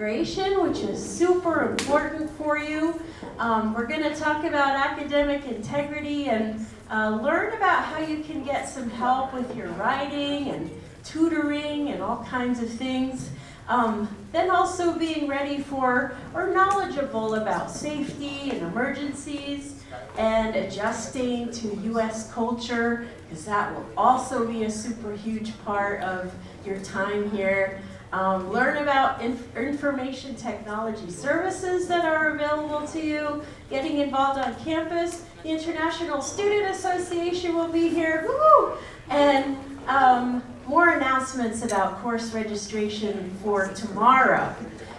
integration, which is super important for you. We're going to talk about academic integrity and learn about how you can get some help with your writing and tutoring and all kinds of things. Then also being ready for or knowledgeable about safety and emergencies and adjusting to US culture, because that will also be a super huge part of your time here. Learn about information technology services that are available to you, getting involved on campus. The International Student Association will be here, woo! And more announcements about course registration for tomorrow.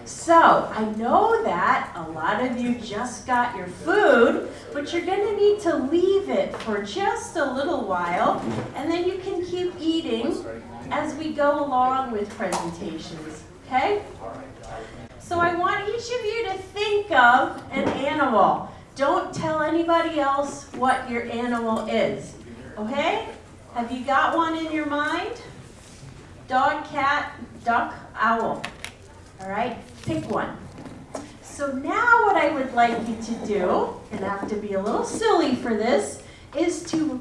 So, I know that a lot of you just got your food, but you're going to need to leave it for just a little while, and then you can keep eating as we go along with presentations, okay? So I want each of you to think of an animal. Don't tell anybody else what your animal is, okay? Have you got one in your mind? Dog, cat, duck, owl. All right, pick one. So now what I would like you to do, and I have to be a little silly for this, is to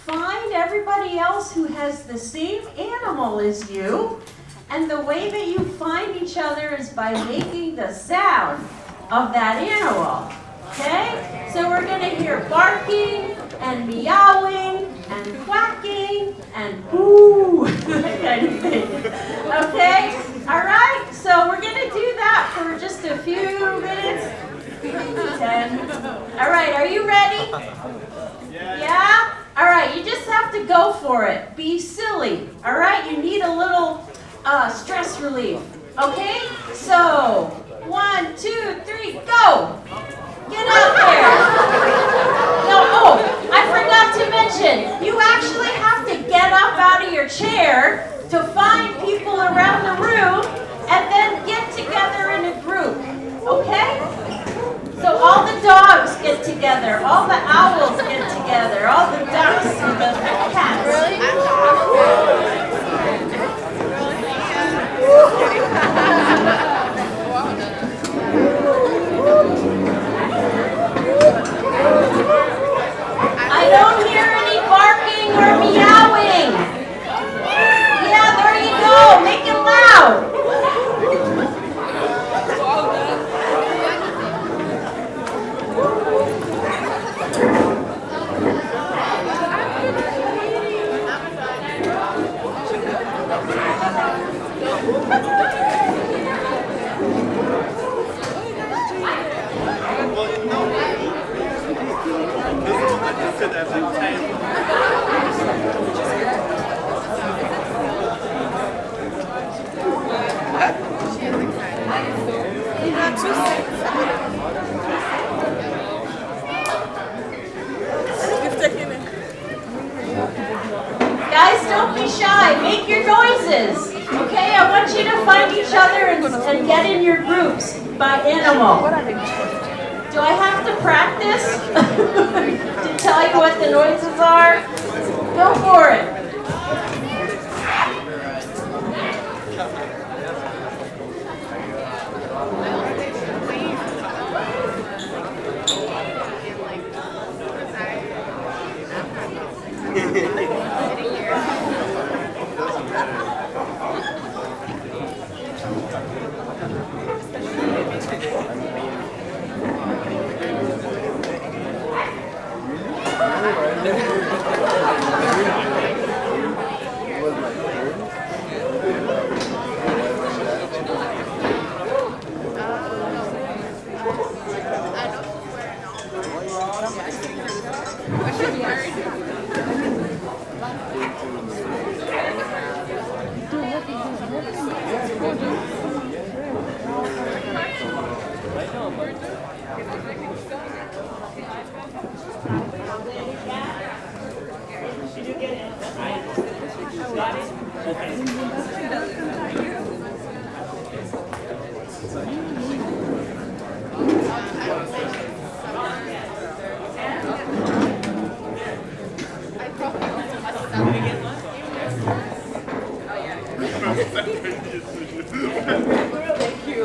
find everybody else who has the same animal as you, and the way that you find each other is by making the sound of that animal, okay? So we're going to hear barking and meowing and quacking and boo, that kind of thing, okay? All right, so we're going to do that for just a few minutes, 10. All right, are you ready? Yeah? All right, you just have to go for it. Be silly, all right? You need a little stress relief, okay? So, 1, 2, 3, go! Get out there! No, oh, I forgot to mention, you actually have to get up out of your chair to find people around the room and then get together in a group, okay? So all the dogs get together, all the owls get together, all the ducks and the cats. I don't hear any barking or meowing. Yeah, there you go. Make it loud. Guys, don't be shy. Make your noises. Okay, I want you to find each other and get in your groups by animal. Do I have to practice to tell you what the noises are? Go for it.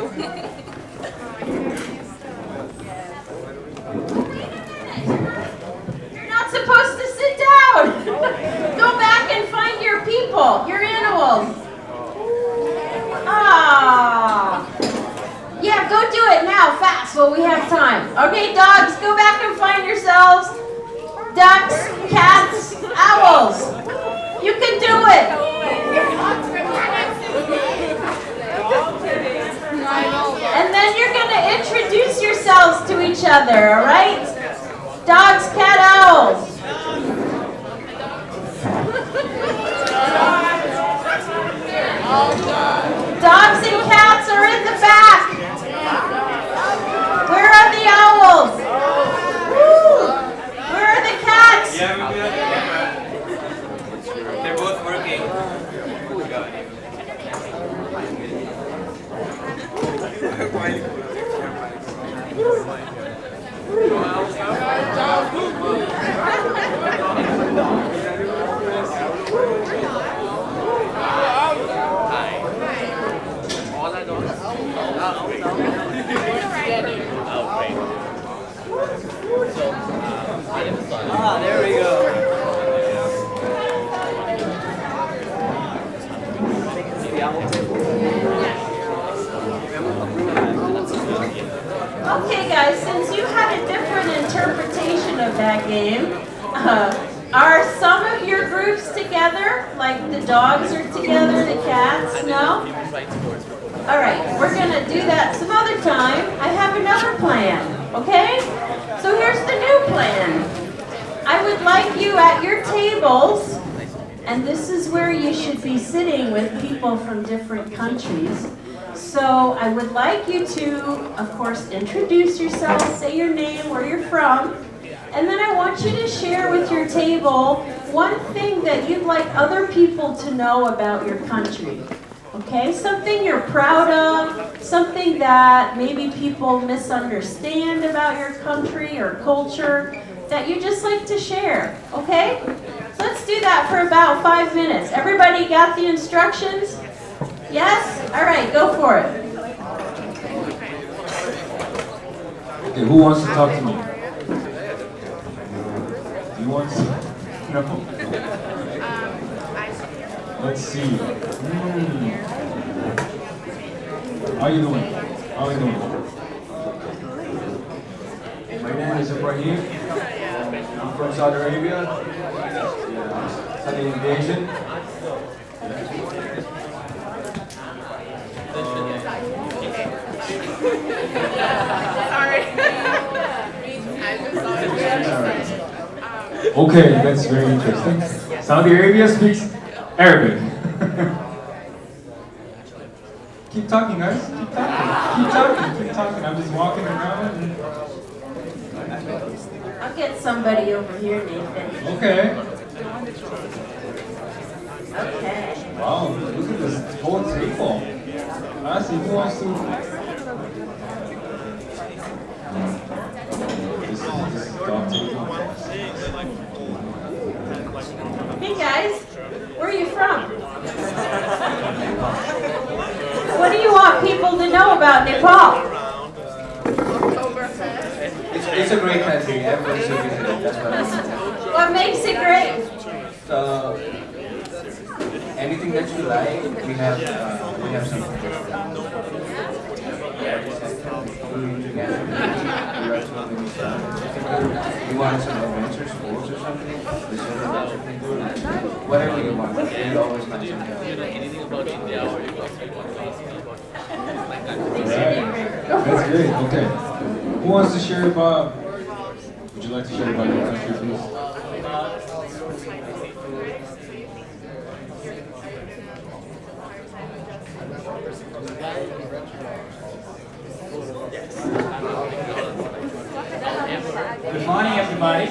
Thank you. time. Okay, dogs, go back and find yourselves. Ducks, cats, owls. You can do it. And then you're going to introduce yourselves to each other, all right? Dogs, cat, owls. Dogs and cats are in the back. Where are the owls? Woo. Where are the cats? They're both working. There we go. Okay guys, since you had a different interpretation of that game, are some of your groups together? Like the dogs are together, the cats? No? Alright, we're going to do that some other time. I have another plan, okay? So here's the new plan. I would like you at your tables, and this is where you should be sitting with people from different countries. So I would like you to, of course, introduce yourself, say your name, where you're from, and then I want you to share with your table one thing that you'd like other people to know about your country. Okay, something you're proud of, something that maybe people misunderstand about your country or culture that you just like to share, okay? So let's do that for about 5 minutes. Everybody got the instructions? Yes? All right, go for it. Okay, who wants to talk to me? You want to? No? Let's see. How you doing? How you doing? My name is Ibrahim. I'm from Saudi Arabia. Studying aviation. Okay, that's very interesting. Saudi Arabia speaks Arabic. Keep talking, guys. Keep talking. Keep talking. Keep talking. I'm just walking around. I'll get somebody over here, Nathan. Okay. Okay. Wow, look at this whole table. Honestly, who wants to? This is dog table. Hey guys, where are you from? What do you want people to know about Nepal? It's a great country. Everyone should visit it. That's what I mean. What makes it great? Anything that you like, we have something. You want some adventure sports or something? Whatever you want. We always find something. Anything about India or you That's great. Okay. Who wants to share about? Would you like to share about your country, please? Good morning, everybody.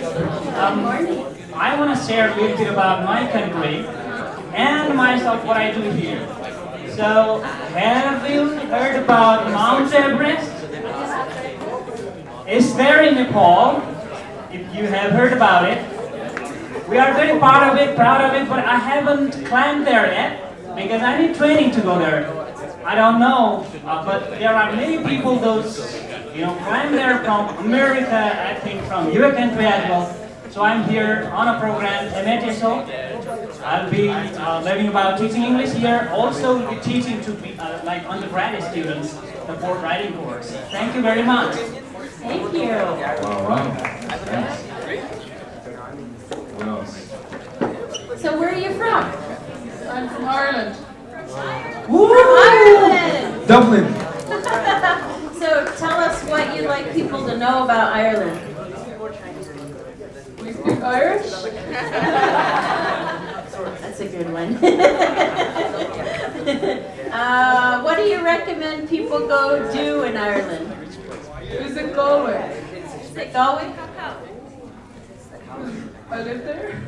I want to share a little bit about my country and myself, what I do here. So, have you heard about Mount Everest? It's there in Nepal, if you have heard about it. We are very proud of it, but I haven't climbed there yet because I need training to go there. I don't know, but there are many people climb there from America, I think from your country as well. So I'm here on a program, MTSO. I'll be learning about teaching English here. Also, will be teaching to like undergraduate students the board writing course. Thank you very much. Thank you. Wow. Thanks. What else? So where are you from? I'm from Ireland. Ireland! Dublin. So tell us what you'd like people to know about Ireland. We speak Irish. That's a good one. What do you recommend people go do in Ireland? Visit Galway. Is it Galway? I live there.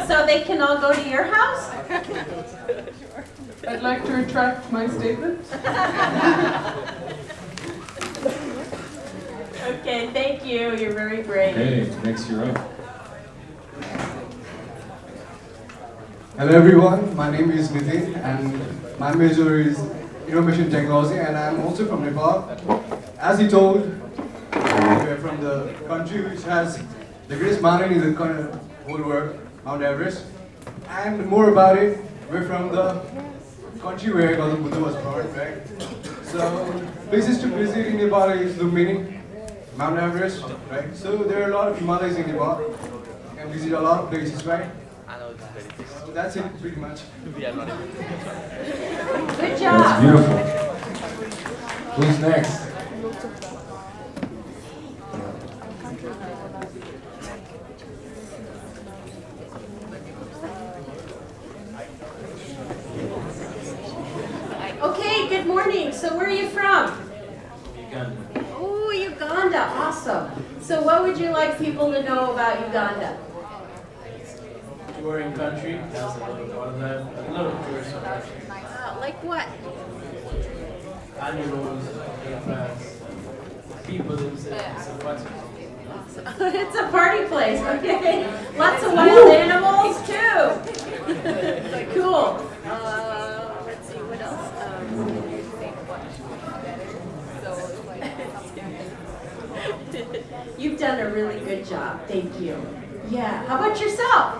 So they can all go to your house? I'd like to retract my statement. Okay, thank you. You're very brave. Okay, next you're up. Hello everyone, my name is Nitin and my major is Information Technology and I'm also from Nepal. As he told, we're from the country which has the greatest mountain in the whole world, Mount Everest. And more about it, we're from the country where Gautam Buddha was born, right? So places to visit in Nepal is Lumbini, Mount Everest, right? So there are a lot of Himalayas in Nepal. You can visit a lot of places, right? So that's it, pretty much. Good That's job. beautiful. Who's next? Okay, good morning. So where are you from? Uganda. Oh, Uganda. Awesome. So what would you like people to know about Uganda? Touring country, has a lot of that. A lot of tourist attractions. Like what? Animals, plants, people themselves, and what's It's a party place, okay? Lots of wild animals too. Cool. Let's see, what else? You've done a really good job, thank you. Yeah, how about yourself?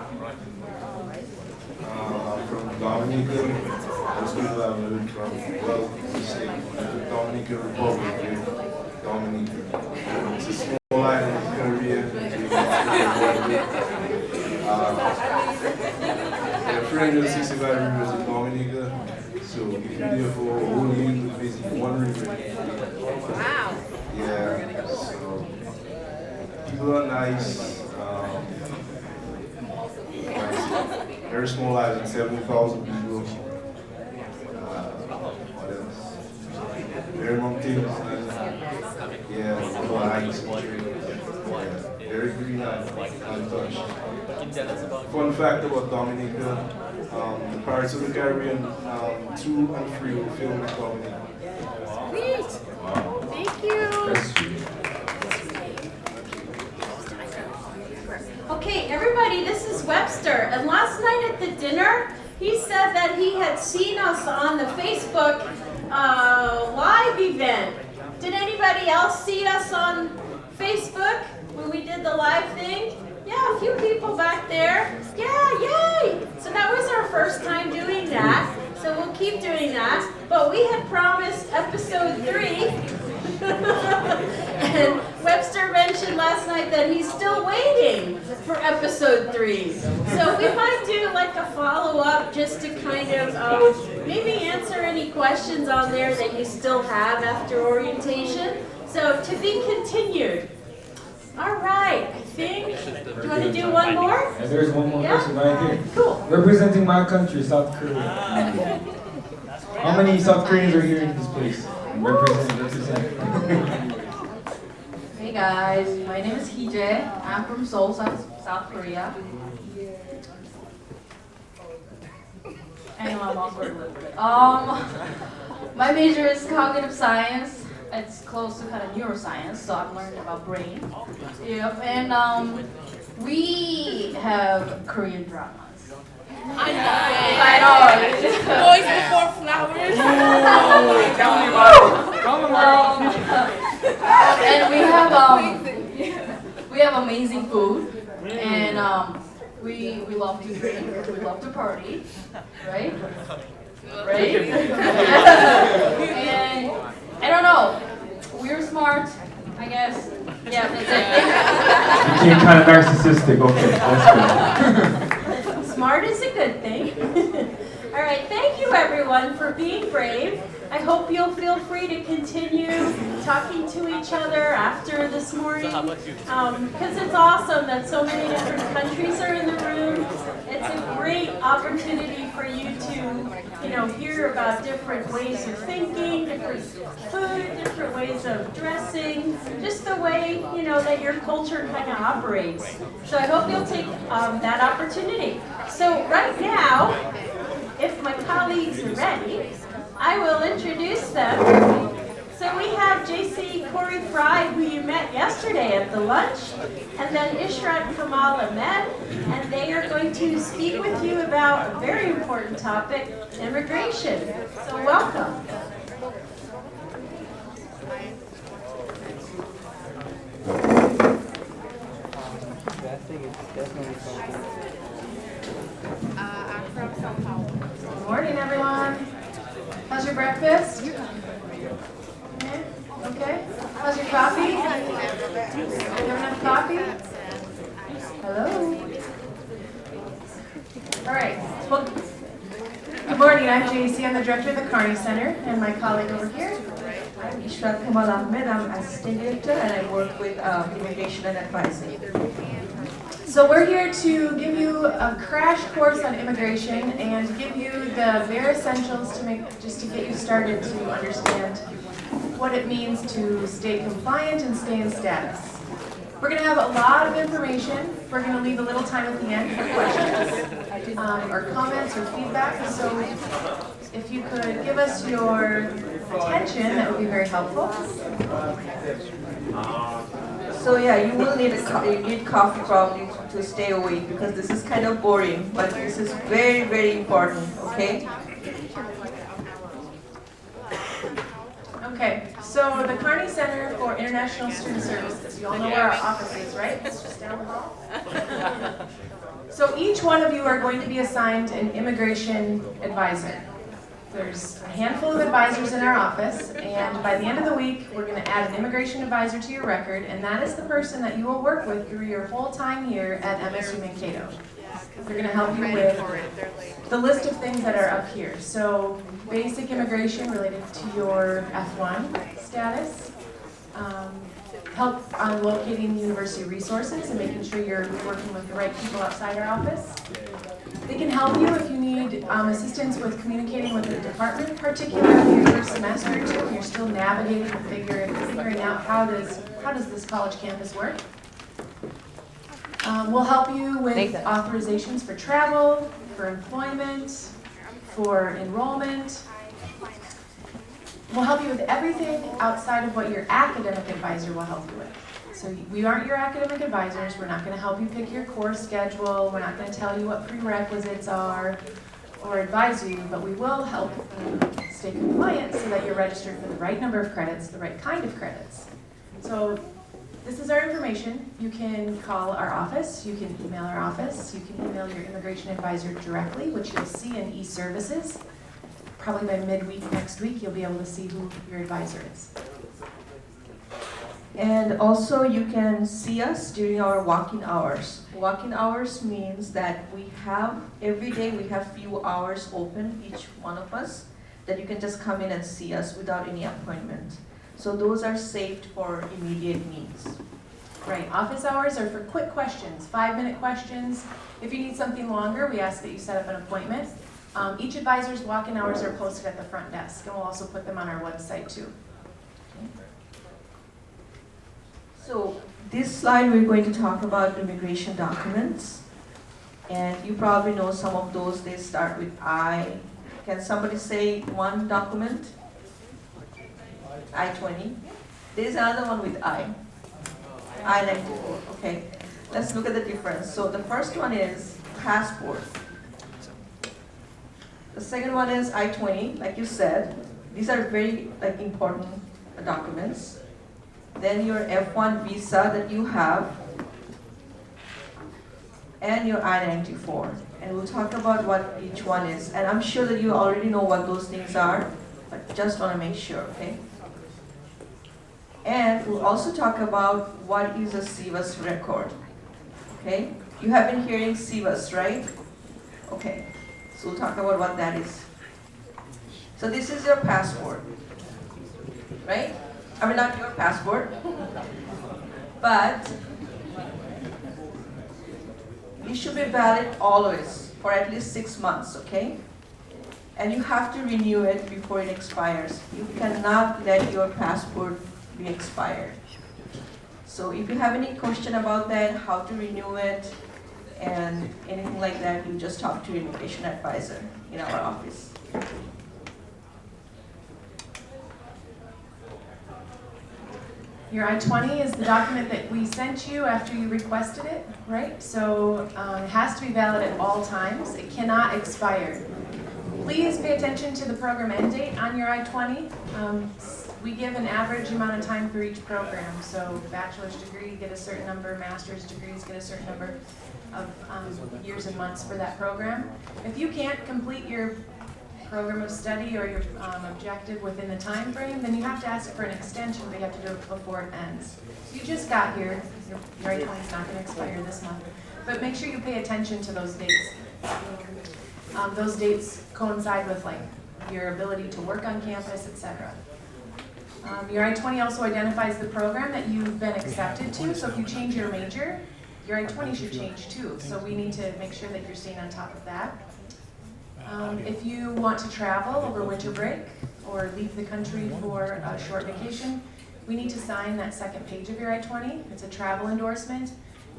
I'm from Dominica. Most people have lived from, well, we say Dominican Republic, Dominica. It's a small island in the Caribbean. There are 365 rivers in Dominica, so if you're there for a whole year to visit one river. Wow. Yeah, so people are nice. Very small island, 70,000 people. What else? Very mountainous island. Yeah, little hikes. Yeah, very green island, untouched. Fun fact about Dominica, the Pirates of the Caribbean 2 and 3 were filmed in Dominica. Sweet. Thank you. That's sweet. Okay, everybody, this is Webster. And last night at the dinner, he said that he had seen us on the Facebook live event. Did anybody else see us on Facebook when we did the live thing? Yeah, a few people back there. Yeah, yay! So that was our first time doing that. So we'll keep doing that. But we had promised episode 3. And Webster mentioned last night that he's still waiting for episode 3. So we might do like a follow-up just to kind of maybe answer any questions on there that you still have after orientation. So to be continued. All right, I think, do you want to do one more? And there's one more Yeah? person right here. Cool. Representing my country, South Korea. How many South Koreans are here in this place? Represent. Hey guys, my name is Hee-jae. I'm from Seoul, South Korea. And I'm awkward a little bit. My major is cognitive science. It's close to kind of neuroscience, so I'm learning about brain. Yep, and we have Korean dramas. I I know. Boys before flowers. And we have amazing food, and we love to drink, we love to party, right? Right? And I don't know, we're smart, I seem kind of narcissistic. Okay, that's good. Smart is a good thing. All right, thank you everyone for being brave. I hope you'll feel free to continue talking to each other after this morning, because it's awesome that so many different countries are in the room. It's a great opportunity for you to, hear about different ways of thinking, different food, different ways of dressing, just the way, that your culture kind of operates. So I hope you'll take that opportunity. So right now, if my colleagues are ready, I will introduce them. So we have JC Corey Fry, who you met yesterday at the lunch, and then Ishrat Kamal Ahmed, and they are going to speak with you about a very important topic, immigration. So welcome. Good morning, everyone. How's your breakfast? Okay. How's your coffee? You have enough coffee? Hello? All right. Well, good morning. I'm JC. I'm the director of the Carney Center, and my colleague over here. I'm Ishrat Kamal Ahmed. I'm assistant director, and I work with immigration and advising. So we're here to give you a crash course on immigration and give you the bare essentials to get you started to understand what it means to stay compliant and stay in status. We're going to have a lot of information. We're going to leave a little time at the end for questions or comments or feedback. So if you could give us your attention, that would be very helpful. So yeah, you will need you need coffee probably to stay awake, because this is kind of boring, but this is very, very important, okay? Okay, so the Carney Center for International Student Services, you all know where our office is, right? It's just down the hall. So each one of you are going to be assigned an immigration advisor. There's a handful of advisors in our office, and by the end of the week, we're going to add an immigration advisor to your record, and that is the person that you will work with through your whole time here at MSU Mankato. They're going to help you with the list of things that are up here. So basic immigration related to your F1 status, help on locating university resources and making sure you're working with the right people outside our office. They can help you if you need assistance with communicating with the department, particularly your first semester or two, and you're still navigating and figuring out how does this college campus work. We'll help you with authorizations for travel, for employment, for enrollment. We'll help you with everything outside of what your academic advisor will help you with. So we aren't your academic advisors. We're not going to help you pick your course schedule. We're not going to tell you what prerequisites are or advise you, but we will help you stay compliant so that you're registered for the right number of credits, the right kind of credits. So this is our information. You can call our office. You can email our office. You can email your immigration advisor directly, which you'll see in e-services. Probably by midweek next week, you'll be able to see who your advisor is. And also you can see us during our walk-in hours. Walk-in hours means that every day we have few hours open, each one of us, that you can just come in and see us without any appointment. So those are saved for immediate needs. Right, office hours are for quick questions, 5-minute questions. If you need something longer, we ask that you set up an appointment. Each advisor's walk-in hours are posted at the front desk, and we'll also put them on our website too. So this slide we're going to talk about immigration documents, and you probably know some of those. They start with I. Can somebody say one document? I-20. There's another one with I-94. Okay, let's look at the difference. So the first one is passport. The second one is I-20, like you said. These are very important documents. Then your F1 visa that you have, and your I-94. And we'll talk about what each one is. And I'm sure that you already know what those things are, but just want to make sure, okay? And we'll also talk about what is a SEVA's record. okay? You have been hearing SIVAS, right? Okay, so we'll talk about what that is. So this is your passport, right? I mean, not your passport, but it should be valid always for at least 6 months, okay? And you have to renew it before it expires. You cannot let your passport be expired. So if you have any question about that, how to renew it, and anything like that, you just talk to your immigration advisor in our office. Your I-20 is the document that we sent you after you requested it, right? So it has to be valid at all times. It cannot expire. Please pay attention to the program end date on your I-20. We give an average amount of time for each program. So bachelor's degree, get a certain number, master's degrees, get a certain number of years and months for that program. If you can't complete your program of study or your objective within the time frame, then you have to ask for an extension, but you have to do it before it ends. So you just got here, your I-20 is not going to expire this month, but make sure you pay attention to those dates. Those dates coincide with like your ability to work on campus, etc. Your I-20 also identifies the program that you've been accepted to, so if you change your major, your I-20 should change too, so we need to make sure that you're staying on top of that. If you want to travel over winter break or leave the country for a short vacation, we need to sign that second page of your I-20. It's a travel endorsement,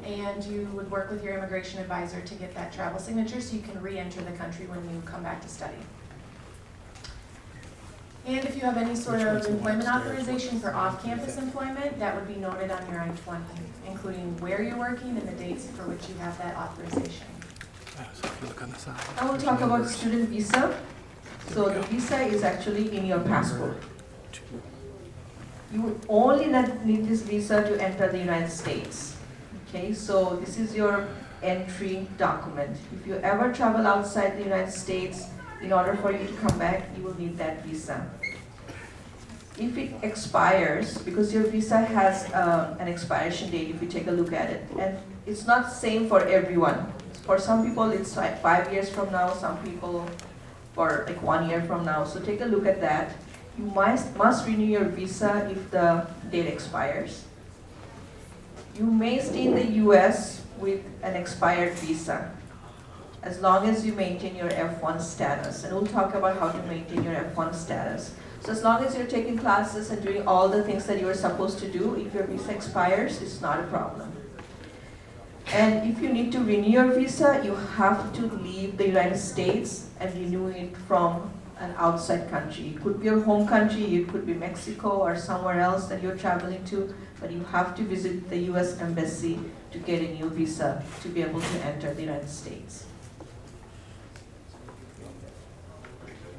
and you would work with your immigration advisor to get that travel signature so you can re-enter the country when you come back to study. And if you have any sort of employment authorization for off-campus employment, that would be noted on your I-20, including where you're working and the dates for which you have that authorization. I will talk about student visa. So the visa is actually in your passport. You will only need this visa to enter the United States. Okay, so this is your entry document. If you ever travel outside the United States, in order for you to come back, you will need that visa. If it expires, because your visa has an expiration date, if you take a look at it, and it's not the same for everyone. For some people, it's like 5 years from now, some people for like 1 year from now. So take a look at that. You must renew your visa if the date expires. You may stay in the US with an expired visa, as long as you maintain your F1 status. And we'll talk about how to maintain your F1 status. So as long as you're taking classes and doing all the things that you are supposed to do, if your visa expires, it's not a problem. And if you need to renew your visa, you have to leave the United States and renew it from an outside country. It could be your home country, it could be Mexico or somewhere else that you're traveling to, but you have to visit the US Embassy to get a new visa to be able to enter the United States.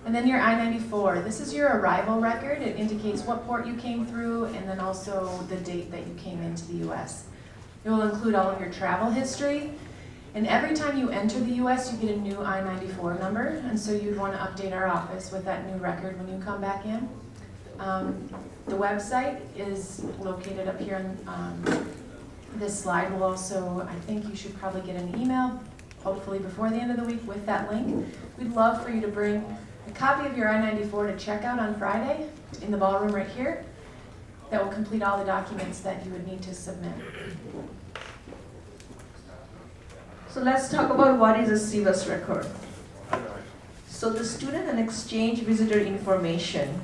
And then your I-94, this is your arrival record. It indicates what port you came through and then also the date that you came into the US. It will include all of your travel history. And every time you enter the US, you get a new I-94 number. And so you'd want to update our office with that new record when you come back in. The website is located up here on this slide. Will also, I think you should probably get an email, hopefully before the end of the week, with that link. We'd love for you to bring a copy of your I-94 to check out on Friday in the ballroom right here. That will complete all the documents that you would need to submit. So let's talk about what is a SIVAS record. So the Student and Exchange Visitor Information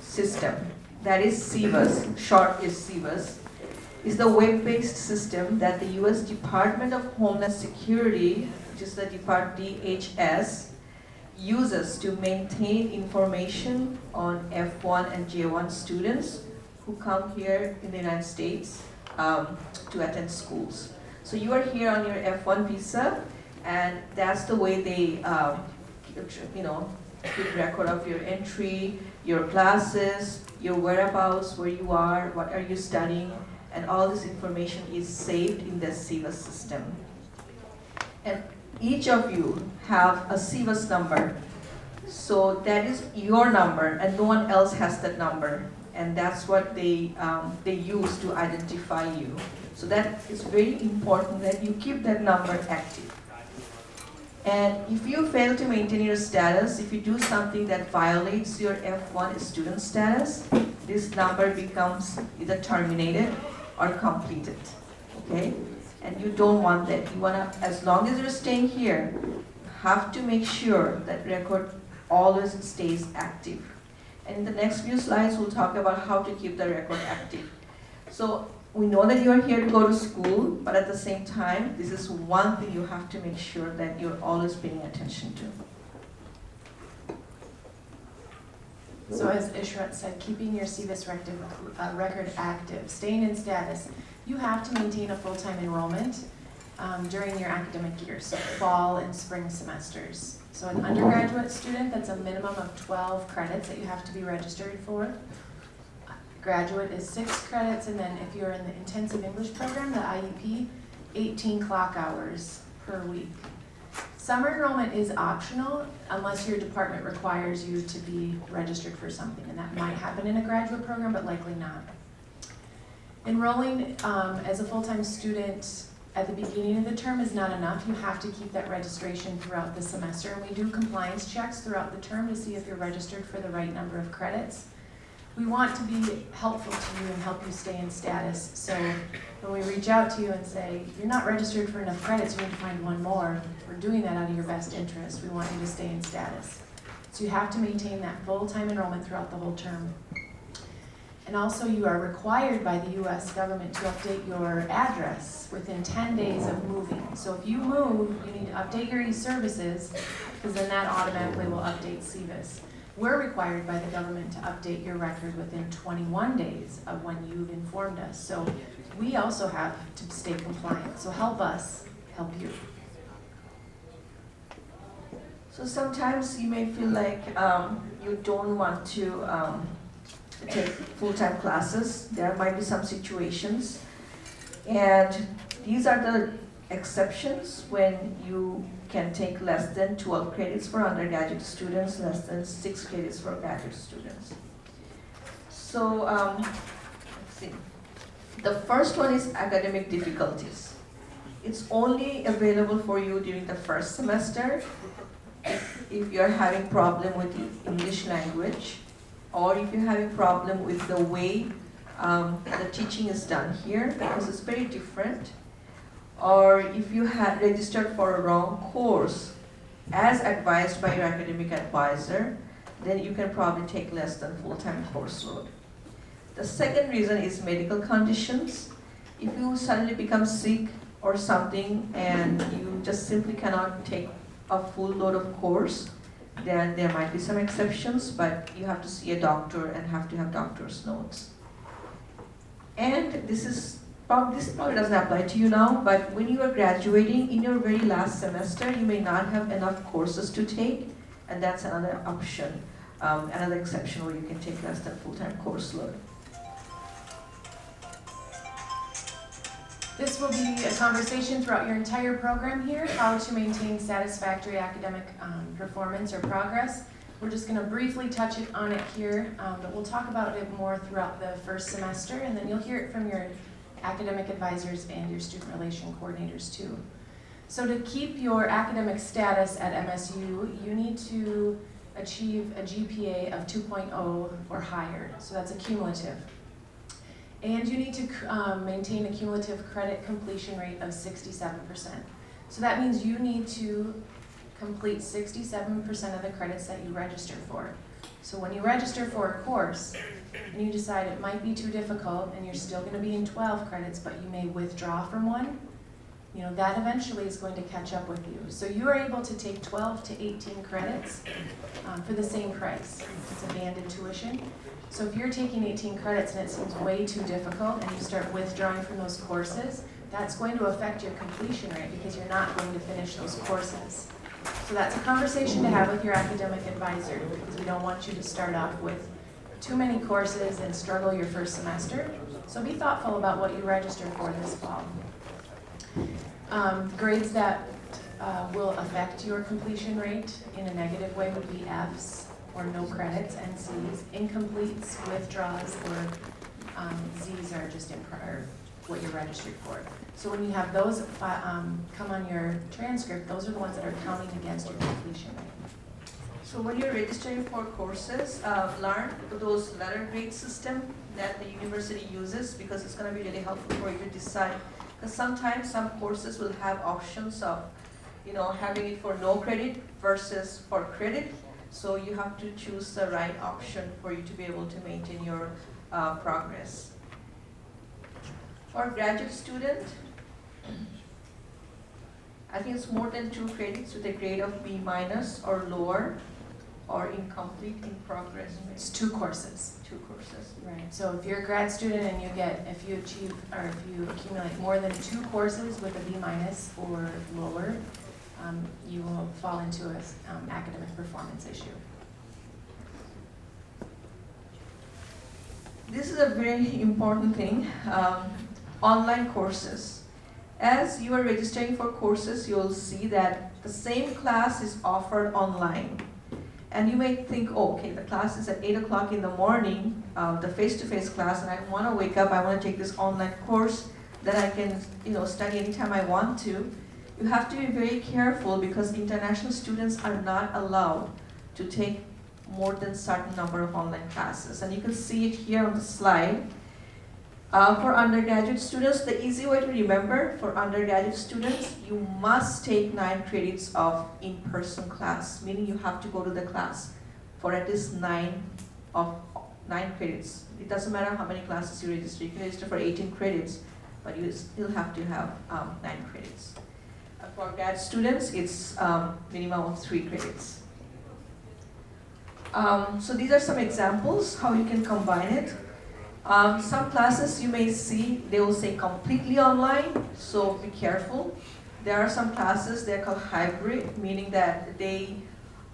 System, that is SIVAS, short is SIVAS, is the web-based system that the U.S. Department of Homeland Security, which is the DHS, uses to maintain information on F1 and J1 students who come here in the United States to attend schools. So you are here on your F1 visa, and that's the way they, keep record of your entry, your classes, your whereabouts, where you are, what are you studying, and all this information is saved in the SIVAS system. And each of you have a SIVAS number. So that is your number, and no one else has that number. And that's what they use to identify you. So that is very important that you keep that number active. And if you fail to maintain your status, if you do something that violates your F1 student status, this number becomes either terminated or completed, okay? And you don't want that. You wanna, as long as you're staying here, you have to make sure that record always stays active. And in the next few slides, we'll talk about how to keep the record active. So we know that you are here to go to school, but at the same time, this is one thing you have to make sure that you're always paying attention to. So as Ishrat said, keeping your CVIS record active, staying in status, you have to maintain a full-time enrollment during your academic year, so fall and spring semesters. So an undergraduate student, that's a minimum of 12 credits that you have to be registered for. Graduate is 6 credits, and then if you're in the intensive English program, the IEP, 18 clock hours per week. Summer enrollment is optional unless your department requires you to be registered for something, and that might happen in a graduate program, but likely not. Enrolling as a full-time student at the beginning of the term is not enough. You have to keep that registration throughout the semester, and we do compliance checks throughout the term to see if you're registered for the right number of credits. We want to be helpful to you and help you stay in status. So when we reach out to you and say, you're not registered for enough credits, you need to find one more, we're doing that out of your best interest. We want you to stay in status. So you have to maintain that full-time enrollment throughout the whole term. And also you are required by the US government to update your address within 10 days of moving. So if you move, you need to update your e-services, because then that automatically will update CVIS. We're required by the government to update your record within 21 days of when you've informed us. So we also have to stay compliant. So help us help you. So sometimes you may feel like you don't want to take full-time classes. There might be some situations. And these are the exceptions when you can take less than 12 credits for undergraduate students, less than 6 credits for graduate students. So let's see. The first one is academic difficulties. It's only available for you during the first semester if you're having problem with the English language, or if you're having problem with the way the teaching is done here, because it's very different. Or if you had registered for a wrong course as advised by your academic advisor, then you can probably take less than full-time course load. The second reason is medical conditions. If you suddenly become sick or something and you just simply cannot take a full load of course, then there might be some exceptions, but you have to see a doctor and have to have doctor's notes. And this probably doesn't apply to you now, but when you are graduating in your very last semester, you may not have enough courses to take, and that's another option, another exception where you can take less than full-time course load. This will be a conversation throughout your entire program here, how to maintain satisfactory academic performance or progress. We're just going to briefly touch on it here, but we'll talk about it more throughout the first semester, and then you'll hear it from your academic advisors and your student relation coordinators too. So to keep your academic status at MSU, you need to achieve a GPA of 2.0 or higher, so that's a cumulative. And you need to maintain a cumulative credit completion rate of 67%. So that means you need to complete 67% of the credits that you register for. So when you register for a course and you decide it might be too difficult and you're still going to be in 12 credits, but you may withdraw from one, you know, that eventually is going to catch up with you. So you are able to take 12 to 18 credits for the same price. It's a banded tuition. So if you're taking 18 credits and it seems way too difficult and you start withdrawing from those courses, that's going to affect your completion rate because you're not going to finish those courses. So that's a conversation to have with your academic advisor, because we don't want you to start off with too many courses and struggle your first semester. So be thoughtful about what you register for this fall. Grades that will affect your completion rate in a negative way would be Fs, or no credits, NCs, incompletes, withdraws, or Zs are just what you're registered for. So when you have those come on your transcript, those are the ones that are counting against your completion rate. So when you're registering for courses, learn those letter grade system that the university uses, because it's going to be really helpful for you to decide. Because sometimes some courses will have options of, having it for no credit versus for credit. So you have to choose the right option for you to be able to maintain your progress. For graduate student, I think it's more than 2 credits with a grade of B- or lower, or incomplete in progress. It's 2 courses. 2 courses. Right, so if you're a grad student and if you achieve, or if you accumulate more than 2 courses with a B- or lower, you will fall into an academic performance issue. This is a very important thing, online courses. As you are registering for courses, you'll see that the same class is offered online. And you may think, oh, okay, the class is at 8 o'clock in the morning, the face-to-face class, and I want to wake up, I want to take this online course that I can, study anytime I want to. You have to be very careful because international students are not allowed to take more than a certain number of online classes. And you can see it here on the slide. For undergraduate students, the easy way to remember, for undergraduate students, you must take 9 credits of in-person class, meaning you have to go to the class for at least 9 credits. It doesn't matter how many classes you register. You can register for 18 credits, but you still have to have 9 credits. For grad students, it's minimum of 3 credits. So these are some examples how you can combine it. Some classes you may see, they will say completely online, so be careful. There are some classes, they're called hybrid, meaning that they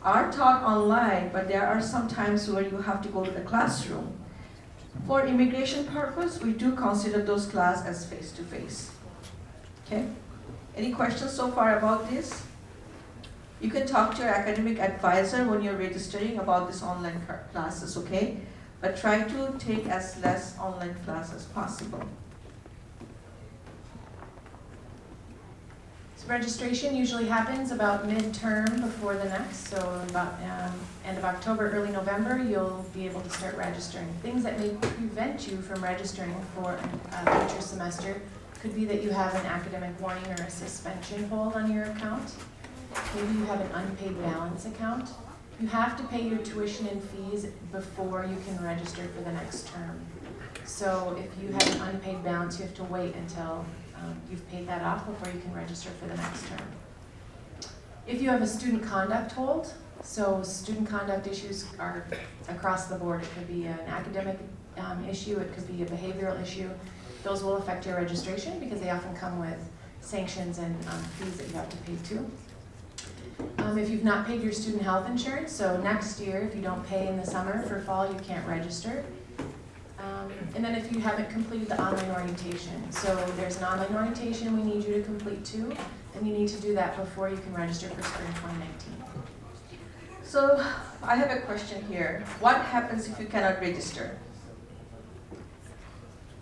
are taught online, but there are some times where you have to go to the classroom. For immigration purpose, we do consider those classes as face-to-face. Okay? Any questions so far about this? You can talk to your academic advisor when you're registering about this online classes, okay? But try to take as less online class as possible. So registration usually happens about midterm before the next, so about end of October, early November, you'll be able to start registering. Things that may prevent you from registering for a future semester could be that you have an academic warning or a suspension hold on your account. Maybe you have an unpaid balance account. You have to pay your tuition and fees before you can register for the next term. So if you have an unpaid balance, you have to wait until you've paid that off before you can register for the next term. If you have a student conduct hold, so student conduct issues are across the board. It could be an academic issue, it could be a behavioral issue. Those will affect your registration because they often come with sanctions and fees that you have to pay too. If you've not paid your student health insurance, so next year, if you don't pay in the summer for fall, you can't register. And then if you haven't completed the online orientation, so there's an online orientation we need you to complete too, and you need to do that before you can register for spring 2019. So I have a question here. What happens if you cannot register?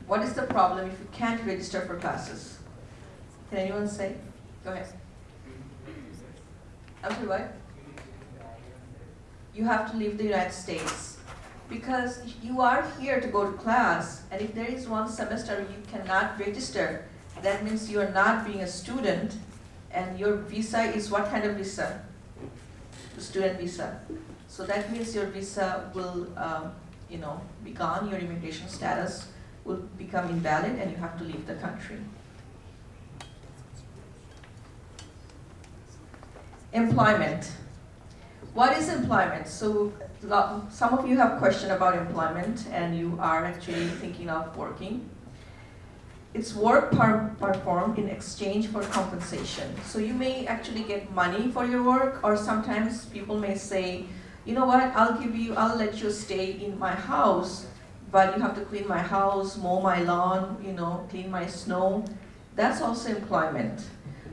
What is the problem if you can't register for classes? Can anyone say? Go ahead. Okay, what? You have to leave the United States. Because you are here to go to class, and if there is one semester you cannot register, that means you are not being a student, and your visa is what kind of visa? The student visa. So that means your visa will be gone, your immigration status will become invalid, and you have to leave the country. Employment. What is employment? So some of you have question about employment and you are actually thinking of working. It's work performed in exchange for compensation. So you may actually get money for your work, or sometimes people may say, you know what, I'll let you stay in my house, but you have to clean my house, mow my lawn, clean my snow. That's also employment.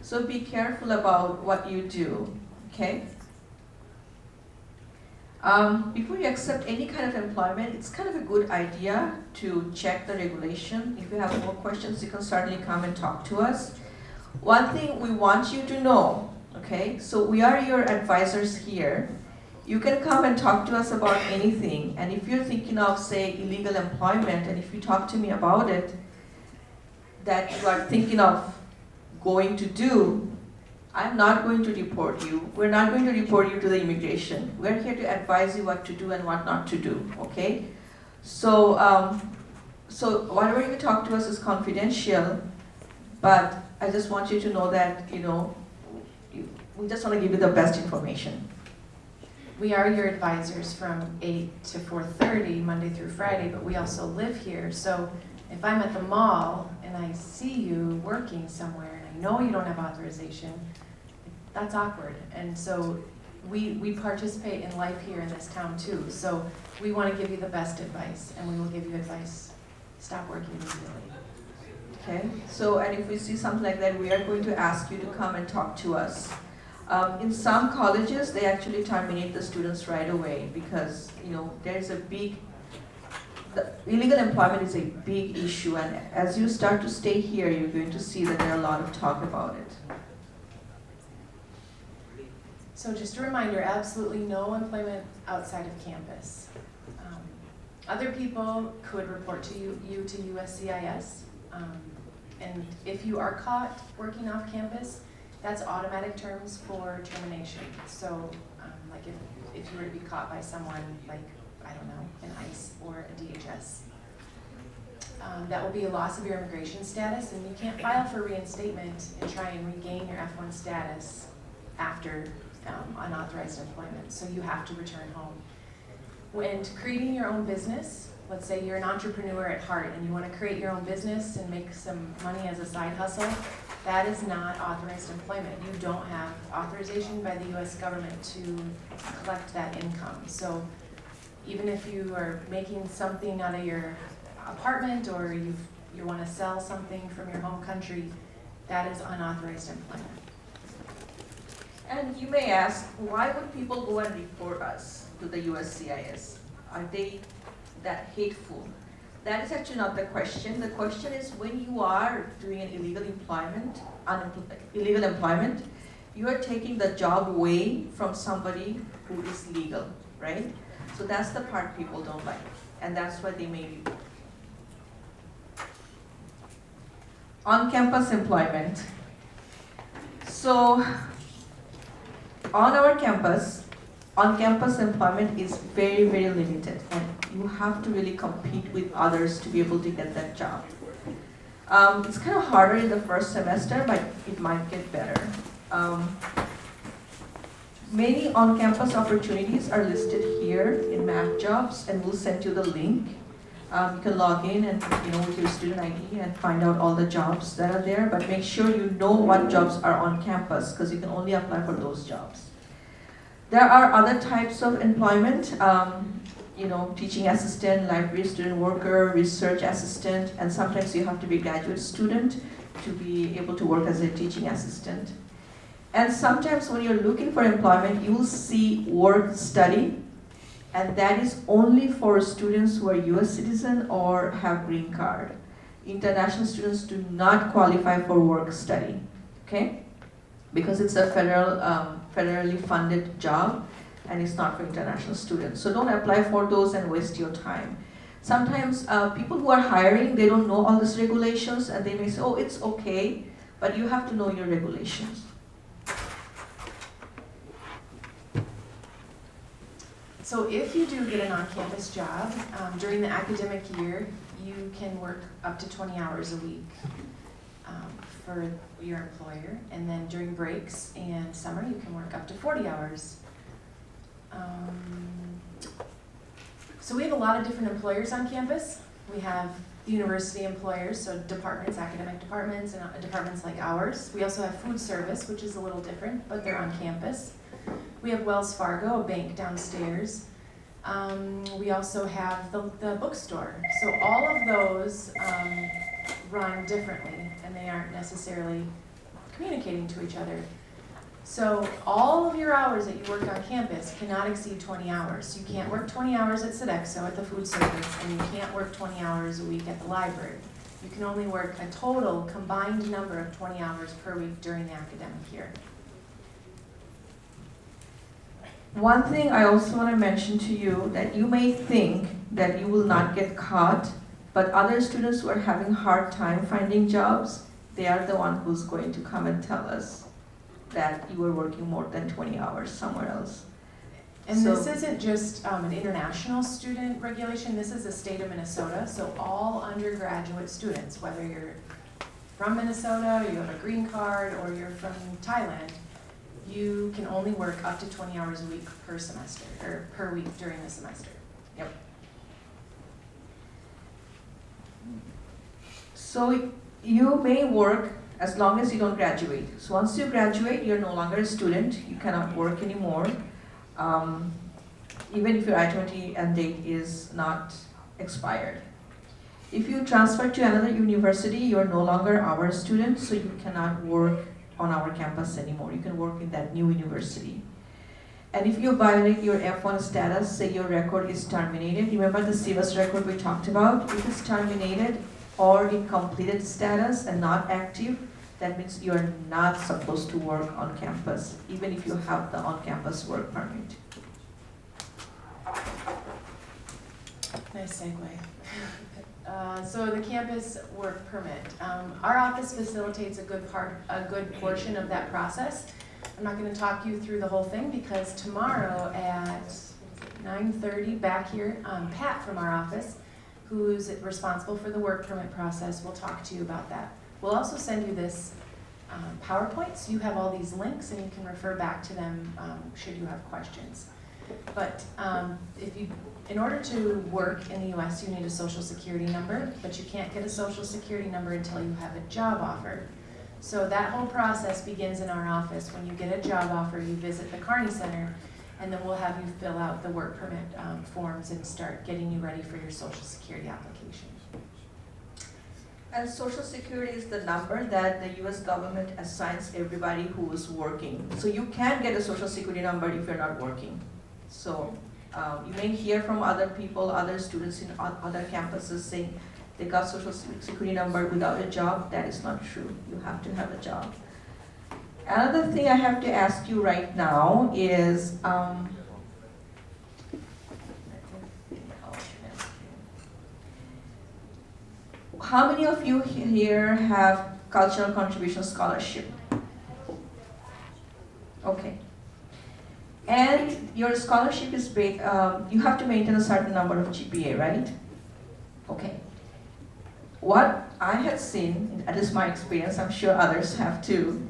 So be careful about what you do, okay? Before you accept any kind of employment, it's kind of a good idea to check the regulation. If you have more questions, you can certainly come and talk to us. One thing we want you to know, okay, so we are your advisors here. You can come and talk to us about anything, and if you're thinking of, say, illegal employment, and if you talk to me about it, that you are thinking of going to do, I'm not going to report you. We're not going to report you to the immigration. We're here to advise you what to do and what not to do, okay? So, so whatever you talk to us is confidential, but I just want you to know that, you know, we just want to give you the best information. We are your advisors from 8 to 4:30, Monday through Friday, but we also live here. So if I'm at the mall and I see you working somewhere and I know you don't have authorization, that's awkward. And so we participate in life here in this town too. So we want to give you the best advice, and we will give you advice. Stop working immediately. Okay, so, and if we see something like that, we are going to ask you to come and talk to us. In some colleges, they actually terminate the students right away because, you know, there's a big, illegal employment is a big issue, and as you start to stay here, you're going to see that there are a lot of talk about it. So just a reminder, absolutely no employment outside of campus. Other people could report to you to USCIS. And if you are caught working off campus, that's automatic terms for termination. So like if you were to be caught by someone like, I don't know, an ICE or a DHS, that will be a loss of your immigration status, and you can't file for reinstatement and try and regain your F1 status after unauthorized employment. So you have to return home. When creating your own business, let's say you're an entrepreneur at heart and you want to create your own business and make some money as a side hustle, that is not authorized employment. You don't have authorization by the US government to collect that income. So even if you are making something out of your apartment or you want to sell something from your home country, that is unauthorized employment. And you may ask, why would people go and report us to the USCIS? Are they that hateful? That is actually not the question. The question is, when you are doing an illegal employment, you are taking the job away from somebody who is legal, right? So that's the part people don't like, and that's why they may report. On-campus employment. So, on our campus, on-campus employment is very, very limited, and you have to really compete with others to be able to get that job. It's kind of harder in the first semester, but it might get better. Many on-campus opportunities are listed here in Math Jobs, and we'll send you the link. You can log in and, you know, with your student ID and find out all the jobs that are there, but make sure you know what jobs are on campus, because you can only apply for those jobs. There are other types of employment, you know, teaching assistant, library student worker, research assistant, and sometimes you have to be a graduate student to be able to work as a teaching assistant. And sometimes when you're looking for employment, you will see work study, and that is only for students who are US citizen or have green card. International students do not qualify for work study, okay? Because it's a federally funded job, and it's not for international students. So don't apply for those and waste your time. Sometimes people who are hiring, they don't know all these regulations, and they may say, oh, it's okay, but you have to know your regulations. So if you do get an on-campus job, during the academic year, you can work up to 20 hours a week for your employer, and then during breaks and summer, you can work up to 40 hours. So we have a lot of different employers on campus. We have the university employers, so departments, academic departments, and departments like ours. We also have food service, which is a little different, but they're on campus. We have Wells Fargo, a bank downstairs. We also have the bookstore. So all of those run differently, and they aren't necessarily communicating to each other. So all of your hours that you work on campus cannot exceed 20 hours. You can't work 20 hours at Sodexo at the food service, and you can't work 20 hours a week at the library. You can only work a total combined number of 20 hours per week during the academic year. One thing I also want to mention to you, that you may think that you will not get caught, but other students who are having hard time finding jobs, they are the one who's going to come and tell us that you were working more than 20 hours somewhere else. And So- this isn't just an international student regulation, this is the state of Minnesota, so all undergraduate students, whether you're from Minnesota, you have a green card, or you're from Thailand, you can only work up to 20 hours a week per semester, or per week during the semester. Yep. So you may work as long as you don't graduate. So once you graduate, you're no longer a student, you cannot work anymore. Even if your I-20 end date is not expired. If you transfer to another university, you're no longer our student, so you cannot work on our campus anymore. You can work in that new university. And if you violate your F1 status, say your record is terminated, remember the CVS record we talked about? If it's terminated or in completed status and not active, that means you're not supposed to work on campus, even if you have the on-campus work permit. Nice segue. So the campus work permit. Our office facilitates a good portion of that process. I'm not going to talk you through the whole thing because tomorrow at 9:30 back here, Pat from our office, who's responsible for the work permit process, will talk to you about that. We'll also send you this PowerPoint, so you have all these links and you can refer back to them should you have questions. But in order to work in the US, you need a social security number, but you can't get a social security number until you have a job offer. So that whole process begins in our office. When you get a job offer, you visit the Kearney Center, and then we'll have you fill out the work permit forms and start getting you ready for your social security application. And Social Security is the number that the US government assigns everybody who is working. So you can get a Social Security number if you're not working. So you may hear from other people, other students in other campuses saying they got Social Security number without a job. That is not true. You have to have a job. Another thing I have to ask you right now is, how many of you here have cultural contribution scholarship? Okay. And your scholarship is based, you have to maintain a certain number of GPA, right? Okay. What I have seen, that is my experience, I'm sure others have too,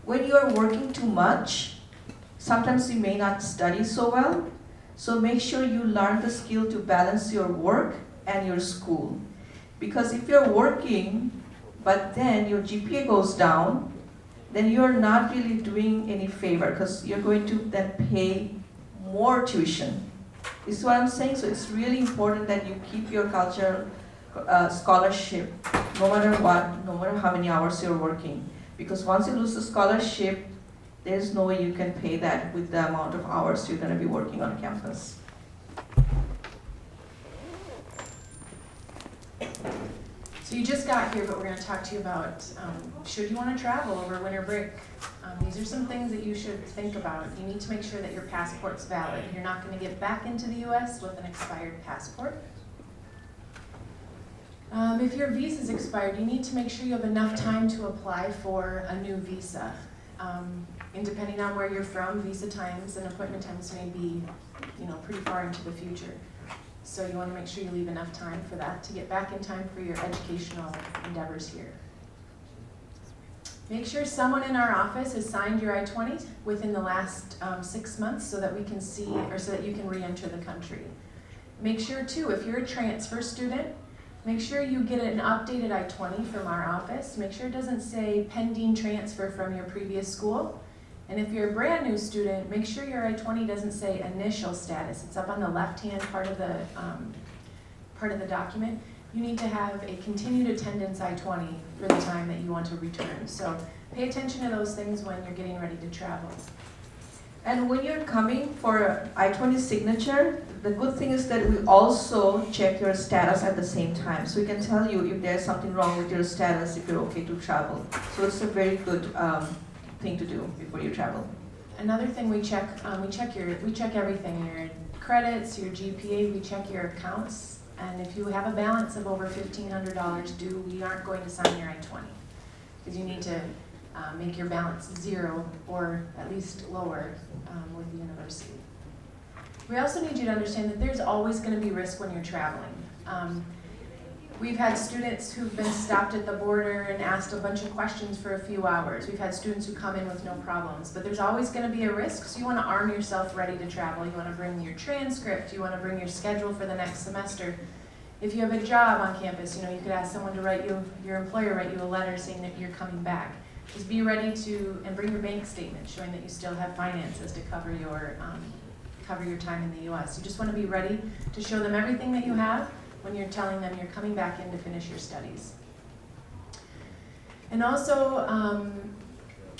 when you are working too much, sometimes you may not study so well, so make sure you learn the skill to balance your work and your school. Because if you're working, but then your GPA goes down, then you're not really doing any favor because you're going to then pay more tuition. This is what I'm saying. So it's really important that you keep your cultural scholarship no matter what, no matter how many hours you're working. Because once you lose the scholarship, there's no way you can pay that with the amount of hours you're going to be working on campus. So you just got here, but we're going to talk to you about should you want to travel over winter break. These are some things that you should think about. You need to make sure that your passport's valid. You're not going to get back into the US with an expired passport. If your visa's expired, you need to make sure you have enough time to apply for a new visa. And depending on where you're from, visa times and appointment times may be, pretty far into the future. So you want to make sure you leave enough time for that to get back in time for your educational endeavors here. Make sure someone in our office has signed your I-20 within the last 6 months so that we can see, or so that you can re-enter the country. Make sure too, if you're a transfer student, make sure you get an updated I-20 from our office. Make sure it doesn't say pending transfer from your previous school. And if you're a brand new student, make sure your I-20 doesn't say initial status. It's up on the left-hand part of the document. you need to have a continued attendance I-20 for the time that you want to return. So pay attention to those things when you're getting ready to travel. And when you're coming for I-20 signature, the good thing is that we also check your status at the same time. So we can tell you if there's something wrong with your status, if you're okay to travel. So it's a very good thing to do before you travel. Another thing we check everything, your credits, your GPA, we check your accounts. And if you have a balance of over $1,500 due, we aren't going to sign your I-20. Because you need to make your balance 0 or at least lower with the university. We also need you to understand that there's always going to be risk when you're traveling. We've had students who've been stopped at the border and asked a bunch of questions for a few hours. We've had students who come in with no problems, but there's always going to be a risk, so you want to arm yourself ready to travel. You want to bring your transcript, you want to bring your schedule for the next semester. If you have a job on campus, you could ask someone to write you, your employer write you a letter saying that you're coming back. Just be ready to, and bring your bank statement showing that you still have finances to cover your time in the U.S. You just want to be ready to show them everything that you have when you're telling them you're coming back in to finish your studies. And also,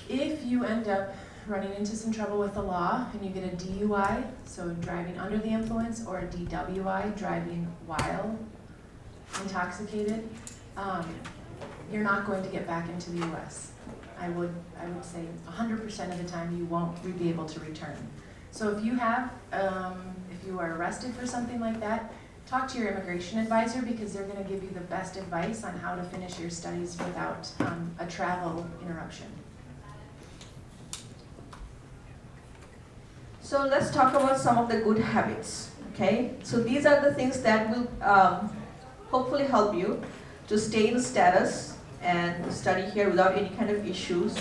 if you end up running into some trouble with the law and you get a DUI, so driving under the influence, or a DWI, driving while intoxicated, you're not going to get back into the U.S. I would say 100% of the time you won't be able to return. So if you are arrested for something like that, talk to your immigration advisor, because they're going to give you the best advice on how to finish your studies without a travel interruption. So let's talk about some of the good habits, okay? So these are the things that will hopefully help you to stay in status and study here without any kind of issues.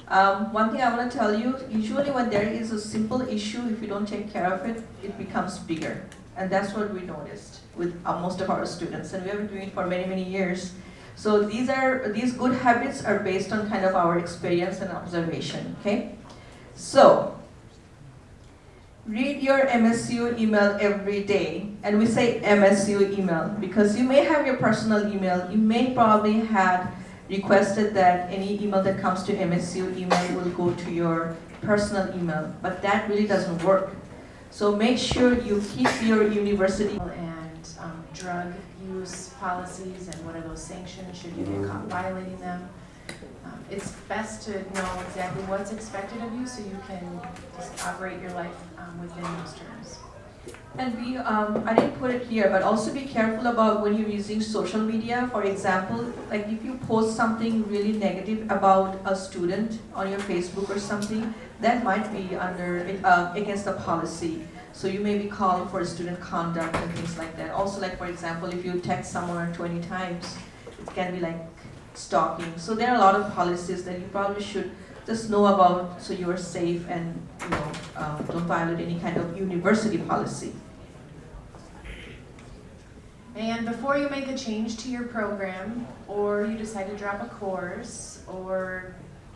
One thing I want to tell you, usually when there is a simple issue, if you don't take care of it, it becomes bigger. And that's what we noticed with most of our students, and we have been doing it for many, many years. So these good habits are based on kind of our experience and observation, okay? So, read your MSU email every day. And we say MSU email because you may have your personal email. You may probably have requested that any email that comes to MSU email will go to your personal email, but that really doesn't work. So make sure you keep your university and drug use policies and what are those sanctions should you get caught violating them. It's best to know exactly what's expected of you so you can just operate your life within those terms. And I didn't put it here, but also be careful about when you're using social media. For example, like if you post something really negative about a student on your Facebook or something, that might be against the policy. So you may be calling for student conduct and things like that. Also, like for example, if you text someone 20 times, it can be like stalking. So there are a lot of policies that you probably should just know about so you are safe and don't violate any kind of university policy. And before you make a change to your program, or you decide to drop a course, or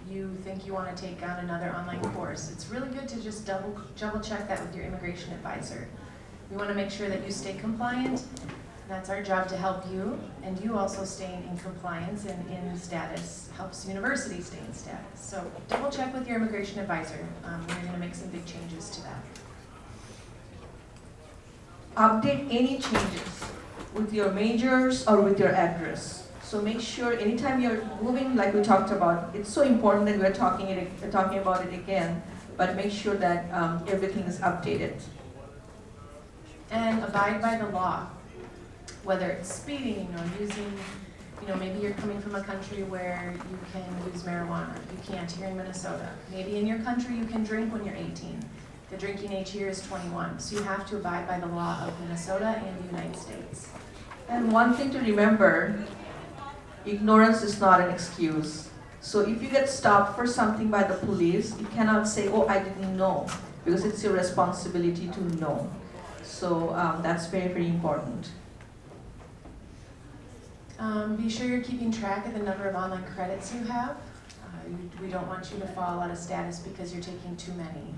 you think you want to take on another online course, it's really good to just double check that with your immigration advisor. We want to make sure that you stay compliant. That's our job to help you, and you also staying in compliance and in status helps university stay in status. So double check with your immigration advisor. We're going to make some big changes to that. Update any changes with your majors or with your address. So make sure anytime you're moving, like we talked about, it's so important that we're talking about it again, but make sure that everything is updated. And abide by the law. Whether it's speeding or using, maybe you're coming from a country where you can use marijuana. You can't here in Minnesota. Maybe in your country you can drink when you're 18. The drinking age here is 21. So you have to abide by the law of Minnesota and the United States. And one thing to remember, ignorance is not an excuse. So if you get stopped for something by the police, you cannot say, oh, I didn't know, because it's your responsibility to know. So that's very, very important. Be sure you're keeping track of the number of online credits you have. We don't want you to fall out of status because you're taking too many.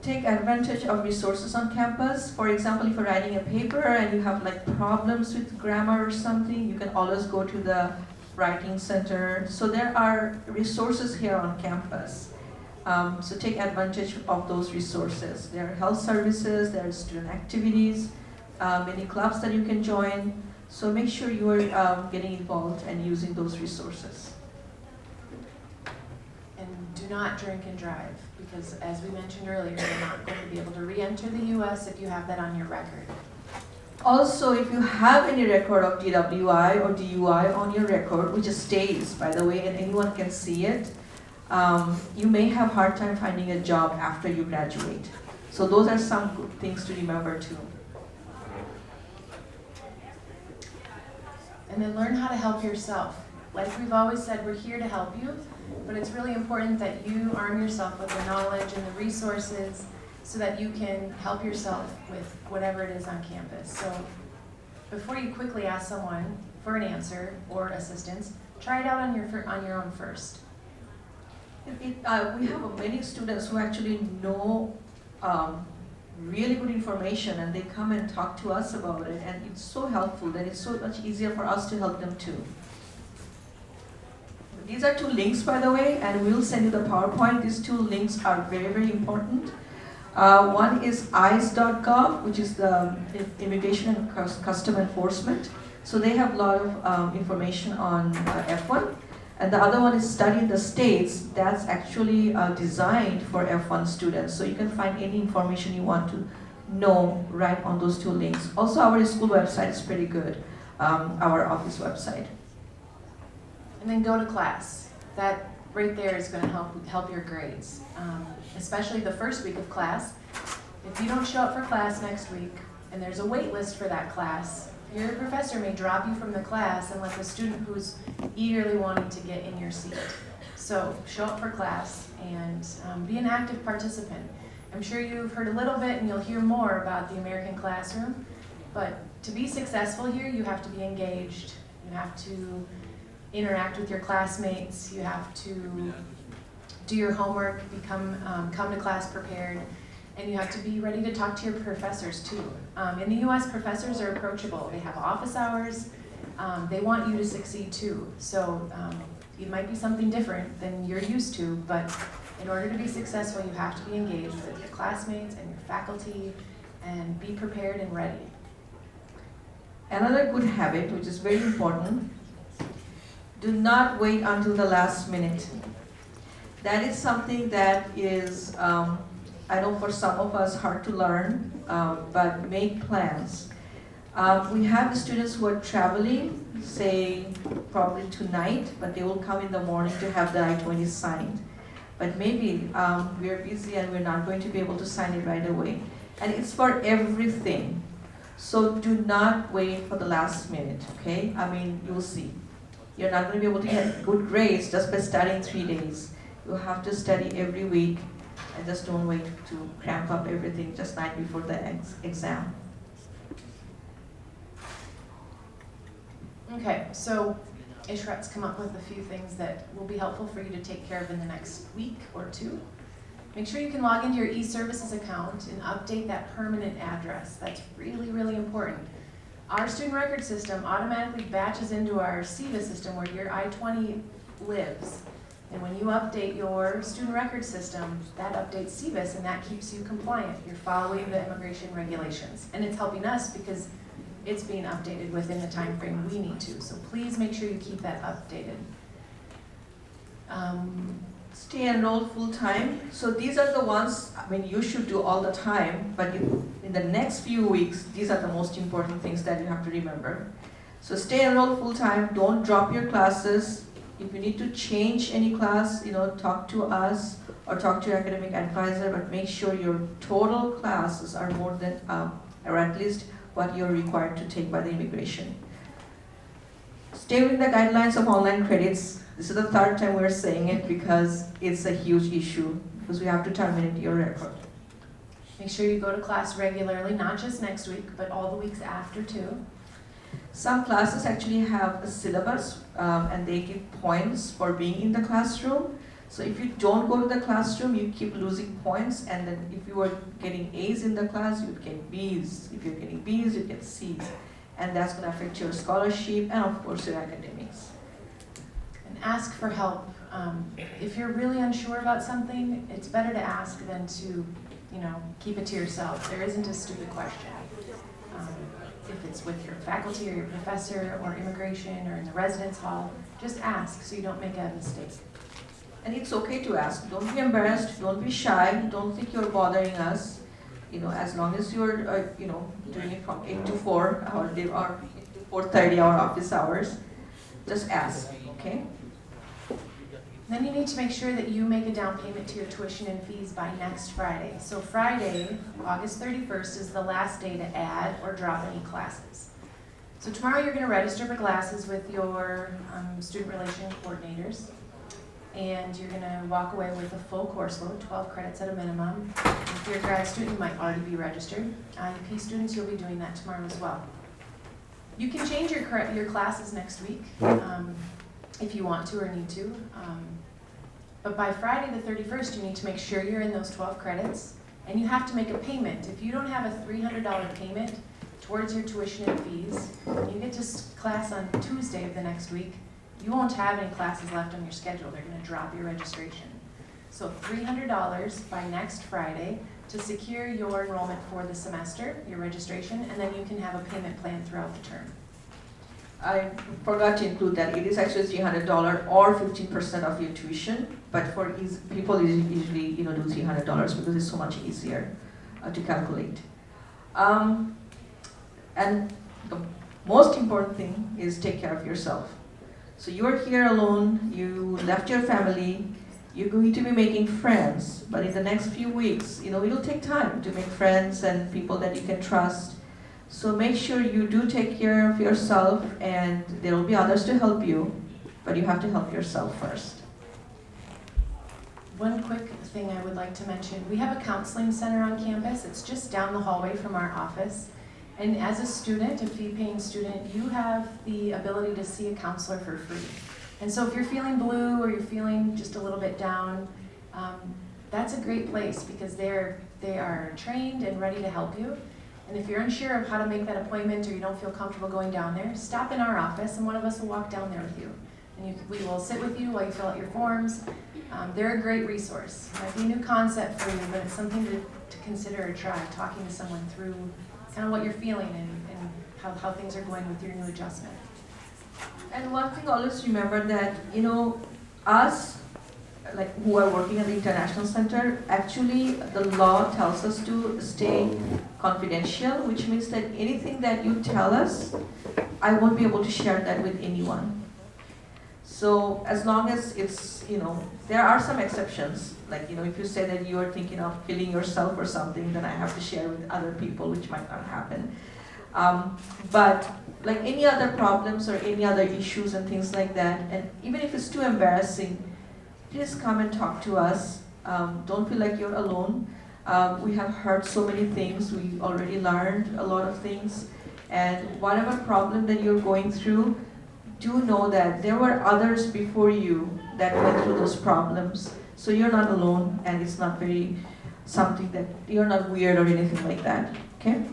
take advantage of resources on campus. For example, if you're writing a paper and you have like problems with grammar or something, you can always go to the writing center. So there are resources here on campus. So take advantage of those resources. There are health services, there are student activities, many clubs that you can join. So make sure you are getting involved and using those resources. And do not drink and drive, because as we mentioned earlier, you're not going to be able to re-enter the US if you have that on your record. Also, if you have any record of DWI or DUI on your record, which stays, by the way, and anyone can see it, you may have a hard time finding a job after you graduate. So those are some good things to remember too. And then learn how to help yourself. Like we've always said, we're here to help you, but it's really important that you arm yourself with the knowledge and the resources so that you can help yourself with whatever it is on campus. So before you quickly ask someone for an answer or assistance, try it out on your own first. We have many students who actually know really good information, and they come and talk to us about it, and it's so helpful that it's so much easier for us to help them too. These are 2 links, by the way, and we'll send you the PowerPoint. These 2 links are very, very important. One is is.gov, which is the Immigration and Custom Enforcement. So they have a lot of information on F1. And the other one is Study in the States. That's actually designed for F1 students. So you can find any information you want to know right on those 2 links. Also, our school website is pretty good, our office website. And then go to class. That right there is going to help your grades, especially the first week of class. If you don't show up for class next week, and there's a wait list for that class, your professor may drop you from the class and let the student who's eagerly wanting to get in your seat. So show up for class and be an active participant. I'm sure you've heard a little bit and you'll hear more about the American classroom, but to be successful here, you have to be engaged. You have to interact with your classmates. You have to do your homework, come to class prepared. And you have to be ready to talk to your professors too. In the US, professors are approachable. They have office hours. They want you to succeed too. So it might be something different than you're used to, but in order to be successful, you have to be engaged with your classmates and your faculty and be prepared and ready. Another good habit, which is very important, do not wait until the last minute. That is something that is, I know for some of us, hard to learn, but make plans. We have students who are traveling, say probably tonight, but they will come in the morning to have the I-20 signed. But maybe we're busy and we're not going to be able to sign it right away. And it's for everything. So do not wait for the last minute, okay? I mean, you'll see. You're not going to be able to get good grades just by studying 3 days. You'll have to study every week. And just don't wait to cramp up everything just night before the exam. Okay, so Ishrat's come up with a few things that will be helpful for you to take care of in the next week or 2. Make sure you can log into your e-services account and update that permanent address. That's really, really important. Our student record system automatically batches into our SEVA system where your I-20 lives. And when you update your student record system, that updates SEVIS and that keeps you compliant. You're following the immigration regulations. And it's helping us because it's being updated within the time frame we need to. So please make sure you keep that updated. Stay enrolled full-time. So these are the ones, I mean, you should do all the time, but in the next few weeks, these are the most important things that you have to remember. So stay enrolled full-time, don't drop your classes. If you need to change any class, talk to us or talk to your academic advisor, but make sure your total classes are more than, or at least what you're required to take by the immigration. Stay within the guidelines of online credits. This is the 3rd time we're saying it because it's a huge issue, because we have to terminate your record. Make sure you go to class regularly, not just next week, but all the weeks after too. Some classes actually have a syllabus and they give points for being in the classroom. So if you don't go to the classroom, you keep losing points, and then if you are getting A's in the class, you get B's. If you're getting B's, you get C's. And that's going to affect your scholarship and, of course, your academics. And ask for help. If you're really unsure about something, it's better to ask than to, keep it to yourself. There isn't a stupid question. If it's with your faculty or your professor or immigration or in the residence hall, just ask so you don't make a mistake. And it's okay to ask. Don't be embarrassed. Don't be shy. Don't think you're bothering us. As long as you're, doing it from 8 to 4, or 4:30 our office hours, just ask, okay? Then you need to make sure that you make a down payment to your tuition and fees by next Friday. So Friday, August 31st, is the last day to add or drop any classes. So tomorrow you're going to register for classes with your student relation coordinators. And you're going to walk away with a full course load, 12 credits at a minimum. If you're a grad student, you might already be registered. IEP students, you'll be doing that tomorrow as well. You can change your classes next week if you want to or need to. But by Friday the 31st, you need to make sure you're in those 12 credits, and you have to make a payment. If you don't have a $300 payment towards your tuition and fees, when you get to class on Tuesday of the next week, you won't have any classes left on your schedule. They're going to drop your registration. So $300 by next Friday to secure your enrollment for the semester, your registration, and then you can have a payment plan throughout the term. I forgot to include that. It is actually $300 or 15% of your tuition, but for people usually do $300 because it's so much easier to calculate. And the most important thing is take care of yourself. So you are here alone, you left your family, you're going to be making friends, but in the next few weeks, it will take time to make friends and people that you can trust. So make sure you do take care of yourself, and there will be others to help you, but you have to help yourself first. One quick thing I would like to mention, we have a counseling center on campus. It's just down the hallway from our office. And as a student, a fee-paying student, you have the ability to see a counselor for free. And so if you're feeling blue or you're feeling just a little bit down, that's a great place because they are trained and ready to help you. And if you're unsure of how to make that appointment or you don't feel comfortable going down there, stop in our office and one of us will walk down there with you. And we will sit with you while you fill out your forms. They're a great resource. It might be a new concept for you, but it's something to consider or try, talking to someone through kind of what you're feeling and how things are going with your new adjustment. And one thing, always remember that, us, who are working at the International Center, actually the law tells us to stay confidential, which means that anything that you tell us, I won't be able to share that with anyone. So as long as it's, there are some exceptions, if you say that you are thinking of killing yourself or something, then I have to share with other people, which might not happen. But like any other problems or any other issues and things like that, and even if it's too embarrassing, please come and talk to us. Don't feel like you're alone. We have heard so many things. We already learned a lot of things. And whatever problem that you're going through, do know that there were others before you that went through those problems. So you're not alone, and it's not something that you're not weird or anything like that. Okay?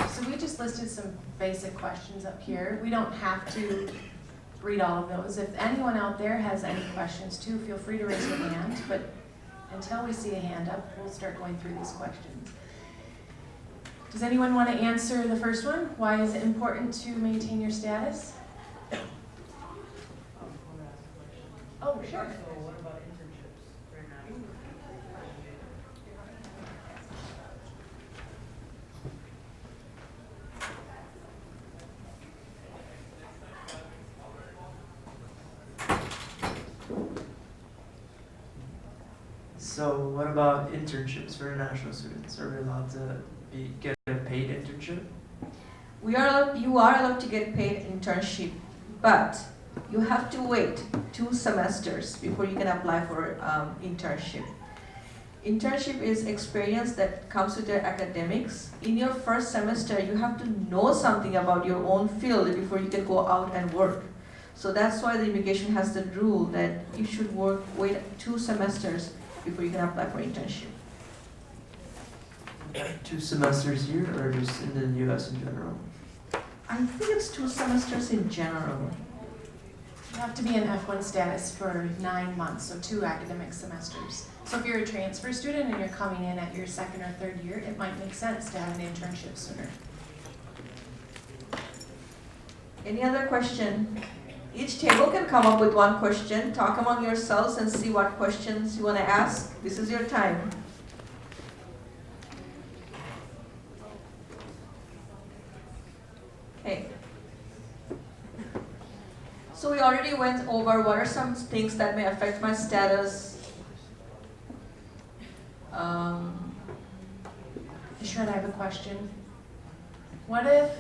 So we just listed some basic questions up here. We don't have to read all of those. If anyone out there has any questions too, feel free to raise your hand. But until we see a hand up, we'll start going through these questions. Does anyone want to answer the first one? Why is it important to maintain your status? Oh, sure. So what about internships for international students? Are we allowed to get a paid internship? You are allowed to get paid internship, but you have to wait 2 semesters before you can apply for internship. Internship is experience that comes with your academics. In your first semester, you have to know something about your own field before you can go out and work. So that's why the immigration has the rule that you should wait 2 semesters before you can apply for internship. 2 semesters here, or just in the U.S. in general? I think it's 2 semesters in general. You have to be in F1 status for 9 months, so 2 academic semesters. So if you're a transfer student and you're coming in at your 2nd or 3rd year, it might make sense to have an internship sooner. Any other question? Each table can come up with 1 question. Talk among yourselves and see what questions you want to ask. This is your time. Okay. So we already went over what are some things that may affect my status. Sure, I have a question. What if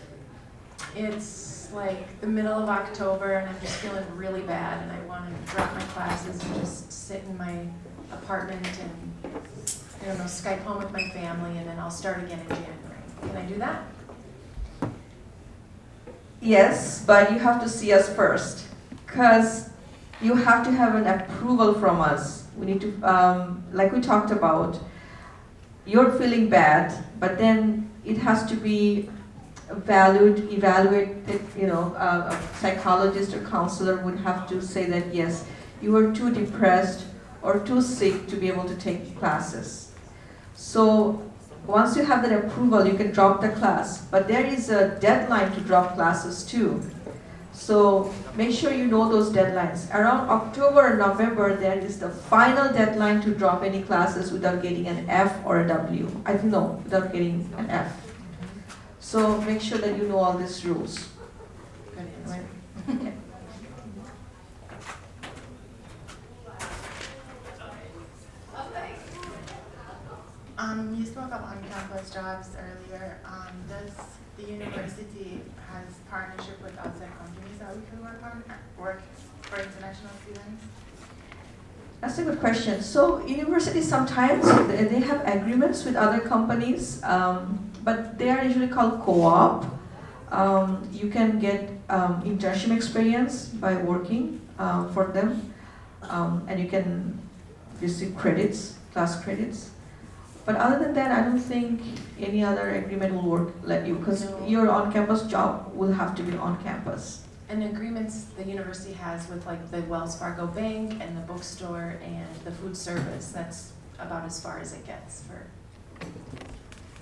it's like the middle of October and I'm just feeling really bad and I want to drop my classes and just sit in my apartment and, I don't know, Skype home with my family and then I'll start again in January. Can I do that? Yes, but you have to see us first, because you have to have an approval from us. We need to, like we talked about, you're feeling bad, but then it has to be evaluated, you know, a psychologist or counselor would have to say that yes, you were too depressed or too sick to be able to take classes. So once you have that approval, you can drop the class, but there is a deadline to drop classes too. So make sure you know those deadlines. Around October or November, there is the final deadline to drop any classes without getting an F or a W. I think no, without getting an F. So make sure that you know all these rules. Good answer. Okay. You spoke of on-campus jobs earlier. Does the university has partnership with outside companies that we could work for international students? That's a good question. So universities sometimes they have agreements with other companies, but they are usually called co-op. You can get internship experience by working for them, and you can receive credits, class credits. But other than that, I don't think any other agreement will let you, because your on-campus job will have to be on campus. And agreements the university has with like the Wells Fargo Bank and the bookstore and the food service, that's about as far as it gets for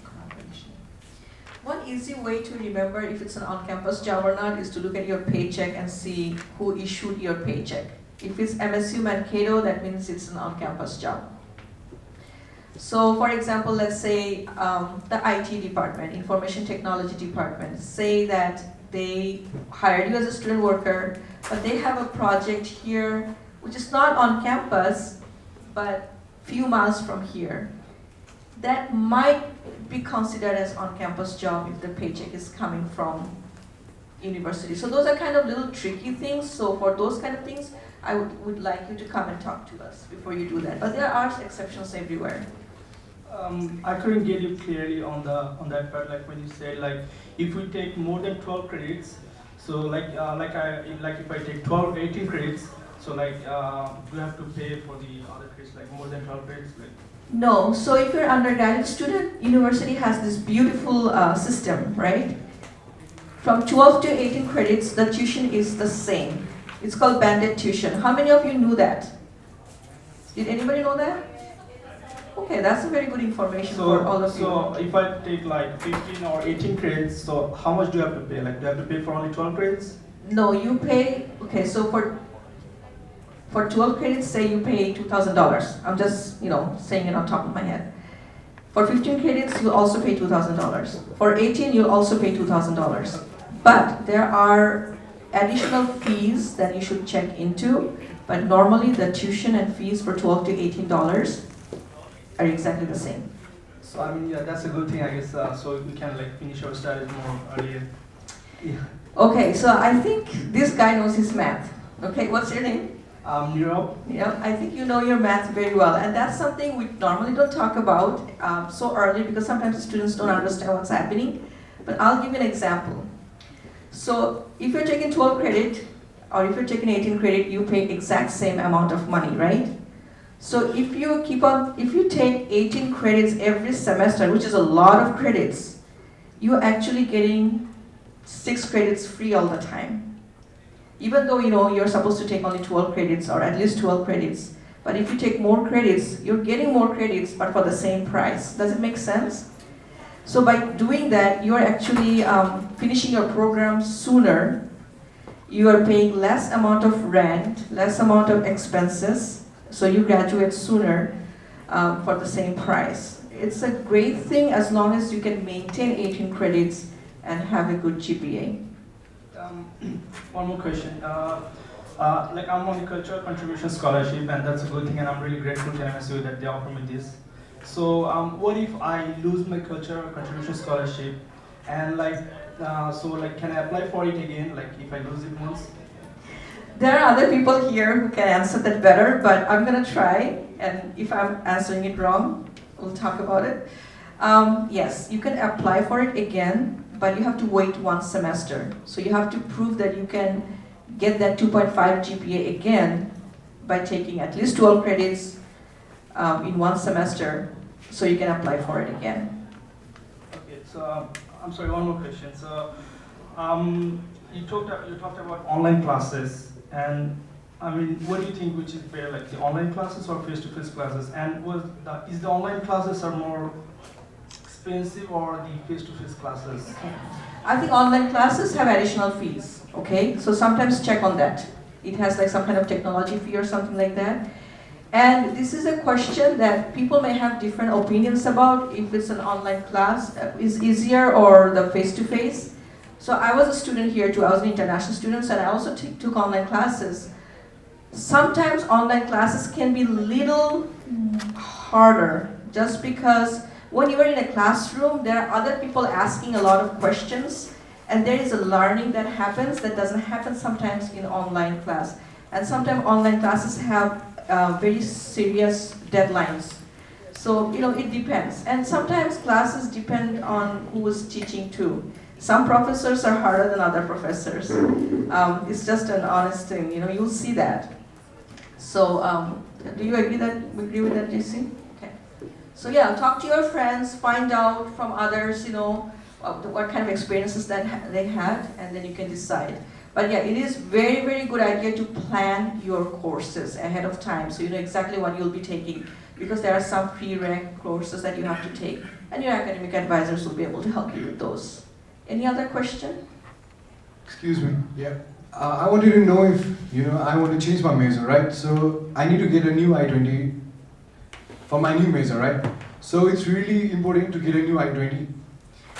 cooperation. One easy way to remember if it's an on-campus job or not is to look at your paycheck and see who issued your paycheck. If it's MSU Mankato, that means it's an on-campus job. So for example, let's say the IT department, information technology department, say that they hired you as a student worker, but they have a project here which is not on campus, but few miles from here. That might be considered as on-campus job if the paycheck is coming from university. So those are kind of little tricky things. So for those kind of things, I would like you to come and talk to us before you do that. But there are exceptions everywhere. I couldn't get you clearly on that part, like when you said like if we take more than 12 credits, so like if I take 18 credits, so like do you have to pay for the other credits, like more than 12 credits? Like? No, so if you're an undergraduate student, university has this beautiful system, right? From 12 to 18 credits, the tuition is the same. It's called banded tuition. How many of you knew that? Did anybody know that? Okay, that's a very good information for all of you. So if I take like 15 or 18 credits, so how much do you have to pay? Like do you have to pay for only 12 credits? No, you pay, okay, so for 12 credits, say you pay $2,000. I'm just, saying it on top of my head. For 15 credits, you also pay $2,000. For 18, you'll also pay $2,000. But there are additional fees that you should check into, but normally the tuition and fees for $12 to $18 are exactly the same. So I mean, yeah, that's a good thing, I guess, so we can like finish our studies more earlier. Yeah. Okay, so I think this guy knows his math. Okay, what's your name? Nirav. Yeah, I think you know your math very well, and that's something we normally don't talk about so early because sometimes the students don't understand what's happening. But I'll give you an example. So if you're taking 12 credit, or if you're taking 18 credit, you pay exact same amount of money, right? So if you take 18 credits every semester, which is a lot of credits, you're actually getting 6 credits free all the time. Even though you're supposed to take only 12 credits or at least 12 credits. But if you take more credits, you're getting more credits but for the same price. Does it make sense? So by doing that, you're actually finishing your program sooner. You are paying less amount of rent, less amount of expenses, so you graduate sooner for the same price. It's a great thing as long as you can maintain 18 credits and have a good GPA. One more question. Like I'm on a cultural contribution scholarship, and that's a good thing, and I'm really grateful to MSU that they offer me this. So what if I lose my cultural contribution scholarship, and can I apply for it again? Like if I lose it once? There are other people here who can answer that better, but I'm gonna try, and if I'm answering it wrong, we'll talk about it. Yes, you can apply for it again, but you have to wait 1 semester. So you have to prove that you can get that 2.5 GPA again by taking at least 12 credits in 1 semester, so you can apply for it again. Okay, so I'm sorry, one more question. So you talked about online classes, and I mean, what do you think which is better, like the online classes or face-to-face classes? And is the online classes are more expensive or the face-to-face classes? I think online classes have additional fees, okay? So sometimes check on that. It has like some kind of technology fee or something like that. And this is a question that people may have different opinions about, if it's an online class is easier or the face-to-face. So I was a student here too, I was an international student, and I also took online classes. Sometimes online classes can be a little harder, just because when you are in a classroom, there are other people asking a lot of questions, and there is a learning that happens that doesn't happen sometimes in online class. And sometimes online classes have very serious deadlines. So, it depends. And sometimes classes depend on who is teaching too. Some professors are harder than other professors. It's just an honest thing, you'll see that. So, do you agree with that, JC? Okay. So yeah, talk to your friends, find out from others, what kind of experiences that they had, and then you can decide. But yeah, it is very, very good idea to plan your courses ahead of time, so you know exactly what you'll be taking, because there are some prereq courses that you have to take, and your academic advisors will be able to help you with those. Any other question? Excuse me. Yeah. I wanted to know if, I want to change my major, right? So I need to get a new I-20 for my new major, right? So it's really important to get a new I-20,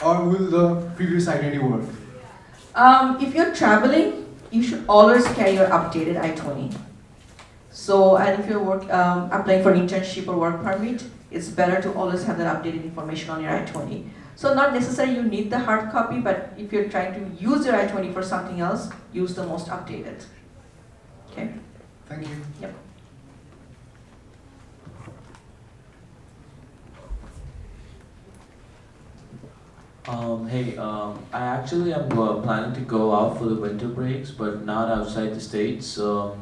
or will the previous I-20 work? If you're traveling, you should always carry your updated I-20. So, and if you're applying for an internship or work permit, it's better to always have that updated information on your I-20. So not necessarily you need the hard copy, but if you're trying to use your I-20 for something else, use the most updated. Okay? Thank you. Yep. I actually am planning to go out for the winter breaks, but not outside the States. So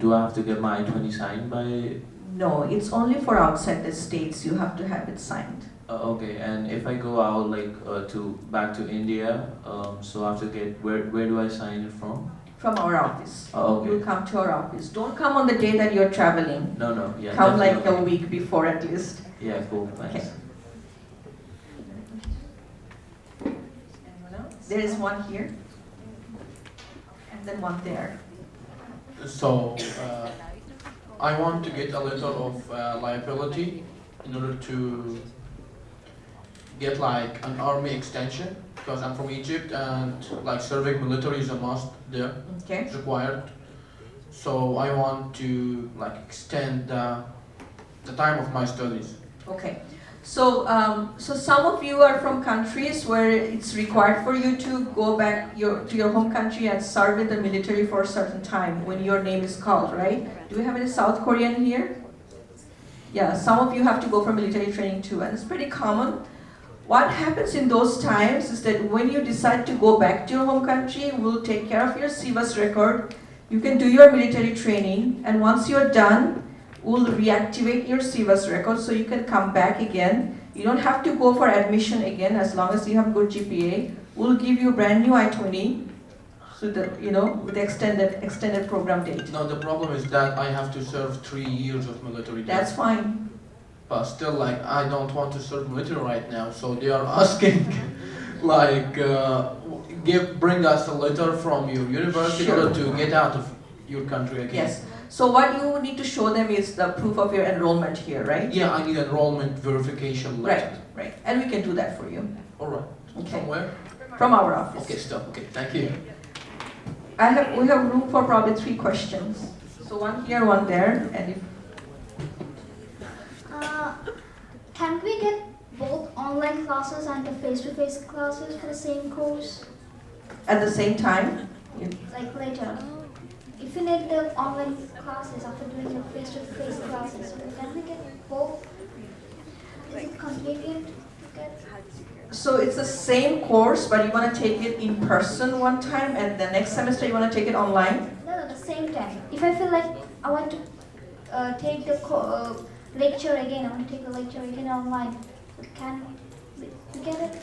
do I have to get my I-20 signed by? No, it's only for outside the States. You have to have it signed. Okay, and if I go out back to India, so I have to get, where do I sign it from? From our office. Okay. You'll come to our office. Don't come on the day that you're traveling. No, yeah. Come like definitely. a week before at least. Yeah, cool, thanks. Okay. Anyone else? There is one here, and then one there. So, I want to get a letter of liability in order to get like an army extension, because I'm from Egypt and like serving military is a must there. Okay. It's required. So I want to like extend the time of my studies. Okay. So, so some of you are from countries where it's required for you to go back to your home country and serve in the military for a certain time when your name is called, right? Do we have any South Korean here? Yeah, some of you have to go for military training too, and it's pretty common. What happens in those times is that when you decide to go back to your home country, we'll take care of your CBUS record, You can do your military training, and once you're done, we'll reactivate your CVAS record so you can come back again. You don't have to go for admission again as long as you have good GPA. We'll give you a brand new I-20, so that, with extended program date. No, the problem is that I have to serve 3 years of military. That's fine. But still, like, I don't want to serve military right now, so they are asking, like, bring us a letter from your university in order to get out of your country again. Yes. So what you need to show them is the proof of your enrollment here, right? Yeah, I need enrollment verification letter. Right. And we can do that for you. All right. Okay. From where? From our office. Okay, stop. Okay, thank you. We have room for probably 3 questions. So one here, one there, and if can we get both online classes and the face-to-face classes for the same course? At the same time? Like later. If you need the online classes after doing the face-to-face classes, can we get both? Is it convenient to get? So it's the same course, but you want to take it in person one time, and the next semester you want to take it online? No, at the same time. If I feel like I want to take the lecture again, I want to take the lecture again online, can we get it?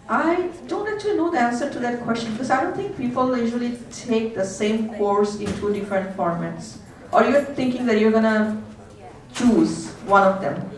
I don't actually know the answer to that question, because I don't think people usually take the same course in 2 different formats. Or you're thinking that you're going to choose one of them?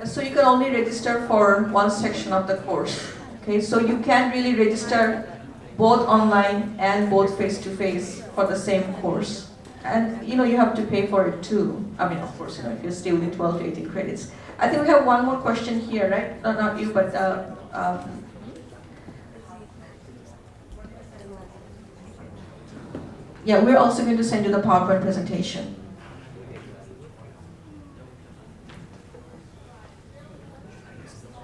So you can only register for one section of the course. Okay, so you can't really register both online and both face-to-face for the same course. And you have to pay for it too. I mean, of course, if you stay within 12 to 18 credits. I think we have one more question here, right? No, not you, but yeah, we're also going to send you the PowerPoint presentation.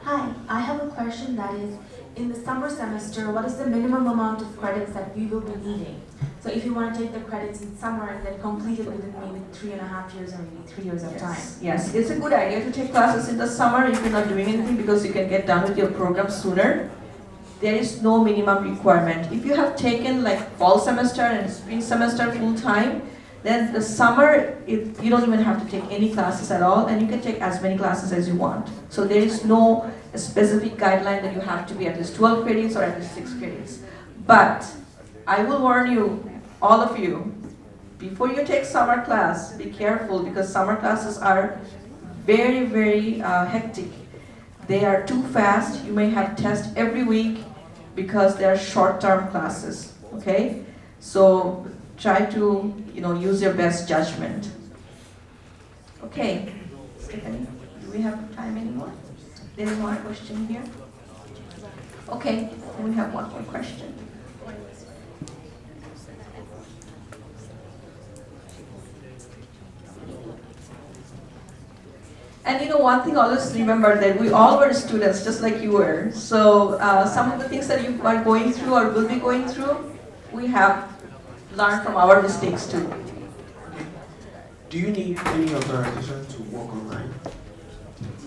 Hi, I have a question that is, in the summer semester, what is the minimum amount of credits that we will be needing? So if you want to take the credits in summer and then complete it within maybe 3.5 years or maybe 3 years of time. Yes, it's a good idea to take classes in the summer if you're not doing anything, because you can get done with your program sooner. There is no minimum requirement. If you have taken like fall semester and spring semester full time, then the summer, you don't even have to take any classes at all, and you can take as many classes as you want. So there is no specific guideline that you have to be at least 12 credits or at least 6 credits. But I will warn you, all of you, before you take summer class, be careful, because summer classes are very, very hectic. They are too fast. You may have tests every week because they are short-term classes, okay? So try to, use your best judgment. Okay, Stephanie, do we have time anymore? There is one question here. Okay, we have one more question. And one thing, always remember that we all were students, just like you were. So some of the things that you are going through or will be going through, we have learned from our mistakes too. Do you need any authorization to work online?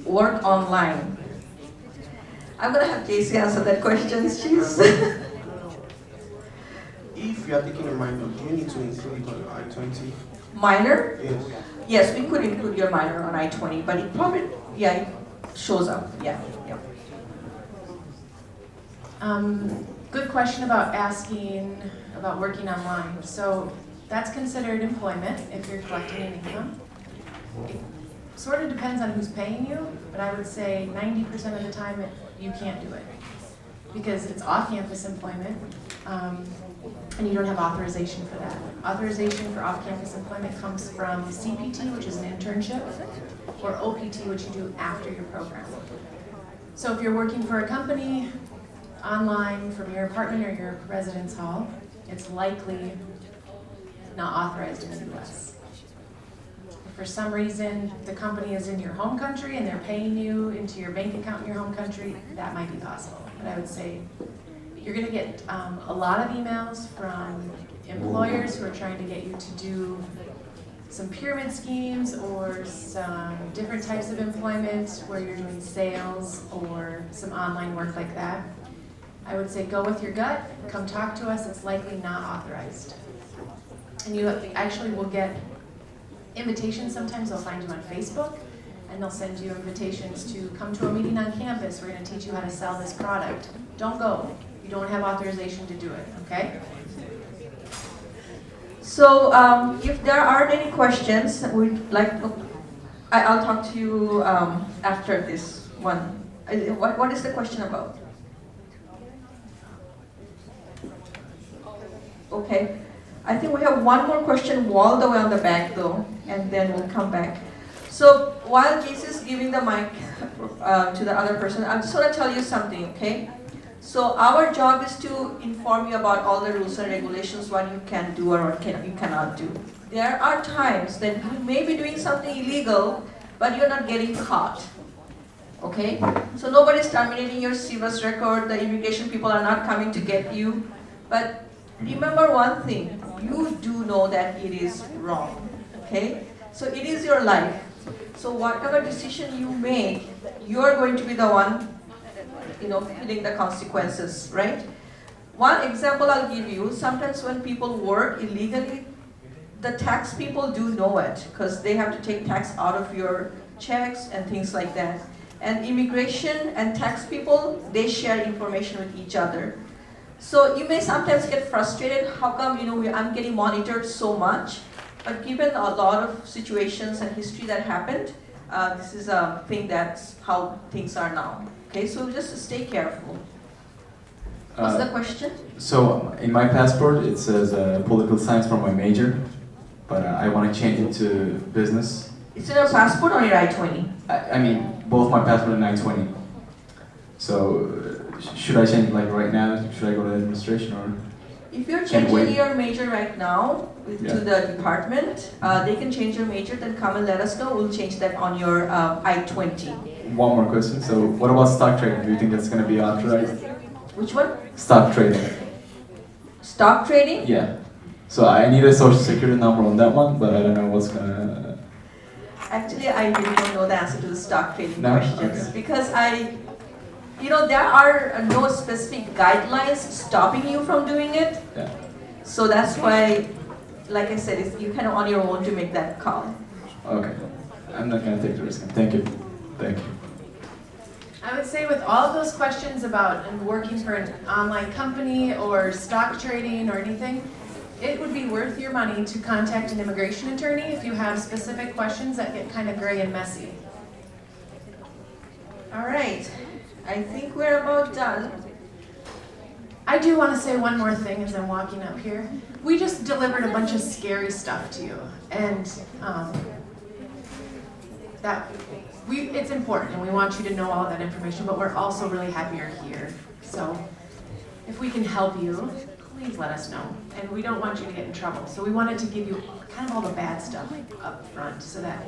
Work online. I'm going to have Casey answer that question. She's If you are taking a minor, do you need to include it on your I-20? Minor? Yes. Yes, we could include your minor on I-20, but it probably, it shows up. Yeah. Good question about asking about working online. So that's considered employment if you're collecting an income. It sort of depends on who's paying you, but I would say 90% of the time you can't do it because it's off-campus employment, and you don't have authorization for that. Authorization for off-campus employment comes from CPT, which is an internship, or OPT, which you do after your program. So if you're working for a company online from your apartment or your residence hall, it's likely not authorized in the US. If for some reason the company is in your home country and they're paying you into your bank account in your home country, that might be possible. But I would say You're going to get a lot of emails from employers who are trying to get you to do some pyramid schemes or some different types of employment where you're doing sales or some online work like that. I would say go with your gut, come talk to us, it's likely not authorized. And you actually will get invitations, sometimes they'll find you on Facebook, and they'll send you invitations to come to a meeting on campus, we're going to teach you how to sell this product. Don't go, you don't have authorization to do it, okay? So if there aren't any questions, we'd like I'll talk to you after this one. What is the question about? Okay. I think we have one more question all the way on the back though, and then we'll come back. So while Jesus is giving the mic to the other person, I just want to tell you something, okay? So our job is to inform you about all the rules and regulations, what you can do or what you cannot do. There are times that you may be doing something illegal, but you're not getting caught. Okay? So nobody's terminating your CVS record, the immigration people are not coming to get you. But remember one thing, you do know that it is wrong. Okay? So it is your life. So whatever decision you make, you're going to be the one feeling the consequences, right? One example I'll give you, sometimes when people work illegally, the tax people do know it because they have to take tax out of your checks and things like that. And immigration and tax people, they share information with each other. So you may sometimes get frustrated, how come I'm getting monitored so much? But given a lot of situations and history that happened, this is a thing that's how things are now. Okay, so just stay careful. What's the question? So in my passport it says political science for my major, but I want to change it to business. It's in your passport or your I-20? I mean both my passport and I-20. So should I change it like right now? Should I go to administration or? If you're changing your major right now to the department, they can change your major, then come and let us know. We'll change that on your I-20. One more question. So what about stock trading? Do you think that's going to be authorized? Which one? Stock trading. Stock trading? Yeah. So I need a social security number on that one, but I don't know what's going to... Actually, I really don't know the answer to the stock trading No? questions. Okay. Because there are no specific guidelines stopping you from doing it. Yeah. So that's why, like I said, it's, you're kind of on your own to make that call. Okay. I'm not going to take the risk. Thank you. Thank you. I would say with all of those questions about working for an online company or stock trading or anything, it would be worth your money to contact an immigration attorney if you have specific questions that get kind of gray and messy. All right. I think we're about done. I do want to say one more thing as I'm walking up here. We just delivered a bunch of scary stuff to you, and it's important, and we want you to know all that information, but we're also really happy you're here. So if we can help you, please let us know. And we don't want you to get in trouble. So we wanted to give you kind of all the bad stuff up front so that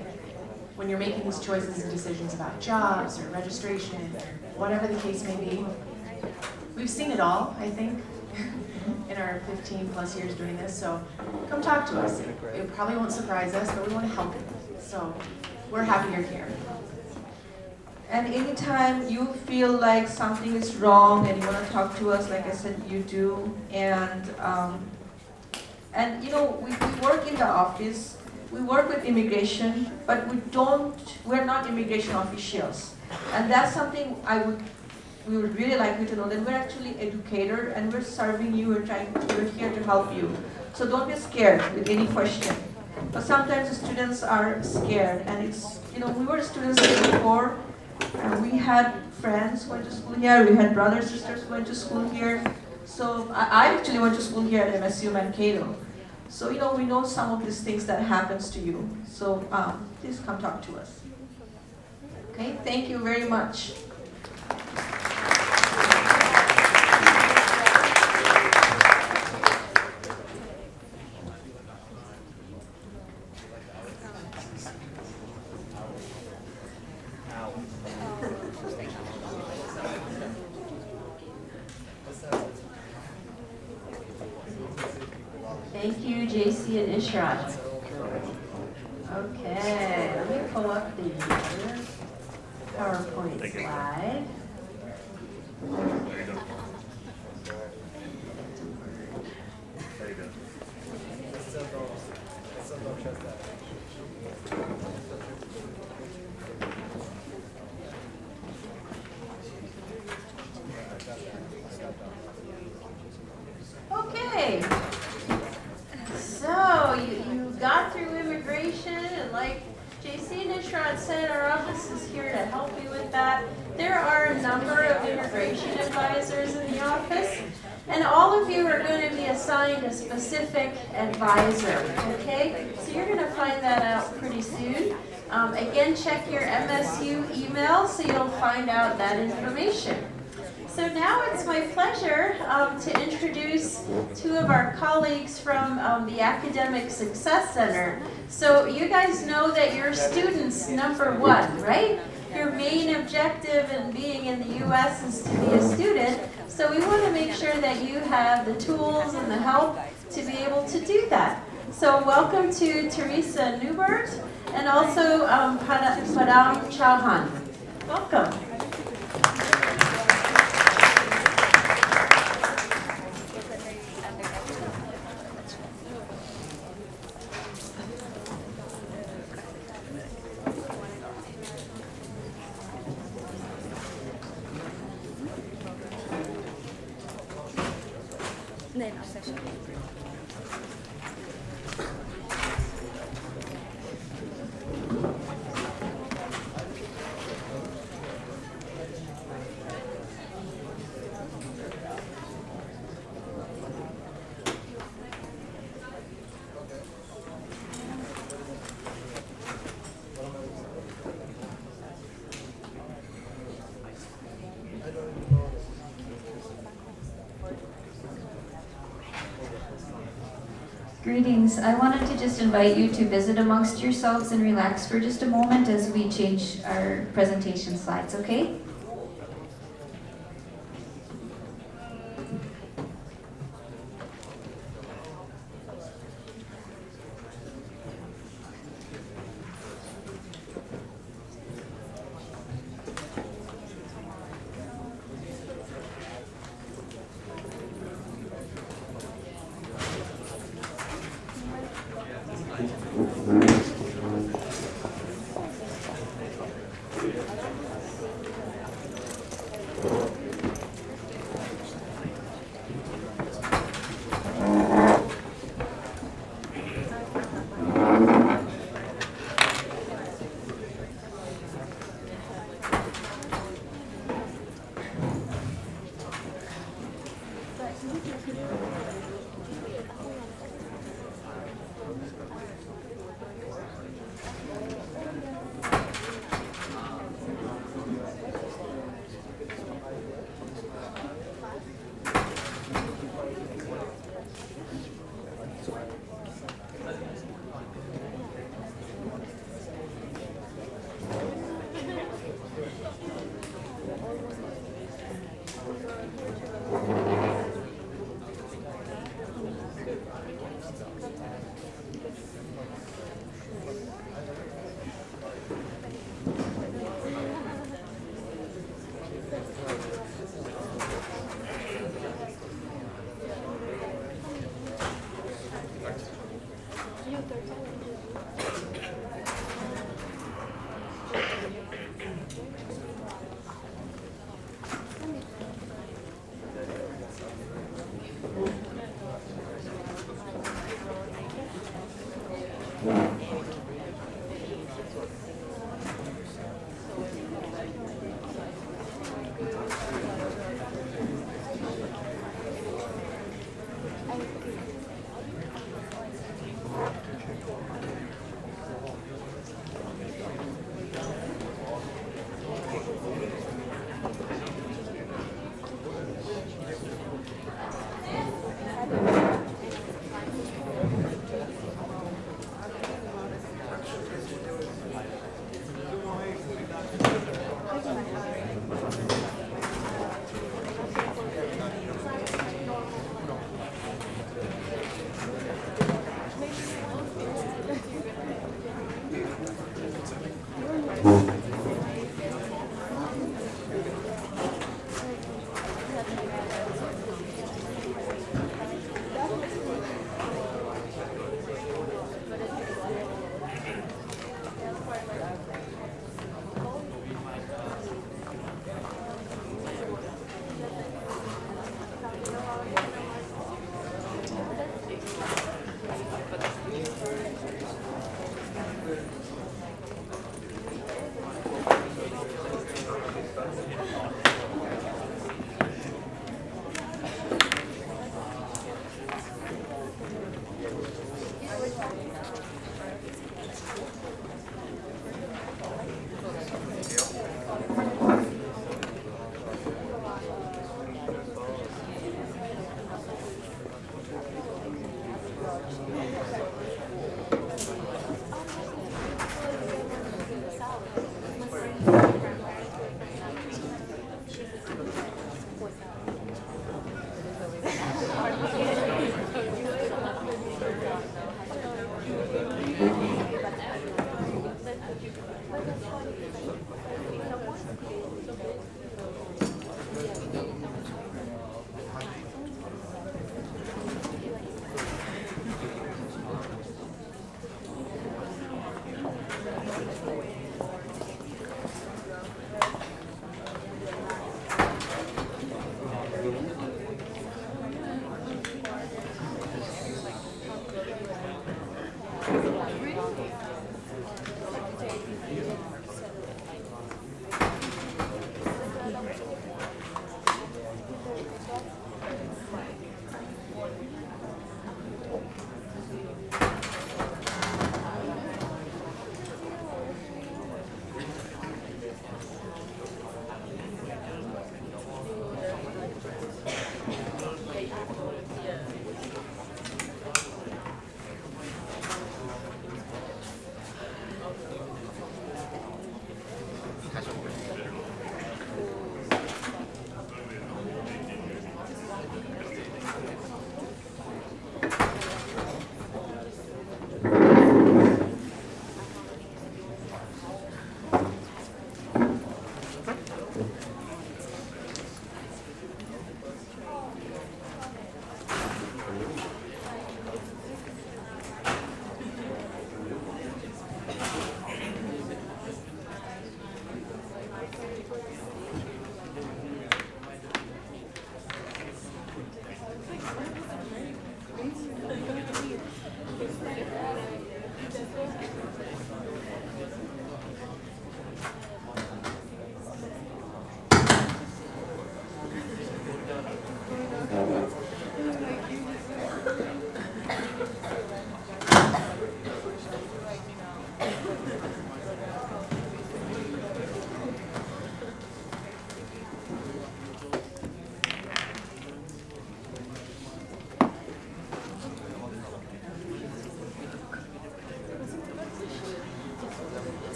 when you're making these choices and decisions about jobs or registration or whatever the case may be, we've seen it all, I think, in our 15 plus years doing this. So come talk to us. It probably won't surprise us, but we want to help you. So we're happy you're here. And anytime you feel like something is wrong and you want to talk to us, like I said, you do. And we work in the office. We work with immigration, but we're not immigration officials. And that's something we would really like you to know, that we're actually educators and we're serving you, we're here to help you. So don't be scared with any question. But sometimes the students are scared, and we were students here before, and we had friends who went to school here, we had brothers, sisters who went to school here. So I actually went to school here at MSU Mankato. So, we know some of these things that happens to you. So please come talk to us. Okay, thank you very much. Thank you, JC and Ishrat. Okay, let me pull up the PowerPoint slide. Okay, so you got through immigration, and like JC and Ishrat said, our office is here to help you with that. There are a number of immigration advisors in the office, and all of you are going to be assigned a specific advisor, okay? So you're going to find that out pretty soon. Again, check your MSU email so you'll find out that information. So now it's my pleasure to introduce two of our colleagues from the Academic Success Center. So you guys know that you're students, number one, right? Your main objective in being in the U.S. is to be a student. So we want to make sure that you have the tools and the help to be able to do that. So welcome to Teresa Newbert and also Padam Chauhan. Welcome. Greetings. I wanted to just invite you to visit amongst yourselves and relax for just a moment as we change our presentation slides, okay?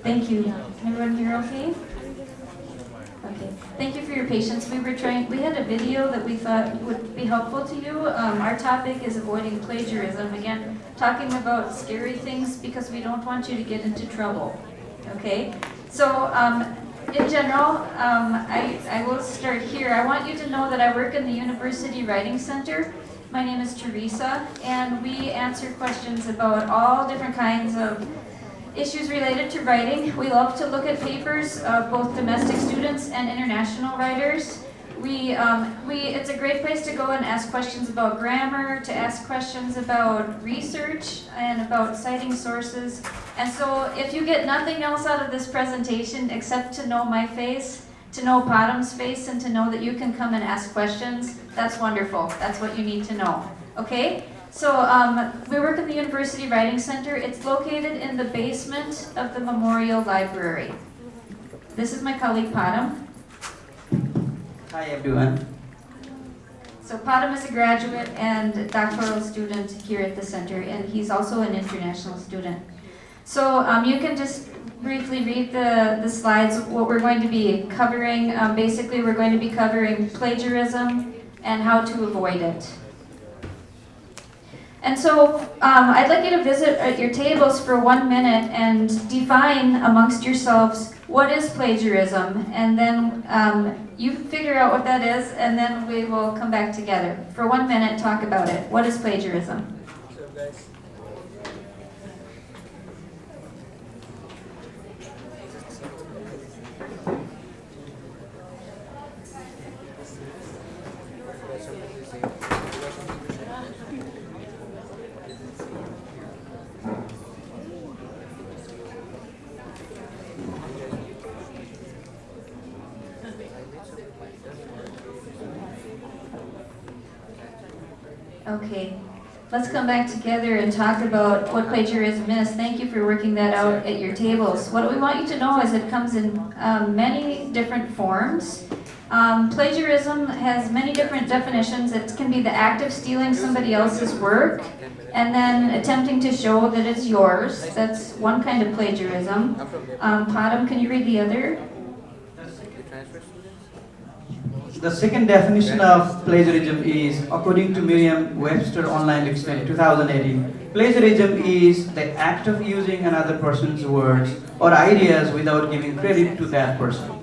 Thank you. Everyone here okay? Okay. Thank you for your patience. We had a video that we thought would be helpful to you. Our topic is avoiding plagiarism. Again, talking about scary things because we don't want you to get into trouble. Okay? So, in general, I will start here. I want you to know that I work in the University Writing Center. My name is Teresa, and we answer questions about all different kinds of issues related to writing. We love to look at papers of both domestic students and international writers. It's a great place to go and ask questions about grammar, to ask questions about research, and about citing sources. And so if you get nothing else out of this presentation except to know my face, to know Padam's face, and to know that you can come and ask questions, that's wonderful. That's what you need to know. Okay? So we work in the University Writing Center. It's located in the basement of the Memorial Library. This is my colleague Padam. Hi everyone. So Padam is a graduate and doctoral student here at the center, and he's also an international student. So you can just briefly read the slides, what we're going to be covering. Basically, we're going to be covering plagiarism and how to avoid it. And so I'd like you to visit at your tables for 1 minute and define amongst yourselves what is plagiarism, and then you figure out what that is, and then we will come back together. For 1 minute, talk about it. What is plagiarism? Okay, let's come back together and talk about what plagiarism is. Thank you for working that out at your tables. What we want you to know is it comes in many different forms. Plagiarism has many different definitions. It can be the act of stealing somebody else's work and then attempting to show that it's yours. That's one kind of plagiarism. Padam, can you read the other? The second definition of plagiarism is, according to Merriam-Webster Online Dictionary 2018, plagiarism is the act of using another person's words or ideas without giving credit to that person.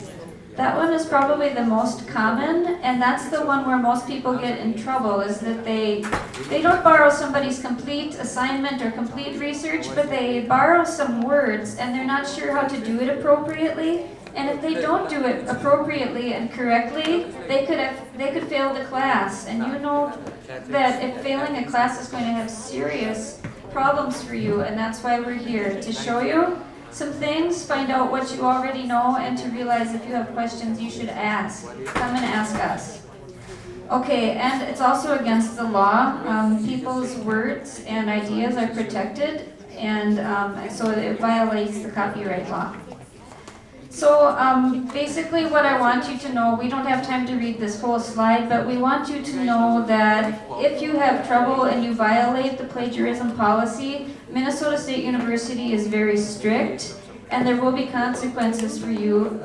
That one is probably the most common, and that's the one where most people get in trouble, is that they don't borrow somebody's complete assignment or complete research, but they borrow some words and they're not sure how to do it appropriately. And if they don't do it appropriately and correctly, they could fail the class. And you know that if failing a class is going to have serious problems for you, and that's why we're here, to show you some things, find out what you already know, and to realize if you have questions you should ask. Come and ask us. Okay, and it's also against the law. People's words and ideas are protected, and so it violates the copyright law. So basically what I want you to know, we don't have time to read this whole slide, but we want you to know that if you have trouble and you violate the plagiarism policy, Minnesota State University is very strict, and there will be consequences for you,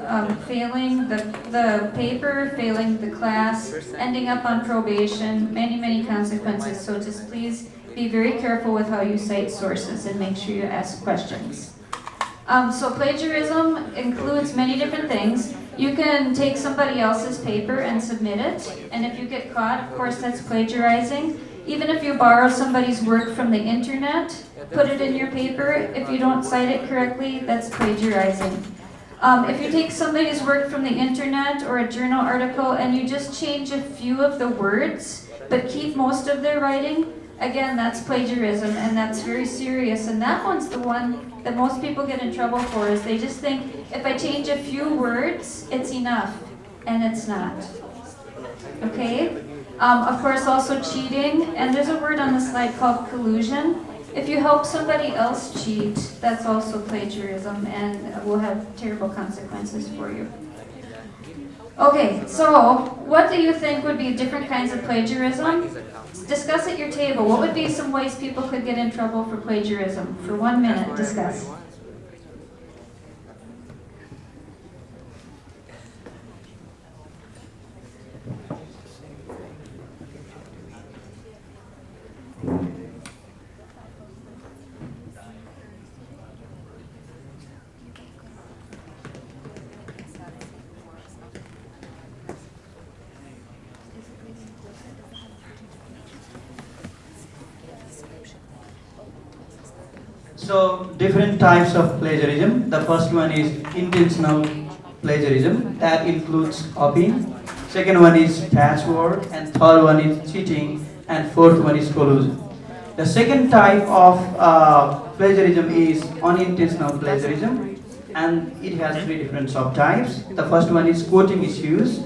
failing the paper, failing the class, ending up on probation, many consequences. So just please be very careful with how you cite sources and make sure you ask questions. So plagiarism includes many different things. You can take somebody else's paper and submit it, and if you get caught, of course, that's plagiarizing. Even if you borrow somebody's work from the internet, put it in your paper. If you don't cite it correctly, that's plagiarizing. If you take somebody's work from the internet or a journal article and you just change a few of the words, but keep most of their writing, again, that's plagiarism, and that's very serious. And that one's the one that most people get in trouble for, is they just think, if I change a few words, it's enough, and it's not. Okay? Of course, also cheating, and there's a word on the slide called collusion. If you help somebody else cheat, that's also plagiarism, and will have terrible consequences for you. Okay, so what do you think would be different kinds of plagiarism? Discuss at your table. What would be some ways people could get in trouble for plagiarism? For 1 minute, discuss. So, different types of plagiarism. The first one is intentional plagiarism. That includes copying. Second one is patchwork. And third one is cheating. And fourth one is collusion. The second type of plagiarism is unintentional plagiarism. And it has three different subtypes. The first one is quoting issues.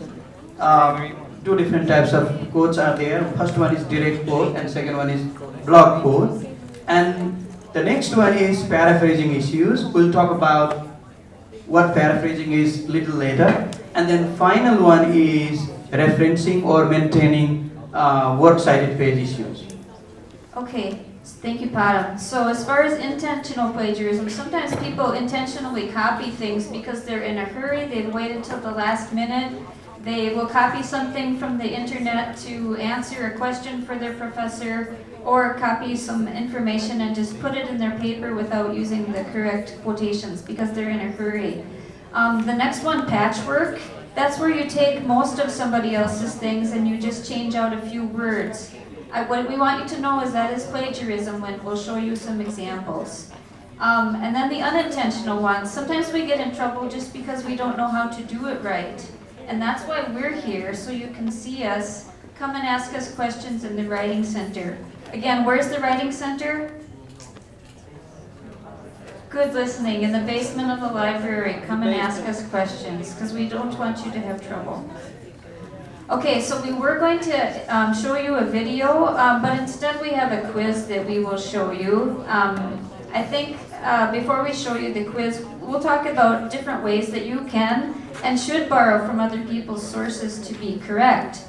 Two different types of quotes are there. First one is direct quote and second one is block quote. And the next one is paraphrasing issues. We'll talk about what paraphrasing is little later. And then final one is referencing or maintaining works cited page issues. Okay, thank you, Padam. So as far as intentional plagiarism, sometimes people intentionally copy things because they're in a hurry, they've waited till the last minute. They will copy something from the internet to answer a question for their professor, or copy some information and just put it in their paper without using the correct quotations because they're in a hurry. The next one, patchwork, that's where you take most of somebody else's things and you just change out a few words. What we want you to know is that is plagiarism, when we'll show you some examples. And then the unintentional ones, sometimes we get in trouble just because we don't know how to do it right. And that's why we're here, so you can see us, come and ask us questions in the Writing Center. Again, where's the Writing Center? Good listening, in the basement of the library. Come and ask us questions, because we don't want you to have trouble. Okay, so we were going to show you a video, but instead we have a quiz that we will show you. I think before we show you the quiz, we'll talk about different ways that you can and should borrow from other people's sources to be correct.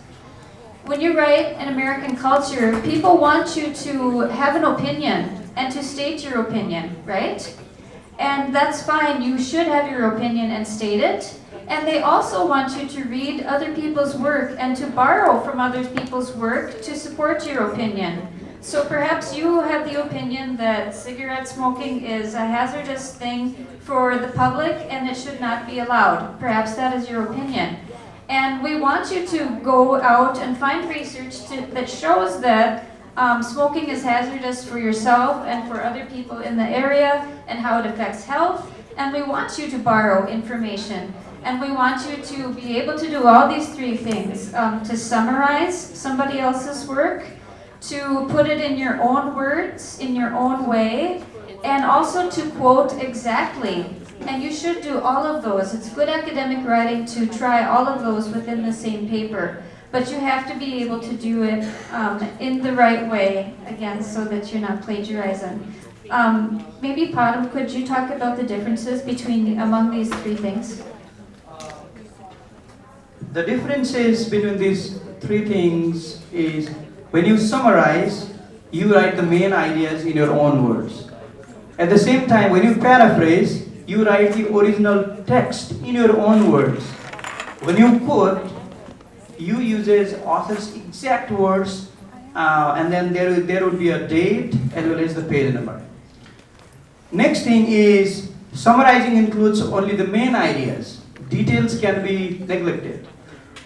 When you write in American culture, people want you to have an opinion and to state your opinion, right? And that's fine, you should have your opinion and state it. And they also want you to read other people's work and to borrow from other people's work to support your opinion. So perhaps you have the opinion that cigarette smoking is a hazardous thing for the public and it should not be allowed. Perhaps that is your opinion. And we want you to go out and find research that shows that smoking is hazardous for yourself and for other people in the area and how it affects health. And we want you to borrow information. And we want you to be able to do all these three things, to summarize somebody else's work, to put it in your own words, in your own way, and also to quote exactly. And you should do all of those. It's good academic writing to try all of those within the same paper. But you have to be able to do it in the right way, again, so that you're not plagiarizing. Maybe Padam, could you talk about the differences among these three things? The differences between these three things is when you summarize, you write the main ideas in your own words. At the same time, when you paraphrase, you write the original text in your own words. When you quote, you use author's exact words, and then there would be a date as well as the page number. Next thing is, summarizing includes only the main ideas. Details can be neglected.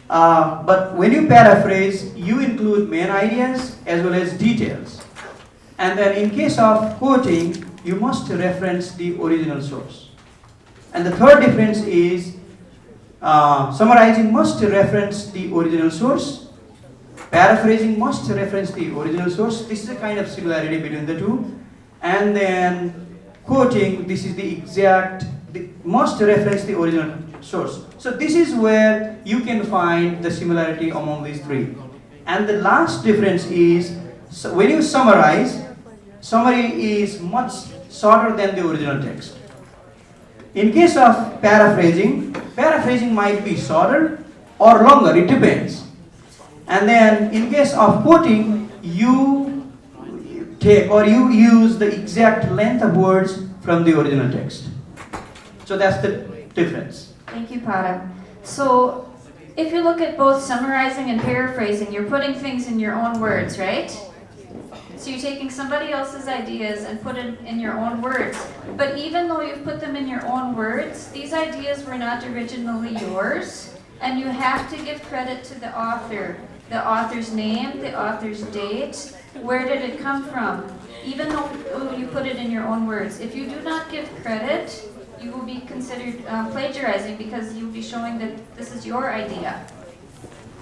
But when you paraphrase, you include main ideas as well as details. And then in case of quoting, you must reference the original source. And the third difference is summarizing must reference the original source. Paraphrasing must reference the original source. This is a kind of similarity between the two. And then quoting, this is must reference the original source. So this is where you can find the similarity among these three. And the last difference is, when you summarize, summary is much shorter than the original text. In case of paraphrasing, paraphrasing might be shorter or longer, it depends. And then in case of quoting, you take or you use the exact length of words from the original text. So that's the difference. Thank you, Padam. So if you look at both summarizing and paraphrasing, you're putting things in your own words, right? So you're taking somebody else's ideas and put it in your own words. But even though you've put them in your own words, these ideas were not originally yours, and you have to give credit to the author. The author's name, the author's date, where did it come from? Even though you put it in your own words. If you do not give credit, you will be considered plagiarizing because you'll be showing that this is your idea.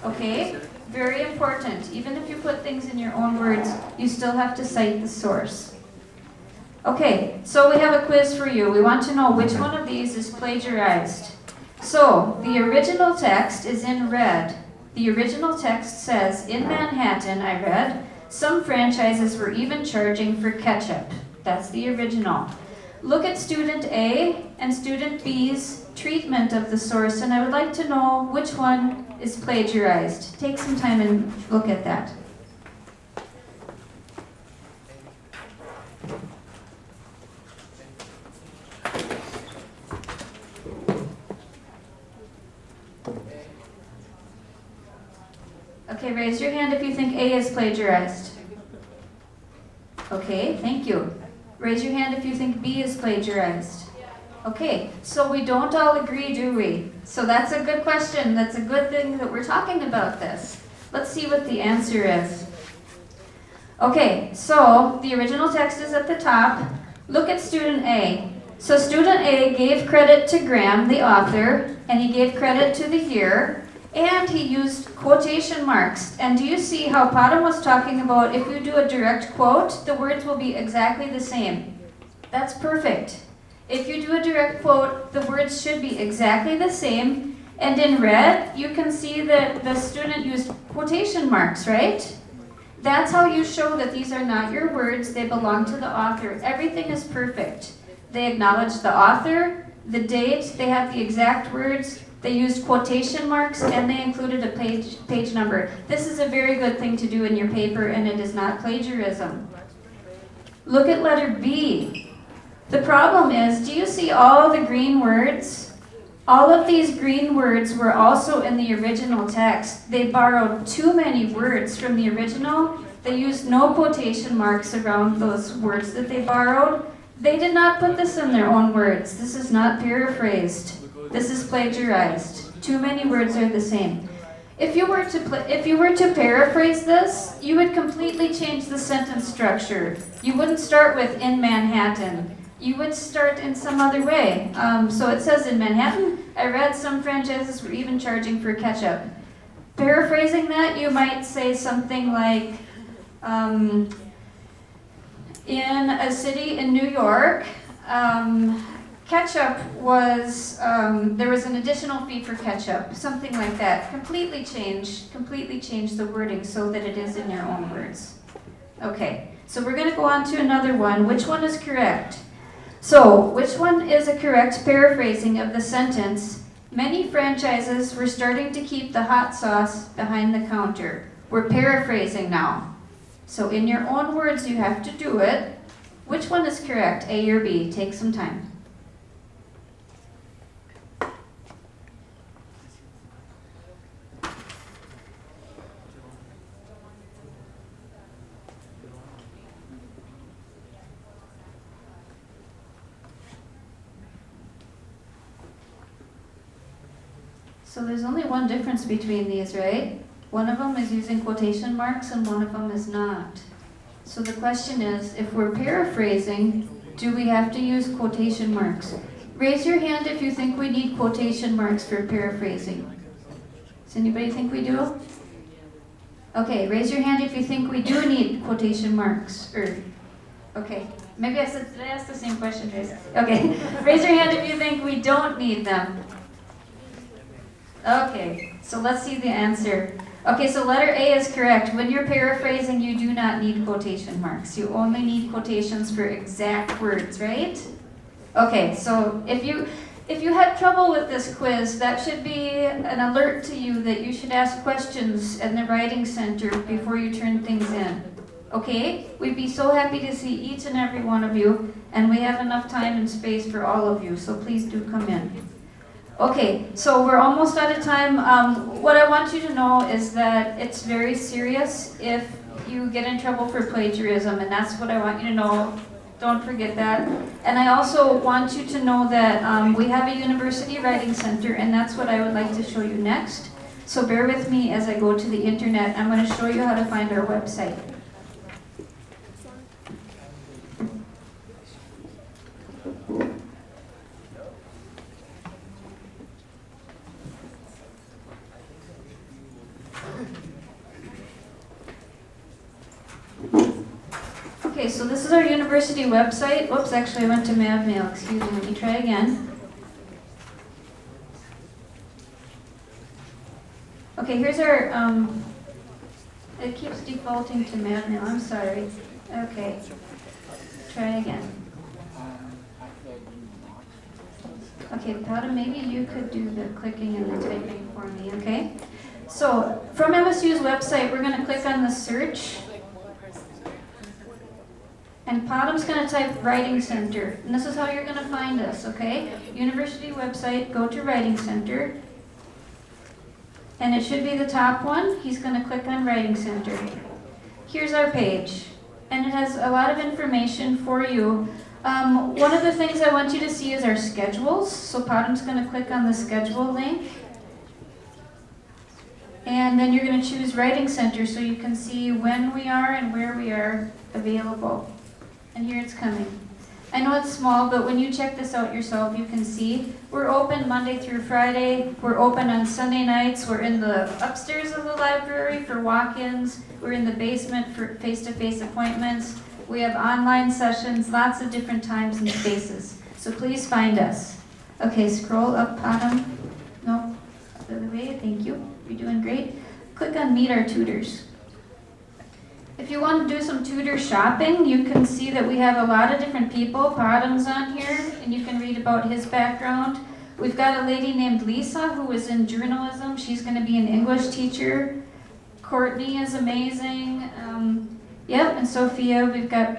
Okay? Very important. Even if you put things in your own words, you still have to cite the source. Okay, so we have a quiz for you. We want to know which one of these is plagiarized. So, the original text is in red. The original text says, in Manhattan, I read, some franchises were even charging for ketchup. That's the original. Look at student A and student B's treatment of the source, and I would like to know which one is plagiarized. Take some time and look at that. Okay, raise your hand if you think A is plagiarized. Okay, thank you. Raise your hand if you think B is plagiarized. Okay, so we don't all agree, do we? So that's a good question. That's a good thing that we're talking about this. Let's see what the answer is. Okay, so the original text is at the top. Look at student A. So student A gave credit to Graham, the author, and he gave credit to the year, and he used quotation marks. And do you see how Padam was talking about if you do a direct quote, the words will be exactly the same? That's perfect. If you do a direct quote, the words should be exactly the same. And in red, you can see that the student used quotation marks, right? That's how you show that these are not your words, they belong to the author. Everything is perfect. They acknowledge the author, the date, they have the exact words, they used quotation marks, and they included a page number. This is a very good thing to do in your paper, and it is not plagiarism. Look at letter B. The problem is, do you see all the green words? All of these green words were also in the original text. They borrowed too many words from the original. They used no quotation marks around those words that they borrowed. They did not put this in their own words. This is not paraphrased. This is plagiarized. Too many words are the same. If you were to paraphrase this, you would completely change the sentence structure. You wouldn't start with "in Manhattan." You would start in some other way. So it says in Manhattan. I read some franchises were even charging for ketchup. Paraphrasing that, you might say something like, in a city in New York, ketchup was, there was an additional fee for ketchup, something like that. Completely change the wording so that it is in your own words. Okay, so we're gonna go on to another one. Which one is correct? So, which one is a correct paraphrasing of the sentence, many franchises were starting to keep the hot sauce behind the counter? We're paraphrasing now. So in your own words, you have to do it. Which one is correct, A or B? Take some time. So there's only one difference between these, right? One of them is using quotation marks and one of them is not. So the question is, if we're paraphrasing, do we have to use quotation marks? Raise your hand if you think we need quotation marks for paraphrasing. Does anybody think we do? Okay, raise your hand if you think we do need quotation marks. Okay, maybe did I ask the same question, Trace? Okay, raise your hand if you think we don't need them. Okay, so let's see the answer. Okay, so letter A is correct. When you're paraphrasing, you do not need quotation marks. You only need quotations for exact words, right? Okay, so if you had trouble with this quiz, that should be an alert to you that you should ask questions in the writing center before you turn things in. Okay? We'd be so happy to see each and every one of you, and we have enough time and space for all of you, so please do come in. Okay, so we're almost out of time. What I want you to know is that it's very serious if you get in trouble for plagiarism, and that's what I want you to know. Don't forget that. And I also want you to know that we have a university writing center, and that's what I would like to show you next. So bear with me as I go to the internet. I'm going to show you how to find our website. Okay, so this is our university website. Whoops, actually I went to MavMail. Excuse me, let me try again. Okay, here's our, it keeps defaulting to MavMail. I'm sorry. Okay, try again. Okay, Powda, maybe you could do the clicking and the typing for me, okay? So, from MSU's website, we're going to click on the search. And Padam's going to type Writing Center. And this is how you're going to find us, okay? University website, go to Writing Center. And it should be the top one. He's going to click on Writing Center. Here's our page. and it has a lot of information for you. One of the things I want you to see is our schedules. So Padam's going to click on the schedule link. And then you're going to choose Writing Center so you can see when we are and where we are available. And here it's coming. I know it's small, but when you check this out yourself, you can see we're open Monday through Friday. We're open on Sunday nights. We're in the upstairs of the library for walk-ins. We're in the basement for face-to-face appointments. We have online sessions, lots of different times and spaces. So please find us. Okay, scroll up, Padam. No, the other way, thank you. You're doing great. Click on Meet Our Tutors. If you want to do some tutor shopping, you can see that we have a lot of different people. Padam's on here, and you can read about his background. We've got a lady named Lisa who is in journalism. She's going to be an English teacher. Courtney is amazing. Yep, and Sophia. We've got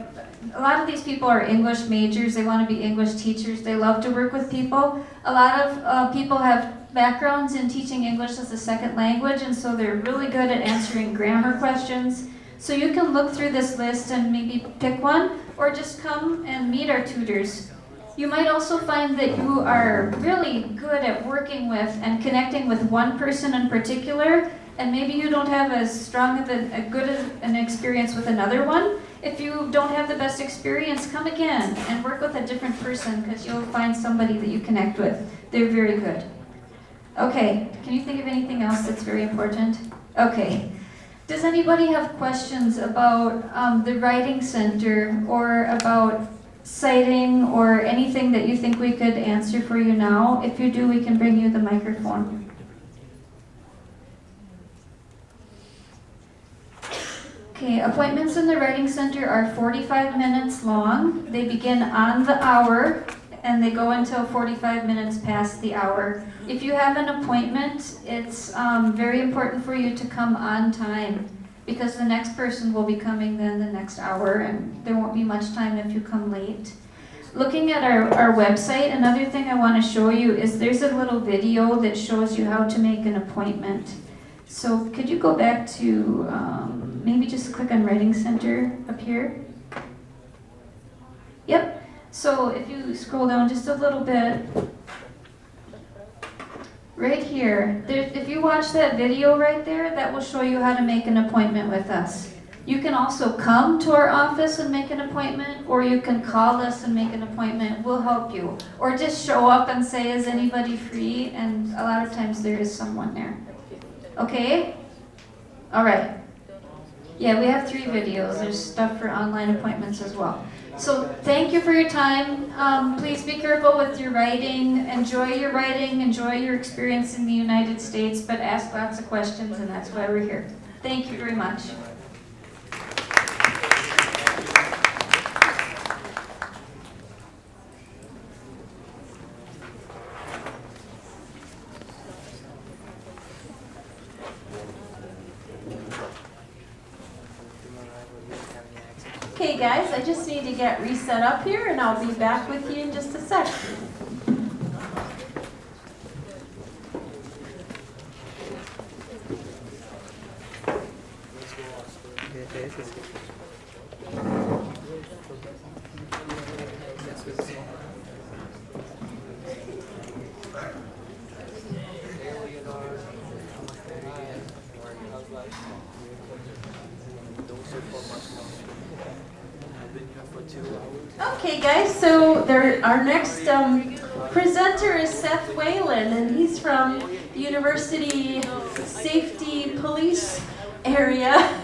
a lot of these people are English majors. They want to be English teachers. They love to work with people. A lot of people have backgrounds in teaching English as a second language, and so they're really good at answering grammar questions. So you can look through this list and maybe pick one, or just come and meet our tutors. You might also find that you are really good at working with and connecting with one person in particular, and maybe you don't have as strong of a good an experience with another one. If you don't have the best experience, come again and work with a different person, because you'll find somebody that you connect with. They're very good. Okay, can you think of anything else that's very important? Okay. Does anybody have questions about the Writing Center or about citing or anything that you think we could answer for you now? If you do, we can bring you the microphone. Okay, appointments in the Writing Center are 45 minutes long. They begin on the hour and they go until 45 minutes past the hour. If you have an appointment, it's very important for you to come on time, because the next person will be coming then the next hour, and there won't be much time if you come late. Looking at our website, another thing I want to show you is there's a little video that shows you how to make an appointment. So could you go back to, maybe just click on Writing Center up here? Yep. So if you scroll down just a little bit, right here, if you watch that video right there, that will show you how to make an appointment with us. You can also come to our office and make an appointment, or you can call us and make an appointment. We'll help you. Or just show up and say, is anybody free? And a lot of times there is someone there. Okay? All right. Yeah, we have 3 videos. There's stuff for online appointments as well. So thank you for your time. Please be careful with your writing. Enjoy your writing. Enjoy your experience in the United States, but ask lots of questions, and that's why we're here. Thank you very much. Okay guys, I just need to get reset up here and I'll be back with you in just a sec. Okay guys, so our next presenter is Seth Whalen, and he's from the University Safety Police area.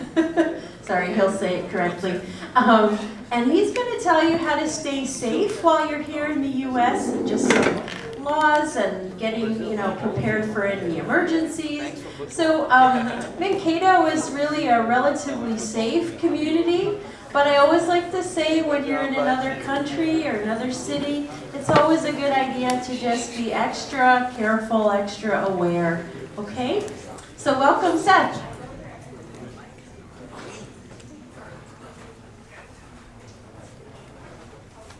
Sorry, he'll say it correctly. And he's going to tell you how to stay safe while you're here in the U.S. and just some laws and getting, prepared for any emergencies. So Mankato is really a relatively safe community. But I always like to say when you're in another country or another city, it's always a good idea to just be extra careful, extra aware, okay? So welcome, Seth.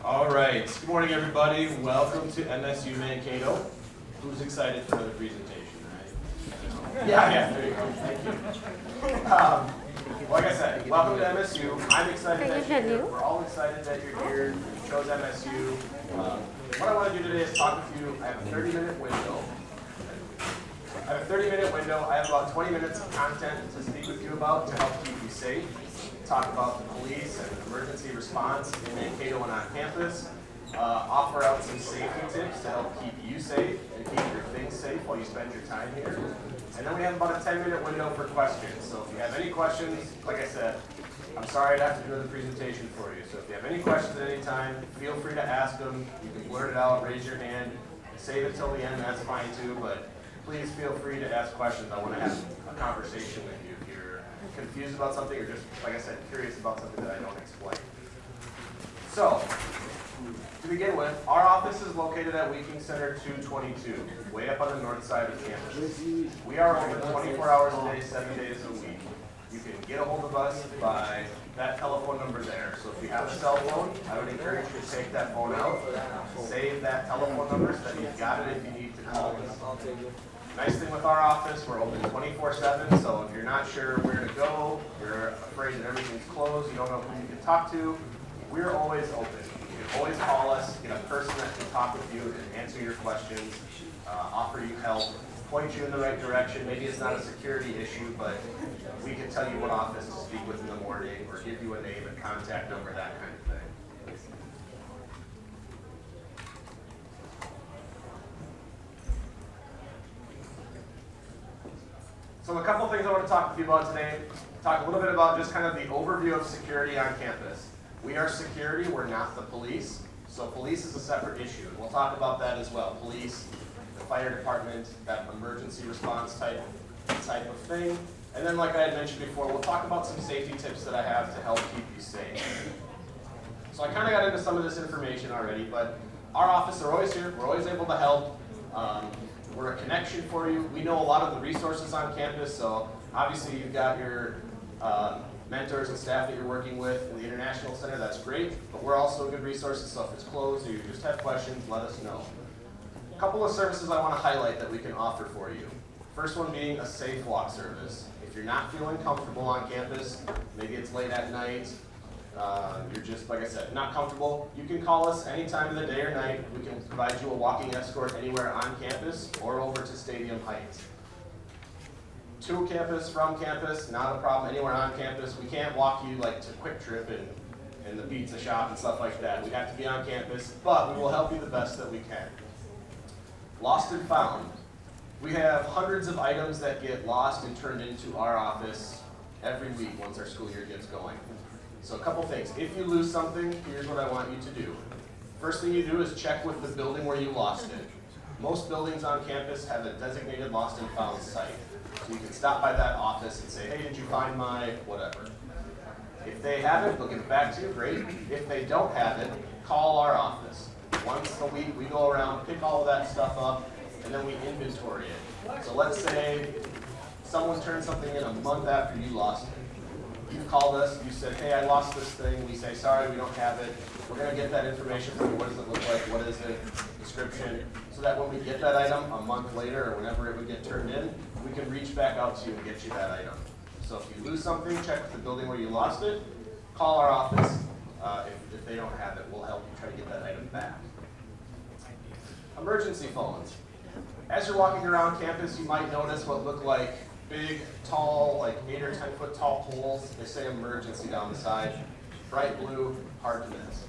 All right, good morning everybody. Welcome to MSU Mankato. Who's excited for another presentation, right? Yeah, there you go, thank you. Like I said, welcome to MSU. I'm excited that you're here. We're all excited that you're here. You chose MSU. What I want to do today is talk with you. I have a 30-minute window. I have a 30-minute window. I have about 20 minutes of content to speak with you about to help keep you safe. Talk about the police and emergency response in Mankato and on campus. Offer out some safety tips to help keep you safe and keep your things safe while you spend your time here. And then we have about a 10-minute window for questions. So if you have any questions, like I said, I'm sorry I'd have to do the presentation for you. So if you have any questions at any time, feel free to ask them. You can blurt it out, raise your hand, save it till the end, that's fine too. But please feel free to ask questions. I want to have a conversation with you if you're confused about something or just, like I said, curious about something that I don't explain. So, to begin with, our office is located at Weeking Center 222, way up on the north side of campus. We are open 24 hours a day, 7 days a week. You can get a hold of us by that telephone number there. So if you have a cell phone, I would encourage you to take that phone out, save that telephone number so that you've got it if you need to call us. Nice thing with our office, we're open 24/7, so if you're not sure where to go, you're afraid that everything's closed, you don't know who you can talk to, we're always open. You can always call us, get a person that can talk with you and answer your questions, offer you help, point you in the right direction. Maybe it's not a security issue, but we can tell you what office to speak with in the morning or give you a name and contact number, that kind of thing. So a couple things I want to talk with you about today. Talk a little bit about just kind of the overview of security on campus. We are security, we're not the police. So police is a separate issue. And we'll talk about that as well. Police, the fire department, that emergency response type of thing. And then like I had mentioned before, we'll talk about some safety tips that I have to help keep you safe. So I kind of got into some of this information already, but our office are always here. We're always able to help. We're a connection for you. We know a lot of the resources on campus, so obviously you've got your mentors and staff that you're working with in the International Center, that's great, but we're also a good resource, so if it's closed or you just have questions, let us know. A couple of services I want to highlight that we can offer for you. First one being a safe walk service. If you're not feeling comfortable on campus, maybe it's late at night, you're just, like I said, not comfortable, you can call us any time of the day or night. We can provide you a walking escort anywhere on campus or over to Stadium Heights. To campus, from campus, not a problem. Anywhere on campus, we can't walk you like to Quick Trip and the pizza shop and stuff like that. We have to be on campus, but we will help you the best that we can. Lost and found. We have hundreds of items that get lost and turned into our office every week once our school year gets going. So a couple things. If you lose something, here's what I want you to do. First thing you do is check with the building where you lost it. Most buildings on campus have a designated lost and found site. So you can stop by that office and say, hey, did you find my whatever? If they have it, they'll get it back to you, great. If they don't have it, call our office. Once a week, we go around, pick all of that stuff up, and then we inventory it. So let's say someone turned something in a month after you lost it. You called us, you said, hey, I lost this thing. We say, sorry, we don't have it. We're going to get that information from you. What does it look like? What is it? Description. So that when we get that item a month later or whenever it would get turned in, we can reach back out to you and get you that item. So if you lose something, check with the building where you lost it. Call our office. If they don't have it, we'll help you try to get that item back. Emergency phones. As you're walking around campus, you might notice what look like big, tall, like 8 or 10 foot tall poles. They say emergency down the side. Bright blue, hard to miss.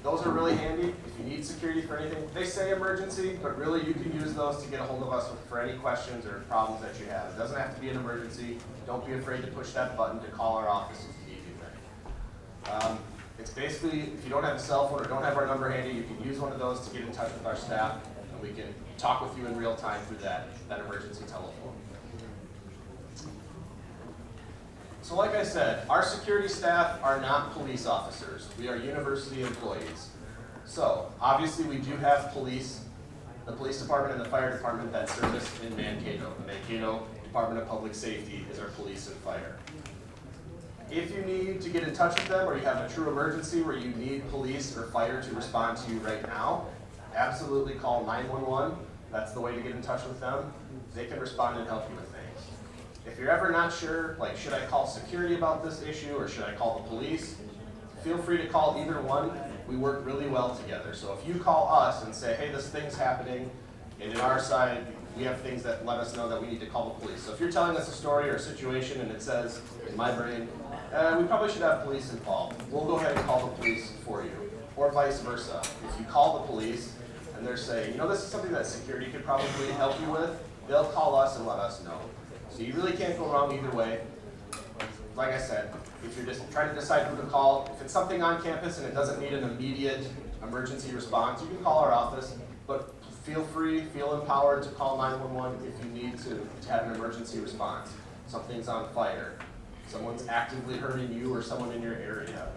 Those are really handy if you need security for anything. They say emergency, but really you can use those to get a hold of us for any questions or problems that you have. It doesn't have to be an emergency. Don't be afraid to push that button to call our office if you need anything. It's basically, if you don't have a cell phone or don't have our number handy, you can use one of those to get in touch with our staff, and we can talk with you in real time through that emergency telephone. So like I said, our security staff are not police officers. We are university employees. So obviously we do have police, the police department and the fire department that service in Mankato. The Mankato Department of Public Safety is our police and fire. If you need to get in touch with them or you have a true emergency where you need police or fire to respond to you right now, absolutely call 911. That's the way to get in touch with them. They can respond and help you with things. If you're ever not sure, like, should I call security about this issue or should I call the police? Feel free to call either one. We work really well together. So if you call us and say, hey, this thing's happening, and in our side, we have things that let us know that we need to call the police. So if you're telling us a story or a situation and it says, in my brain, we probably should have police involved, we'll go ahead and call the police for you. Or vice versa. If you call the police and they're saying, you know, this is something that security could probably help you with, they'll call us and let us know. So you really can't go wrong either way. Like I said, if you're just trying to decide who to call, if it's something on campus and it doesn't need an immediate emergency response, you can call our office, but feel free, feel empowered to call 911 if you need to have an emergency response. Something's on fire, someone's actively hurting you or someone in your area,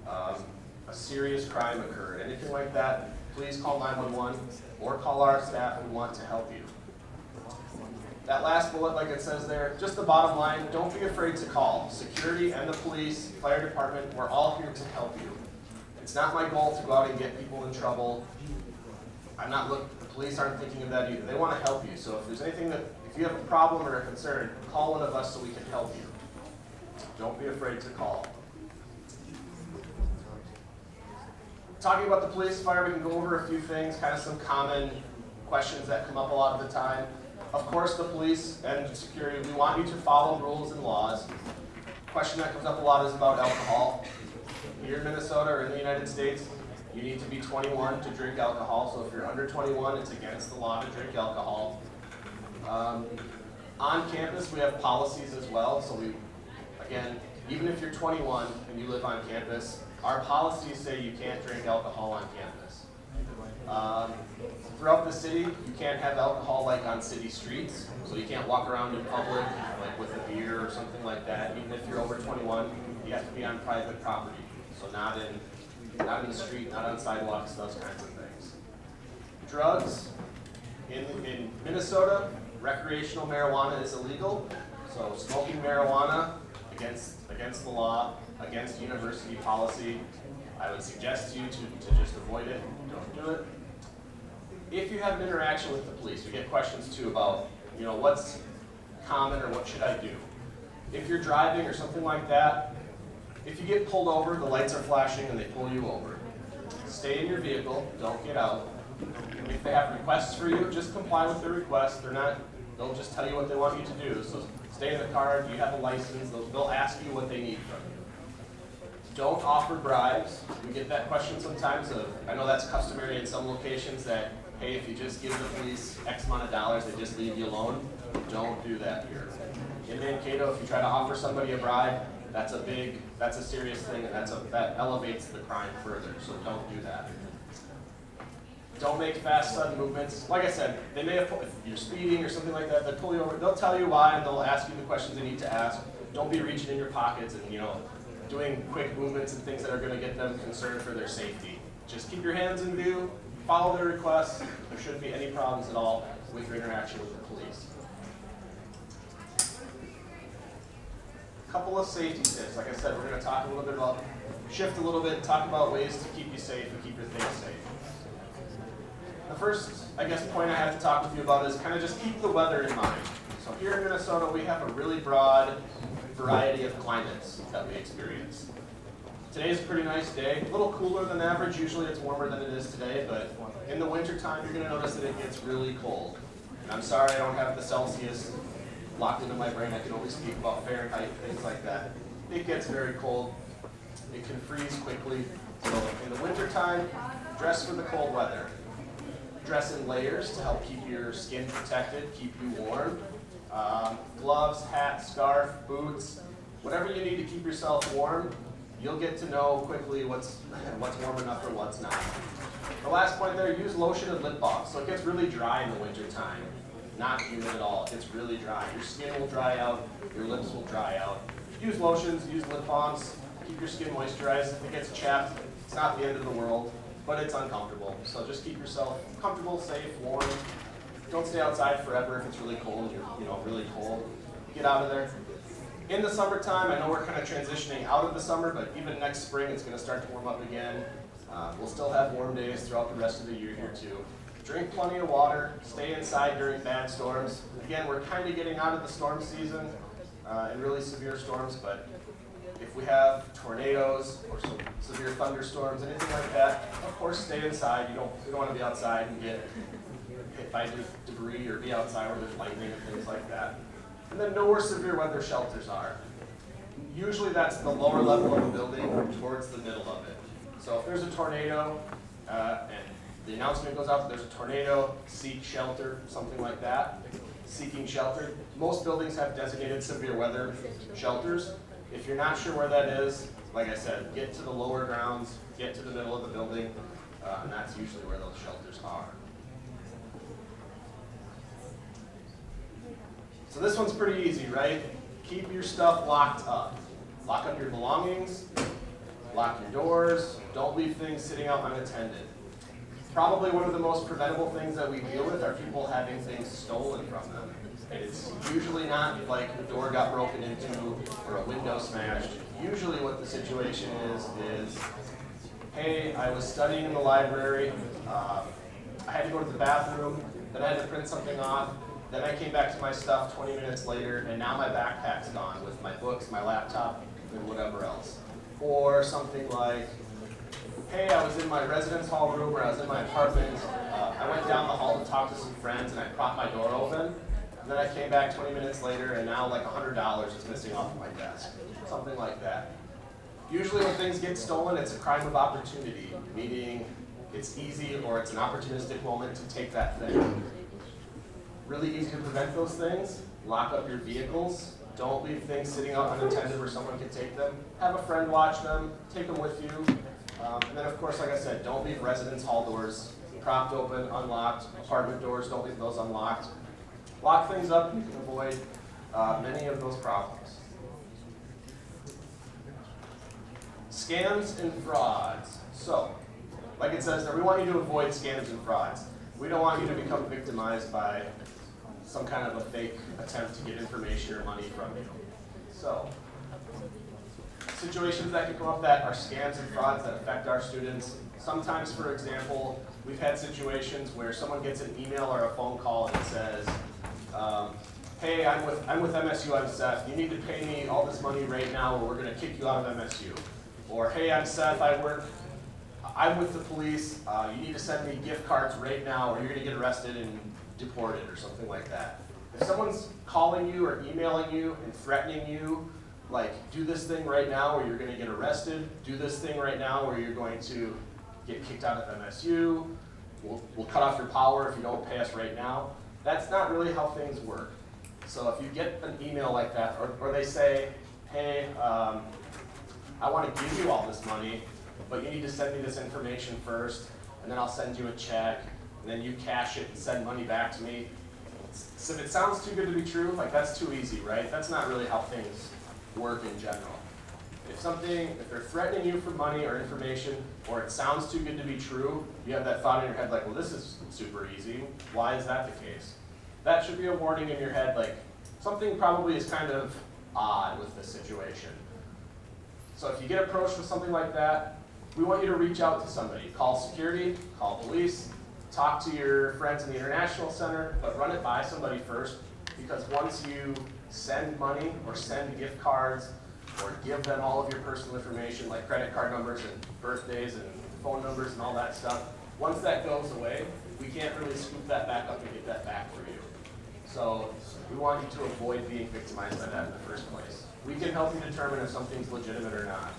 a serious crime occurred, anything like that, please call 911 or call our staff. We want to help you. That last bullet, like it says there, just the bottom line, don't be afraid to call. Security and the police, fire department, we're all here to help you. It's not my goal to go out and get people in trouble. The police aren't thinking of that either. They want to help you. So if there's anything if you have a problem or a concern, call one of us so we can help you. Don't be afraid to call. Talking about the police, fire, we can go over a few things, kind of some common questions that come up a lot of the time. Of course, the police and security, we want you to follow rules and laws. Question that comes up a lot is about alcohol. Here in Minnesota or in the United States, you need to be 21 to drink alcohol. So if you're under 21, it's against the law to drink alcohol. On campus, we have policies as well. So again, even if you're 21 and you live on campus, our policies say you can't drink alcohol on campus. Throughout the city, you can't have alcohol like on city streets, so you can't walk around in public like with a beer or something like that. Even if you're over 21, you have to be on private property, so not in the street, not on sidewalks, those kinds of things. Drugs, in Minnesota, recreational marijuana is illegal, so smoking marijuana against the law, against university policy. I would suggest to you to just avoid it, don't do it. If you have an interaction with the police, we get questions too about, what's common or what should I do? If you're driving or something like that, if you get pulled over, the lights are flashing and they pull you over. Stay in your vehicle, don't get out. If they have requests for you, just comply with their requests. They'll just tell you what they want you to do. So stay in the car, do you have a license? They'll ask you what they need from you. Don't offer bribes. We get that question sometimes I know that's customary in some locations that, hey, if you just give the police X amount of dollars, they just leave you alone. Don't do that here. In Mankato, if you try to offer somebody a bribe, that's a serious thing, and that elevates the crime further, so don't do that. Don't make fast, sudden movements. Like I said, they may have, if you're speeding or something like that, they'll pull you over, they'll tell you why, and they'll ask you the questions they need to ask. Don't be reaching in your pockets and, doing quick movements and things that are going to get them concerned for their safety. Just keep your hands in view, follow their requests. There shouldn't be any problems at all with your interaction with the police. A couple of safety tips. Like I said, we're going to shift a little bit, talk about ways to keep you safe and keep your things safe. The first, point I have to talk with you about is kind of just keep the weather in mind. So here in Minnesota, we have a really broad variety of climates that we experience. Today's a pretty nice day, a little cooler than average. Usually it's warmer than it is today, but in the wintertime, you're going to notice that it gets really cold. And I'm sorry I don't have the Celsius locked into my brain. I can only speak about Fahrenheit, things like that. It gets very cold. It can freeze quickly. So in the wintertime, dress for the cold weather. Dress in layers to help keep your skin protected, keep you warm. Gloves, hat, scarf, boots, whatever you need to keep yourself warm, you'll get to know quickly what's warm enough or what's not. The last point there, use lotion and lip balm. So it gets really dry in the winter time. Not humid at all, it gets really dry. Your skin will dry out, your lips will dry out. Use lotions, use lip balms, keep your skin moisturized. If it gets chapped, it's not the end of the world, but it's uncomfortable. So just keep yourself comfortable, safe, warm. Don't stay outside forever if it's really cold, really cold. Get out of there. In the summertime, I know we're kind of transitioning out of the summer, but even next spring it's going to start to warm up again. We'll still have warm days throughout the rest of the year here too. Drink plenty of water, stay inside during bad storms. Again, we're kind of getting out of the storm season and really severe storms, but if we have tornadoes or some severe thunderstorms, anything like that, of course stay inside. You don't want to be outside and get hit by debris or be outside where there's lightning and things like that. And then know where severe weather shelters are. Usually that's the lower level of a building towards the middle of it. So if there's a tornado and the announcement goes out that there's a tornado, seek shelter, something like that. Seeking shelter. Most buildings have designated severe weather shelters. If you're not sure where that is, like I said, get to the lower grounds, get to the middle of the building, and that's usually where those shelters are. So this one's pretty easy, right? Keep your stuff locked up. Lock up your belongings, lock your doors, don't leave things sitting out unattended. Probably one of the most preventable things that we deal with are people having things stolen from them. And it's usually not like the door got broken into or a window smashed. Usually what the situation is, hey, I was studying in the library, I had to go to the bathroom, then I had to print something off, then I came back to my stuff 20 minutes later, and now my backpack's gone with my books, my laptop, and whatever else. Or something like, hey, I was in my residence hall room or I was in my apartment, I went down the hall to talk to some friends and I propped my door open. And then I came back 20 minutes later and now like $100 is missing off of my desk. Something like that. Usually when things get stolen, it's a crime of opportunity, meaning it's easy or it's an opportunistic moment to take that thing. Really easy to prevent those things. Lock up your vehicles. Don't leave things sitting out unattended where someone can take them. Have a friend watch them, take them with you. And then of course, like I said, don't leave residence hall doors propped open, unlocked. Apartment doors, don't leave those unlocked. Lock things up, you can avoid many of those problems. Scams and frauds. So, like it says there, we want you to avoid scams and frauds. We don't want you to become victimized by some kind of a fake attempt to get information or money from you. So, situations that can come up that are scams and frauds that affect our students. Sometimes, for example, we've had situations where someone gets an email or a phone call and it says, hey, I'm with MSU, I'm Seth. You need to pay me all this money right now or we're going to kick you out of MSU. Or, hey, I'm Seth, I'm with the police. You need to send me gift cards right now or you're going to get arrested and deported or something like that. If someone's calling you or emailing you and threatening you, like, do this thing right now or you're going to get arrested, do this thing right now or you're going to get kicked out of MSU, we'll cut off your power if you don't pay us right now. That's not really how things work. So if you get an email like that, or they say, hey, I want to give you all this money, but you need to send me this information first, and then I'll send you a check, and then you cash it and send money back to me. So if it sounds too good to be true, like that's too easy, right? That's not really how things work in general. If they're threatening you for money or information, or it sounds too good to be true, you have that thought in your head like, well, this is super easy. Why is that the case? That should be a warning in your head, like something probably is kind of odd with this situation. So if you get approached with something like that, we want you to reach out to somebody. Call security, call police, talk to your friends in the International Center, but run it by somebody first, because once you send money or send gift cards or give them all of your personal information like credit card numbers and birthdays and phone numbers and all that stuff, once that goes away, we can't really scoop that back up and get that back for you. So we want you to avoid being victimized by that in the first place. We can help you determine if something's legitimate or not.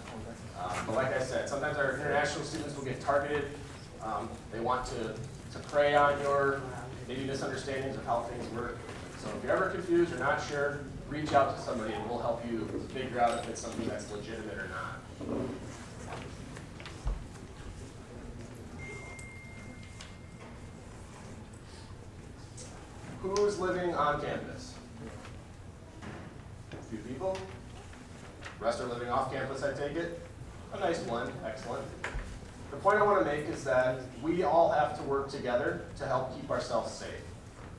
But like I said, sometimes our international students will get targeted. They want to prey on your maybe misunderstandings of how things work. So if you're ever confused or not sure, reach out to somebody and we'll help you figure out if it's something that's legitimate or not. Who's living on campus? A few people. Rest are living off campus, I take it. A nice blend, excellent. The point I want to make is that we all have to work together to help keep ourselves safe.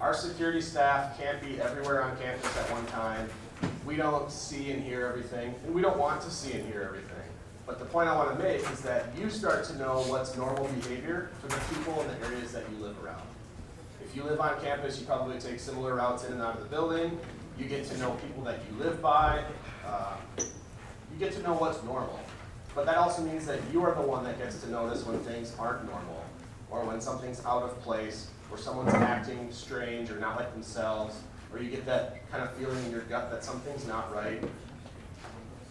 Our security staff can't be everywhere on campus at one time. We don't see and hear everything, and we don't want to see and hear everything. But the point I want to make is that you start to know what's normal behavior for the people in the areas that you live around. If you live on campus, you probably take similar routes in and out of the building. You get to know people that you live by. You get to know what's normal. But that also means that you are the one that gets to notice when things aren't normal, or when something's out of place, or someone's acting strange or not like themselves, or you get that kind of feeling in your gut that something's not right.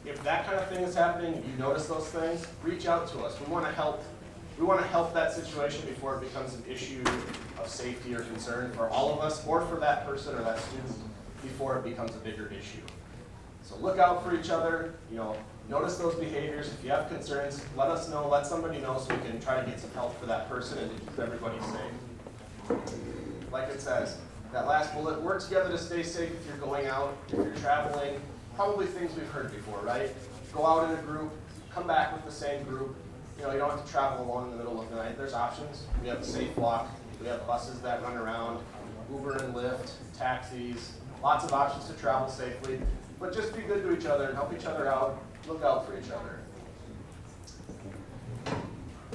If that kind of thing is happening, and you notice those things, reach out to us. We want to help. We want to help that situation before it becomes an issue of safety or concern for all of us, or for that person or that student before it becomes a bigger issue. So look out for each other. Notice those behaviors. If you have concerns, let us know. Let somebody know so we can try to get some help for that person and to keep everybody safe. Like it says, that last bullet, work together to stay safe if you're going out, if you're traveling. Probably things we've heard before, right? Go out in a group, come back with the same group. You don't have to travel alone in the middle of the night. There's options. We have a safe walk. We have buses that run around, Uber and Lyft, taxis, lots of options to travel safely. But just be good to each other and help each other out. Look out for each other.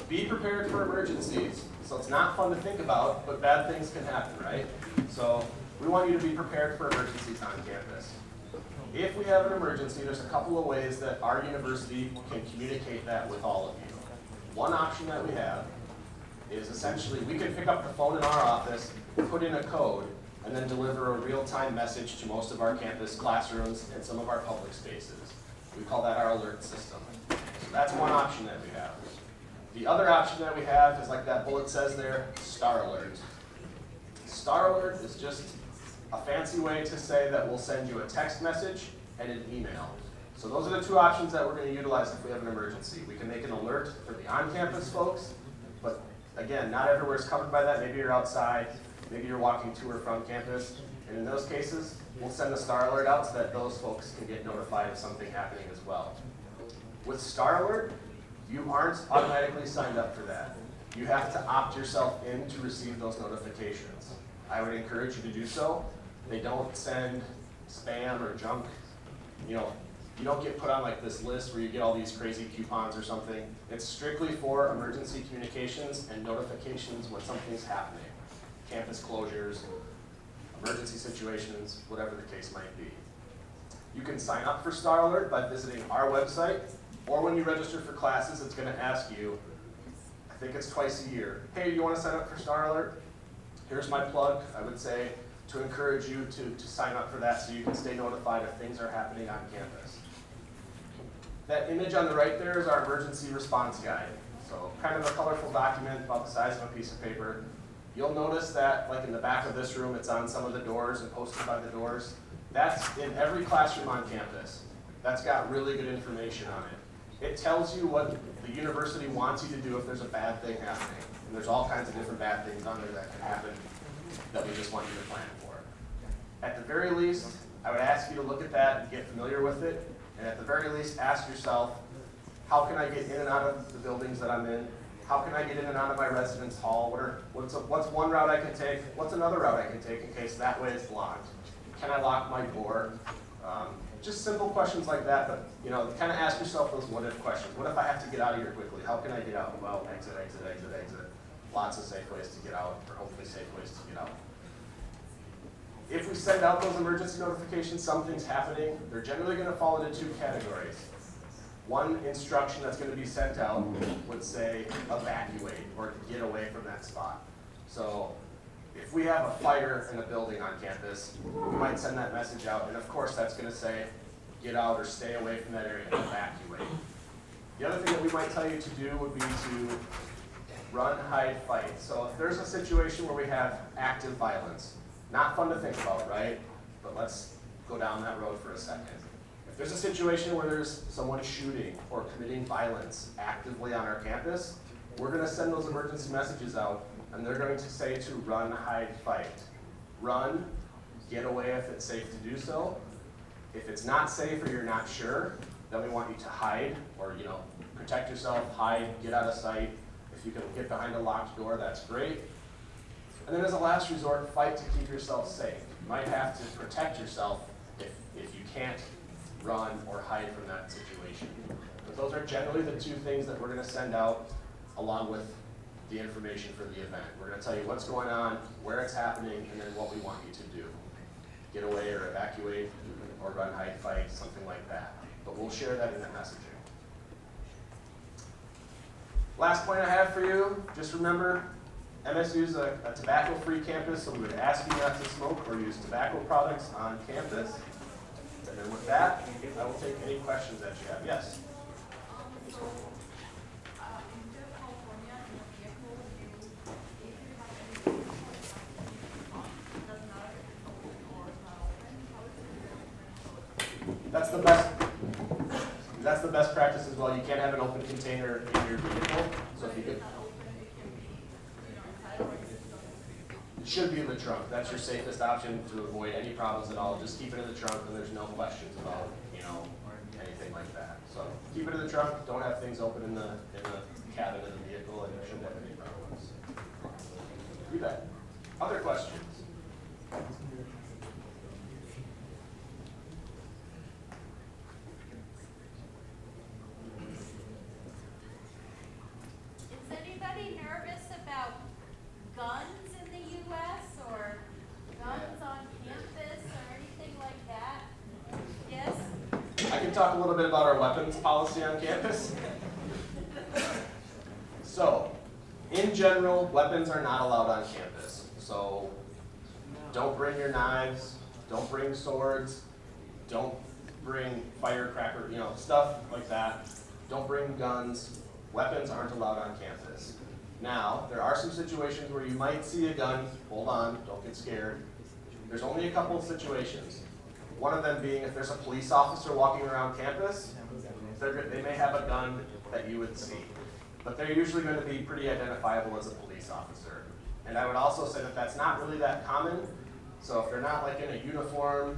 Be prepared for emergencies. So it's not fun to think about, but bad things can happen, right? So we want you to be prepared for emergencies on campus. If we have an emergency, there's a couple of ways that our university can communicate that with all of you. One option that we have is essentially we can pick up the phone in our office, put in a code, and then deliver a real-time message to most of our campus classrooms and some of our public spaces. We call that our alert system. So that's one option that we have. The other option that we have is, like that bullet says there, Star Alert. Star Alert is just a fancy way to say that we'll send you a text message and an email. So those are the two options that we're going to utilize if we have an emergency. We can make an alert for the on-campus folks, but again, not everywhere is covered by that. Maybe you're outside, maybe you're walking to or from campus, and in those cases, we'll send a Star Alert out so that those folks can get notified of something happening as well. With Star Alert, you aren't automatically signed up for that. You have to opt yourself in to receive those notifications. I would encourage you to do so. They don't send spam or junk. You don't get put on like this list where you get all these crazy coupons or something. It's strictly for emergency communications and notifications when something's happening. Campus closures, emergency situations, whatever the case might be. You can sign up for Star Alert by visiting our website, or when you register for classes, it's going to ask you, I think it's twice a year, hey, do you want to sign up for Star Alert? Here's my plug. I would say to encourage you to sign up for that so you can stay notified if things are happening on campus. That image on the right there is our emergency response guide. So kind of a colorful document about the size of a piece of paper. You'll notice that, like in the back of this room, it's on some of the doors and posted by the doors. That's in every classroom on campus. That's got really good information on it. It tells you what the university wants you to do if there's a bad thing happening. And there's all kinds of different bad things on there that can happen that we just want you to plan for. At the very least, I would ask you to look at that and get familiar with it. And at the very least, ask yourself, how can I get in and out of the buildings that I'm in? How can I get in and out of my residence hall? What's one route I can take? What's another route I can take in case that way it's locked? Can I lock my door? Just simple questions like that, but kind of ask yourself those what if questions. What if I have to get out of here quickly? How can I get out? Well, exit, exit, exit, exit. Lots of safe ways to get out, or hopefully safe ways to get out. If we send out those emergency notifications, something's happening, they're generally going to fall into two categories. One instruction that's going to be sent out would say evacuate or get away from that spot. So if we have a fire in a building on campus, we might send that message out, and of course that's going to say get out or stay away from that area and evacuate. The other thing that we might tell you to do would be to run, hide, fight. So if there's a situation where we have active violence, not fun to think about, right? But let's go down that road for a second. If there's a situation where there's someone shooting or committing violence actively on our campus, we're going to send those emergency messages out, and they're going to say to run, hide, fight. Run, get away if it's safe to do so. If it's not safe or you're not sure, then we want you to hide or protect yourself, hide, get out of sight. If you can get behind a locked door, that's great. And then as a last resort, fight to keep yourself safe. You might have to protect yourself if you can't run or hide from that situation. But those are generally the two things that we're going to send out along with the information for the event. We're going to tell you what's going on, where it's happening, and then what we want you to do. Get away or evacuate, or run, hide, fight, something like that. But we'll share that in the messaging. Last point I have for you, just remember, MSU is a tobacco-free campus, so we would ask you not to smoke or use tobacco products on campus. And then with that, I will take any questions that you have. Yes? That's the best practice as well. You can't have an open container in your vehicle. So if you could, it should be in the trunk. That's your safest option to avoid any problems at all. Just keep it in the trunk, and there's no questions about anything like that. So keep it in the trunk. Don't have things open in the cabin of the vehicle, and you shouldn't have any problems. You bet. Other questions? Is anybody nervous about guns in the U.S. or guns on campus or anything like that? Yes? I can talk a little bit about our weapons policy on campus. So, in general, weapons are not allowed on campus. So, don't bring your knives, don't bring swords, don't bring firecracker, stuff like that. Don't bring guns. Weapons aren't allowed on campus. Now, there are some situations where you might see a gun. Hold on, don't get scared. There's only a couple of situations. One of them being if there's a police officer walking around campus, they may have a gun that you would see. But they're usually going to be pretty identifiable as a police officer. And I would also say that that's not really that common. So if they're not like in a uniform,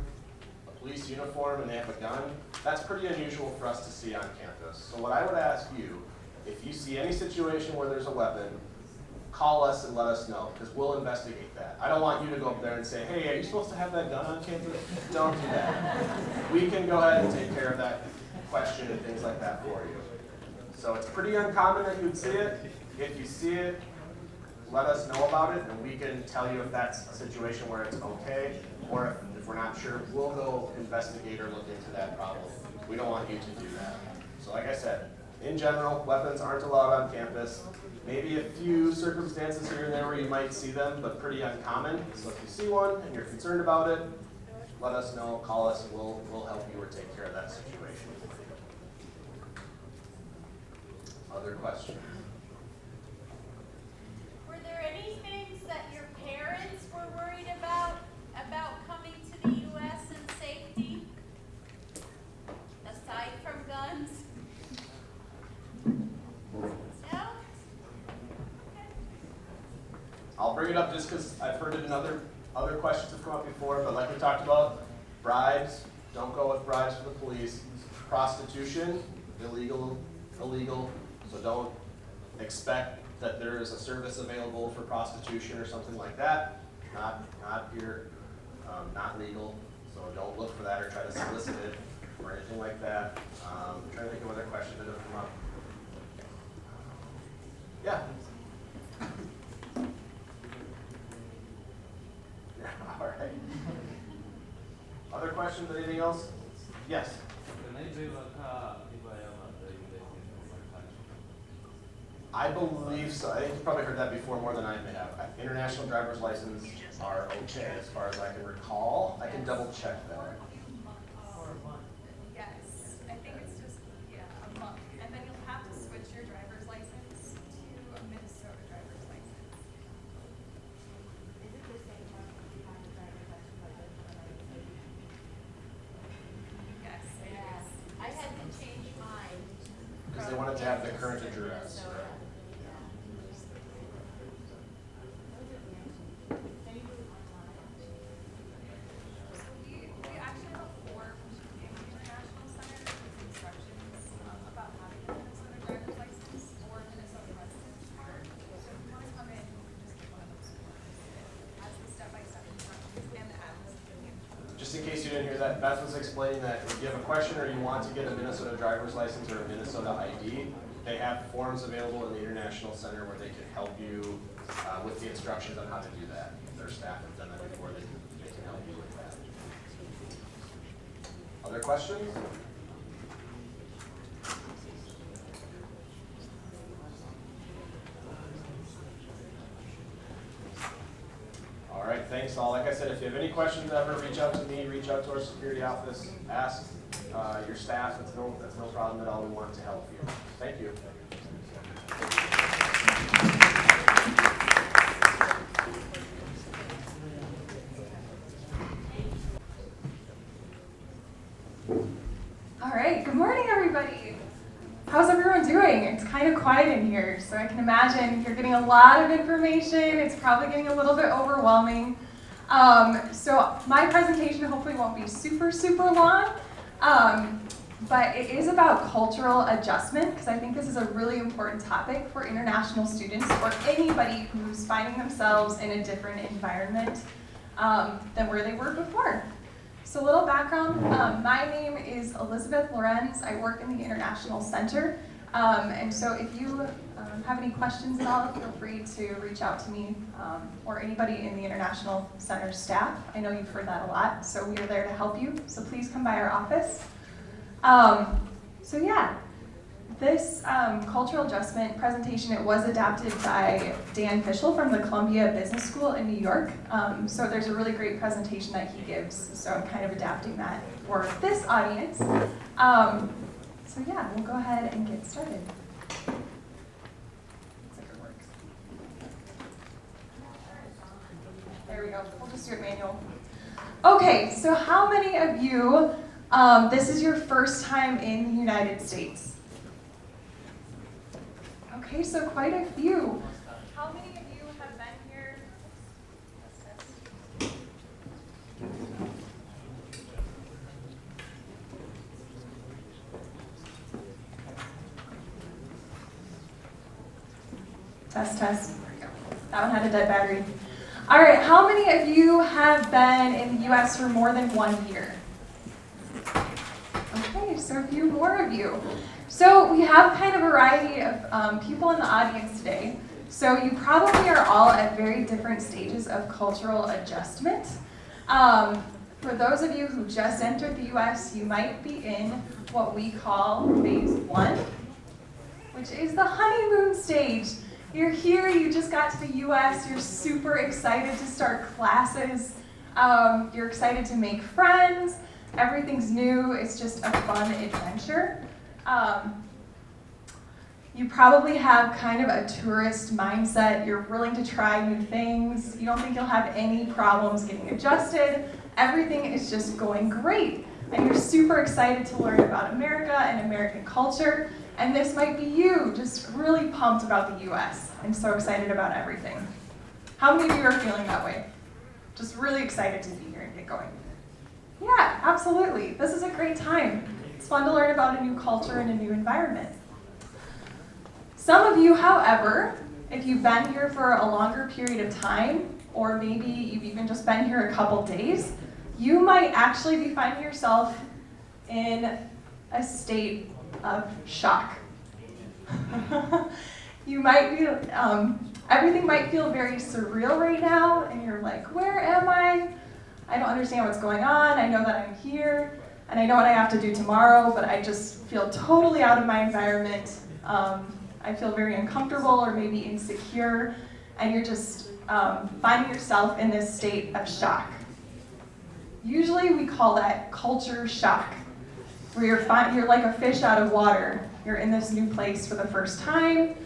a police uniform, and they have a gun, that's pretty unusual for us to see on campus. So what I would ask you, if you see any situation where there's a weapon, call us and let us know, because we'll investigate that. I don't want you to go up there and say, hey, are you supposed to have that gun on campus? Don't do that. We can go ahead and take care of that question and things like that for you. So it's pretty uncommon that you'd see it. If you see it, let us know about it, and we can tell you if that's a situation where it's okay, or if we're not sure, we'll go investigate or look into that problem. We don't want you to do that. So like I said, in general, weapons aren't allowed on campus. Maybe a few circumstances here and there where you might see them, but pretty uncommon. So if you see one and you're concerned about it, let us know, call us, and we'll help you or take care of that situation. Other questions? Were there any things that your parents were worried about coming to the U.S. and safety, aside from guns? No? I'll bring it up just because I've heard it in other questions have come up before, but like we talked about, bribes, don't go with bribes for the police. Prostitution, illegal, so don't expect that there is a service available for prostitution or something like that. Not here, not legal, so don't look for that or try to solicit it or anything like that. I'm trying to think of other questions that have come up. Yeah. All right. Other questions? Anything else? Yes. I believe so. I think you've probably heard that before more than I may have. International driver's license are okay as far as I can recall. I can double check that. Yes, I think it's just a month, and then you'll have to switch your driver's license to a Minnesota driver's license. Is it the same one you have a driver's license? Yes, it is. I had to change mine. Because they wanted to have the current address. Right? We actually have a form in the International Center with instructions about having a Minnesota driver's license or Minnesota residence card. So if you want to come in, you can just get one of those forms. It has the step-by-step instructions and the address. Just in case you didn't hear that, Beth was explaining that if you have a question or you want to get a Minnesota driver's license or a Minnesota ID, They have forms available in the International Center where they can help you with the instructions on how to do that. Their staff have done that before, they can help you with that. Other questions? All right, thanks all. Like I said, if you have any questions ever, reach out to me, reach out to our security office, ask your staff. That's no problem at all. We want to help you. Thank you. All right, good morning, everybody. How's everyone doing? It's kind of quiet in here, so I can imagine you're getting a lot of information. It's probably getting a little bit overwhelming. So my presentation hopefully won't be super long, but it is about cultural adjustment, because I think this is a really important topic for international students or anybody who's finding themselves in a different environment than where they were before. So a little background, my name is Elizabeth Lorentz. I work in the International Center. And so if you have any questions at all, feel free to reach out to me or anybody in the International Center staff. I know you've heard that a lot, so we are there to help you. So please come by our office. So yeah, this cultural adjustment presentation, it was adapted by Dan Fischel from the Columbia Business School in New York. So there's a really great presentation that he gives, so I'm kind of adapting that for this audience. So yeah, we'll go ahead and get started. Looks like it works. There we go, we'll just do it manual. Okay, so how many of you, this is your first time in the United States? Okay, so quite a few. How many of you have been here? Test. There we go. That one had a dead battery. All right, how many of you have been in the US for more than 1 year? Okay, so a few more of you. So we have kind of a variety of people in the audience today. So you probably are all at very different stages of cultural adjustment. For those of you who just entered the US, you might be in what we call phase 1, which is the honeymoon stage. You're here, you just got to the US, you're super excited to start classes, you're excited to make friends, everything's new, it's just a fun adventure. You probably have kind of a tourist mindset. You're willing to try new things. You don't think you'll have any problems getting adjusted. Everything is just going great. And you're super excited to learn about America and American culture. And this might be you, just really pumped about the US and so excited about everything. How many of you are feeling that way? Just really excited to be here and get going. Yeah, absolutely. This is a great time. It's fun to learn about a new culture and a new environment. Some of you, however, if you've been here for a longer period of time, or maybe you've even just been here a couple days, you might actually be finding yourself in a state of shock. You might be, everything might feel very surreal right now, and you're like, where am I? I don't understand what's going on. I know that I'm here, and I know what I have to do tomorrow, but I just feel totally out of my environment. I feel very uncomfortable or maybe insecure, and you're just finding yourself in this state of shock. Usually we call that culture shock, where you're like a fish out of water. You're in this new place for the first time.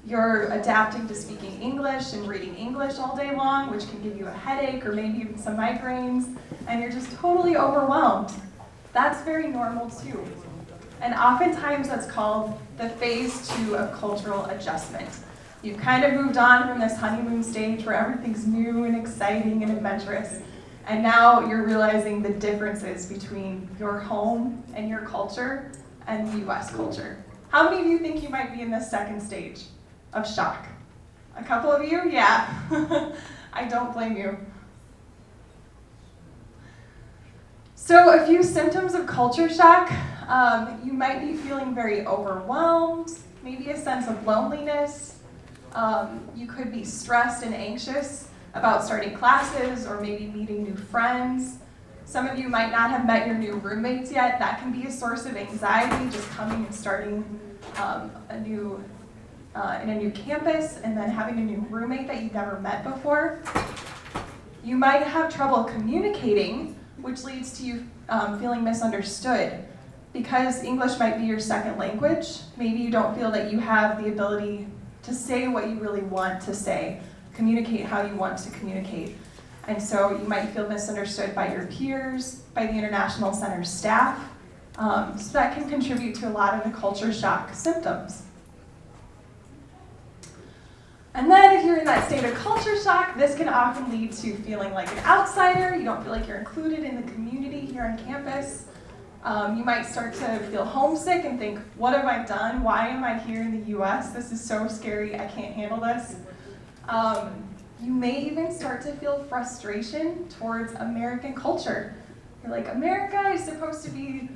You're adapting to speaking English and reading English all day long, which can give you a headache or maybe even some migraines, and you're just totally overwhelmed. That's very normal too. And oftentimes that's called the phase 2 of cultural adjustment. You've kind of moved on from this honeymoon stage where everything's new and exciting and adventurous, and now you're realizing the differences between your home and your culture and the US culture. How many of you think you might be in this second stage of shock? A couple of you? Yeah. I don't blame you. So a few symptoms of culture shock. You might be feeling very overwhelmed. maybe a sense of loneliness. You could be stressed and anxious about starting classes or maybe meeting new friends. Some of you might not have met your new roommates yet. That can be a source of anxiety, just coming and starting in a new campus and then having a new roommate that you've never met before. You might have trouble communicating, which leads to you feeling misunderstood. Because English might be your second language, maybe you don't feel that you have the ability to say what you really want to say, communicate how you want to communicate. And so you might feel misunderstood by your peers, by the International Center's staff. So that can contribute to a lot of the culture shock symptoms. And then if you're in that state of culture shock, this can often lead to feeling like an outsider. You don't feel like you're included in the community here on campus. You might start to feel homesick and think, what have I done? Why am I here in the US? This is so scary, I can't handle this. You may even start to feel frustration towards American culture. You're like, America is supposed to be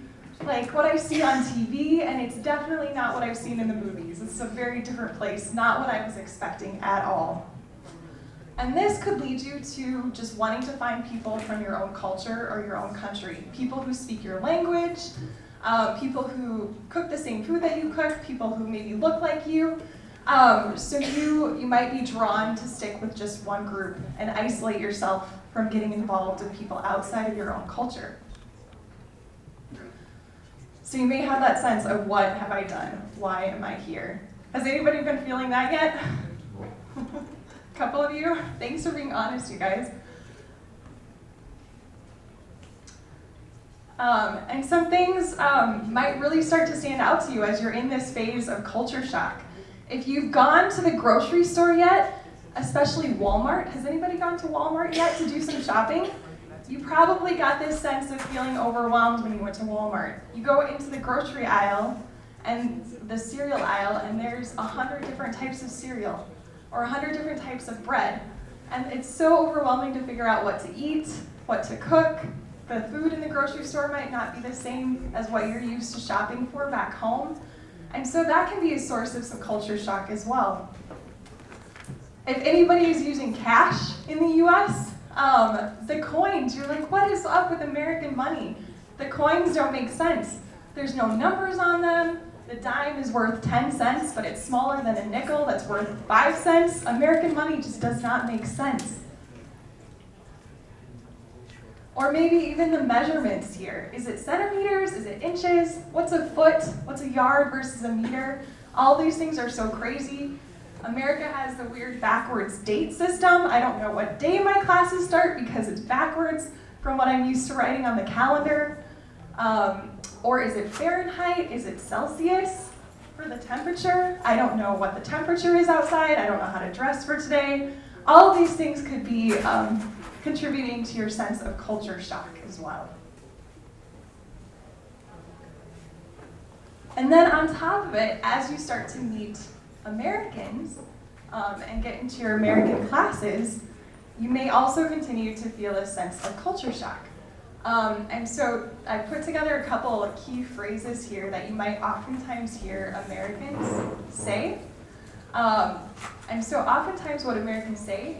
like what I see on TV, and it's definitely not what I've seen in the movies. It's a very different place, not what I was expecting at all. And this could lead you to just wanting to find people from your own culture or your own country. People who speak your language, people who cook the same food that you cook, people who maybe look like you. So you might be drawn to stick with just one group and isolate yourself from getting involved with people outside of your own culture. So you may have that sense of, what have I done? Why am I here? Has anybody been feeling that yet? A couple of you? Thanks for being honest, you guys. And some things might really start to stand out to you as you're in this phase of culture shock. If you've gone to the grocery store yet, especially Walmart, has anybody gone to Walmart yet to do some shopping? You probably got this sense of feeling overwhelmed when you went to Walmart. You go into the grocery aisle and the cereal aisle, and there's 100 different types of cereal or 100 different types of bread. And it's so overwhelming to figure out what to eat, what to cook. The food in the grocery store might not be the same as what you're used to shopping for back home. And so that can be a source of some culture shock as well. If anybody is using cash in the US, the coins, you're like, what is up with American money? The coins don't make sense. There's no numbers on them. The dime is worth 10 cents, but it's smaller than a nickel that's worth 5 cents. American money just does not make sense. Or maybe even the measurements here. Is it centimeters? Is it inches? What's a foot? What's a yard versus a meter? All these things are so crazy. America has the weird backwards date system. I don't know what day my classes start because it's backwards from what I'm used to writing on the calendar. Or is it Fahrenheit? Is it Celsius for the temperature? I don't know what the temperature is outside. I don't know how to dress for today. All of these things could be contributing to your sense of culture shock as well. And then on top of it, as you start to meet Americans and get into your American classes, you may also continue to feel a sense of culture shock. And so I put together a couple of key phrases here that you might oftentimes hear Americans say. And so oftentimes what Americans say,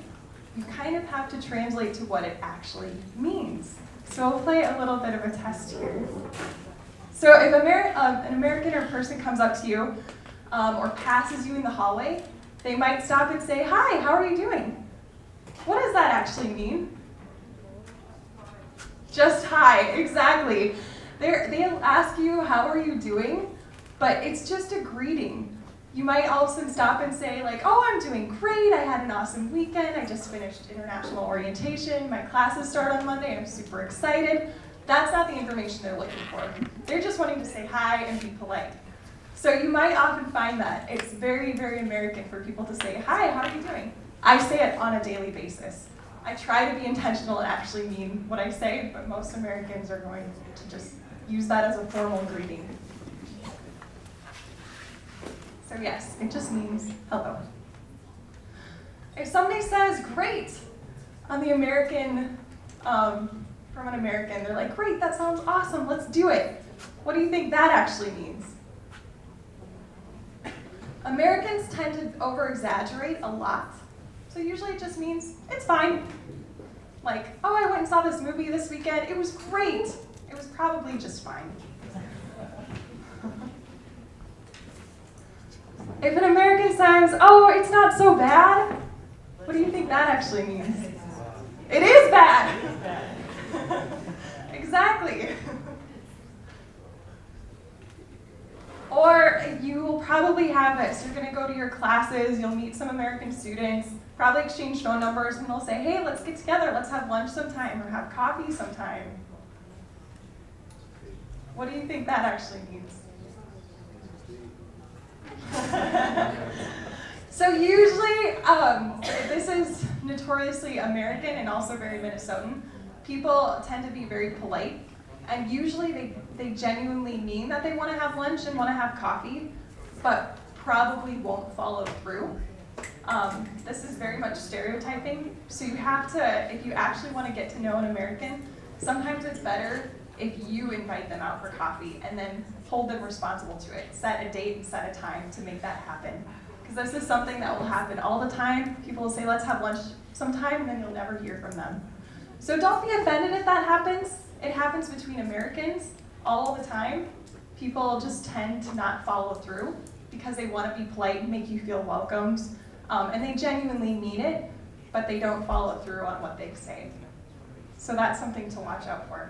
you kind of have to translate to what it actually means. So we'll play a little bit of a test here. So if an American or person comes up to you or passes you in the hallway, they might stop and say, "Hi, how are you doing?" What does that actually mean? Just hi, exactly. They'll ask you, "How are you doing?" But it's just a greeting. You might all of a sudden stop and say, like, "Oh, I'm doing great. I had an awesome weekend. I just finished international orientation. My classes start on Monday. I'm super excited." That's not the information they're looking for. They're just wanting to say hi and be polite. So you might often find that it's very, very American for people to say, "Hi, how are you doing?" I say it on a daily basis. I try to be intentional and actually mean what I say, but most Americans are going to just use that as a formal greeting. So yes, it just means hello. If somebody says "great" on the American, from an American, they're like, "Great, that sounds awesome, let's do it." What do you think that actually means? Americans tend to over-exaggerate a lot. So usually it just means, it's fine. Like, oh, I went and saw this movie this weekend. It was great. It was probably just fine. If an American says, oh, it's not so bad, what do you think that actually means? It is bad. Exactly. Or you will probably have it. So you're going to go to your classes, you'll meet some American students, probably exchange phone numbers, and they'll say, hey, let's get together, let's have lunch sometime, or have coffee sometime. What do you think that actually means? So usually, this is notoriously American and also very Minnesotan. People tend to be very polite, and usually they genuinely mean that they want to have lunch and want to have coffee, but probably won't follow through. This is very much stereotyping, so you have to, if you actually want to get to know an American, sometimes it's better if you invite them out for coffee and then hold them responsible to it. Set a date and set a time to make that happen. Because this is something that will happen all the time. People will say, let's have lunch sometime, and then you'll never hear from them. So don't be offended if that happens. It happens between Americans all the time. People just tend to not follow through because they want to be polite and make you feel welcomed. And they genuinely mean it, but they don't follow through on what they say. So that's something to watch out for.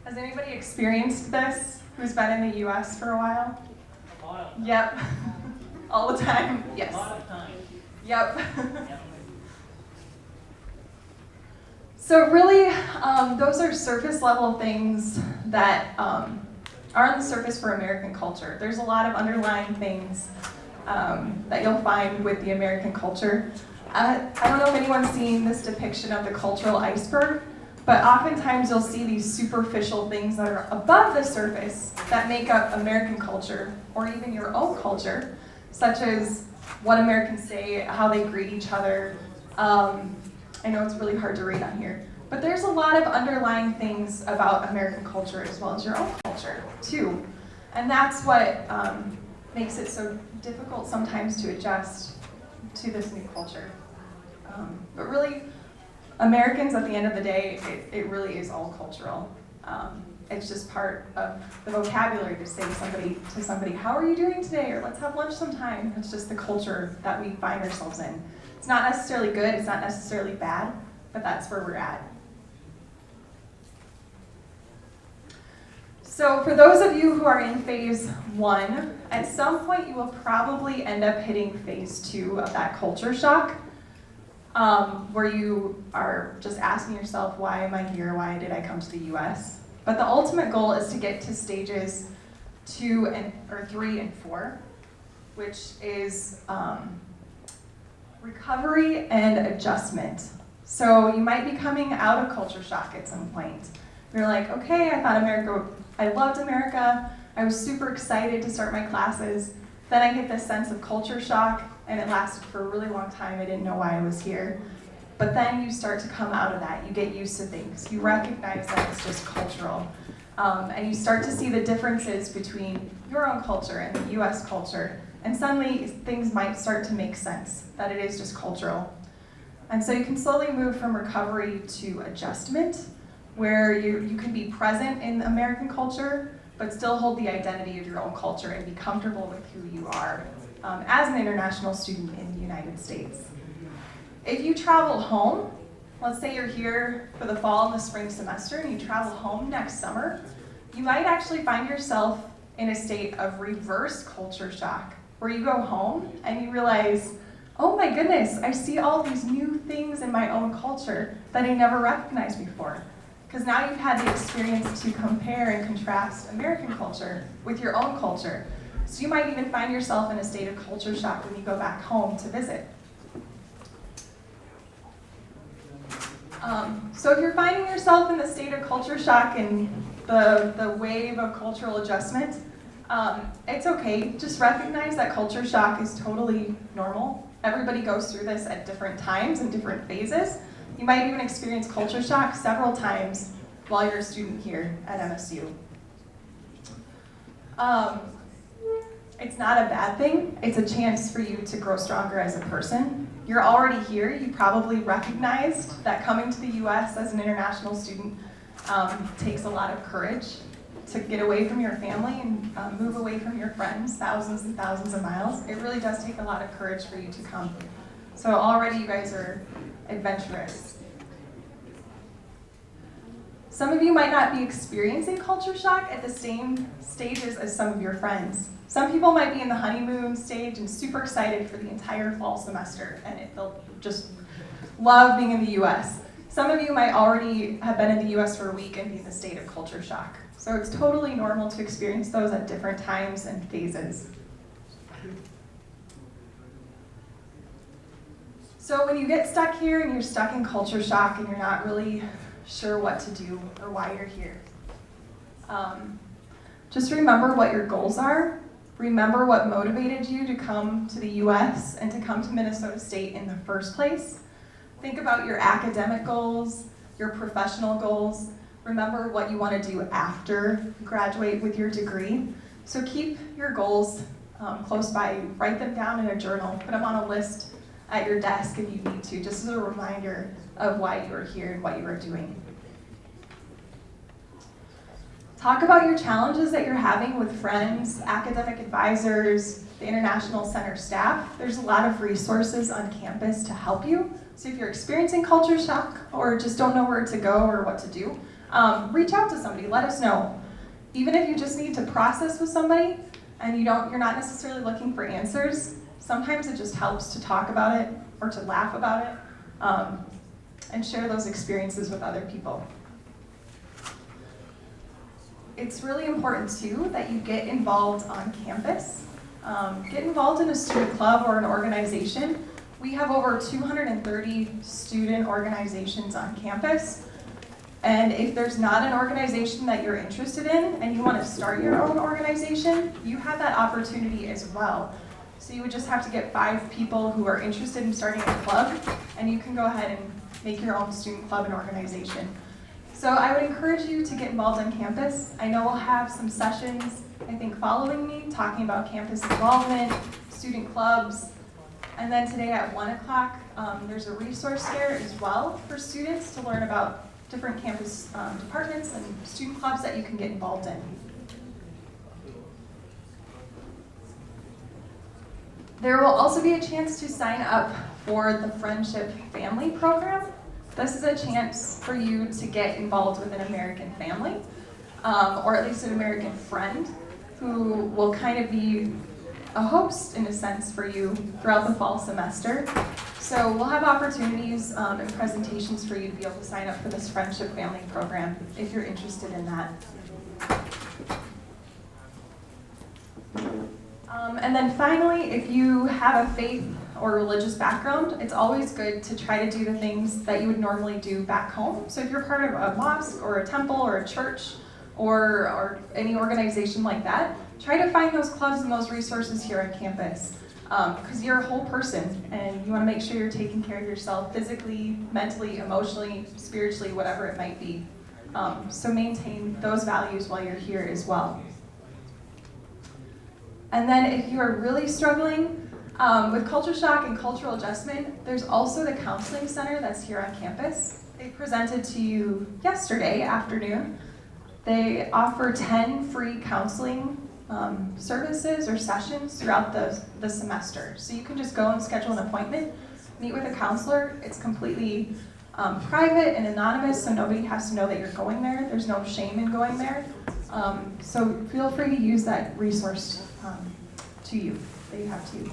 Has anybody experienced this who's been in the US for a while? Yep. All the time? Yes. A lot of time. Yep. So really, those are surface level things that are on the surface for American culture. There's a lot of underlying things that you'll find with the American culture. I don't know if anyone's seen this depiction of the cultural iceberg, but oftentimes you'll see these superficial things that are above the surface that make up American culture, or even your own culture, such as what Americans say, how they greet each other. I know it's really hard to read on here, but there's a lot of underlying things about American culture as well as your own culture, too. And that's what makes it so difficult sometimes to adjust to this new culture. But really, Americans, at the end of the day, it really is all cultural. It's just part of the vocabulary to say to somebody, how are you doing today? Or let's have lunch sometime. It's just the culture that we find ourselves in. It's not necessarily good, it's not necessarily bad, but that's where we're at. So for those of you who are in phase 1, at some point you will probably end up hitting phase 2 of that culture shock, where you are just asking yourself, why am I here? Why did I come to the US? But the ultimate goal is to get to stages 3 and 4, which is recovery and adjustment. So you might be coming out of culture shock at some point. You're like, okay, I loved America. I was super excited to start my classes. Then I hit this sense of culture shock, and it lasted for a really long time. I didn't know why I was here. But then you start to come out of that. You get used to things. You recognize that it's just cultural. And you start to see the differences between your own culture and the US culture. And suddenly things might start to make sense, that it is just cultural. And so you can slowly move from recovery to adjustment, where you can be present in American culture, but still hold the identity of your own culture and be comfortable with who you are as an international student in the United States. If you travel home, let's say you're here for the fall and the spring semester and you travel home next summer, you might actually find yourself in a state of reverse culture shock, where you go home and you realize, oh my goodness, I see all these new things in my own culture that I never recognized before. Because now you've had the experience to compare and contrast American culture with your own culture. So you might even find yourself in a state of culture shock when you go back home to visit. So if you're finding yourself in the state of culture shock and the wave of cultural adjustment, it's okay. Just recognize that culture shock is totally normal. Everybody goes through this at different times and different phases. You might even experience culture shock several times while you're a student here at MSU. It's not a bad thing. It's a chance for you to grow stronger as a person. You're already here. You probably recognized that coming to the US as an international student takes a lot of courage to get away from your family and move away from your friends thousands and thousands of miles. It really does take a lot of courage for you to come. So already you guys are adventurous. Some of you might not be experiencing culture shock at the same stages as some of your friends. Some people might be in the honeymoon stage and super excited for the entire fall semester, and they'll just love being in the US. Some of you might already have been in the US for a week and be in the state of culture shock. So it's totally normal to experience those at different times and phases. So when you get stuck here and you're stuck in culture shock and you're not really sure what to do or why you're here, just remember what your goals are. Remember what motivated you to come to the US and to come to Minnesota State in the first place. Think about your academic goals, your professional goals. Remember what you want to do after you graduate with your degree. So keep your goals close by you. Write them down in a journal. Put them on a list at your desk if you need to, just as a reminder of why you are here and what you are doing. Talk about your challenges that you're having with friends, academic advisors, the International Center staff. There's a lot of resources on campus to help you. So if you're experiencing culture shock or just don't know where to go or what to do, reach out to somebody, let us know. Even if you just need to process with somebody and you're not necessarily looking for answers, sometimes it just helps to talk about it or to laugh about it and share those experiences with other people. It's really important too that you get involved on campus. Get involved in a student club or an organization. We have over 230 student organizations on campus. And if there's not an organization that you're interested in and you want to start your own organization, you have that opportunity as well. So you would just have to get 5 people who are interested in starting a club, and you can go ahead and make your own student club and organization. So I would encourage you to get involved on campus. I know we'll have some sessions, I think, following me, talking about campus involvement, student clubs, and then today at 1 o'clock, there's a resource fair as well for students to learn about different campus departments and student clubs that you can get involved in. There will also be a chance to sign up for the Friendship Family Program. This is a chance for you to get involved with an American family, or at least an American friend, who will kind of be a host, in a sense, for you throughout the fall semester. So we'll have opportunities and presentations for you to be able to sign up for this Friendship Family Program if you're interested in that. And then finally, if you have a faith or religious background, it's always good to try to do the things that you would normally do back home. So if you're part of a mosque or a temple or a church or any organization like that, try to find those clubs and those resources here on campus. Because you're a whole person and you want to make sure you're taking care of yourself physically, mentally, emotionally, spiritually, whatever it might be. So maintain those values while you're here as well. And then if you're really struggling with culture shock and cultural adjustment, there's also the counseling center that's here on campus. They presented to you yesterday afternoon. They offer 10 free counseling services or sessions throughout the semester. So you can just go and schedule an appointment, meet with a counselor. It's completely private and anonymous, so nobody has to know that you're going there. There's no shame in going there. So feel free to use that resource that you have to you.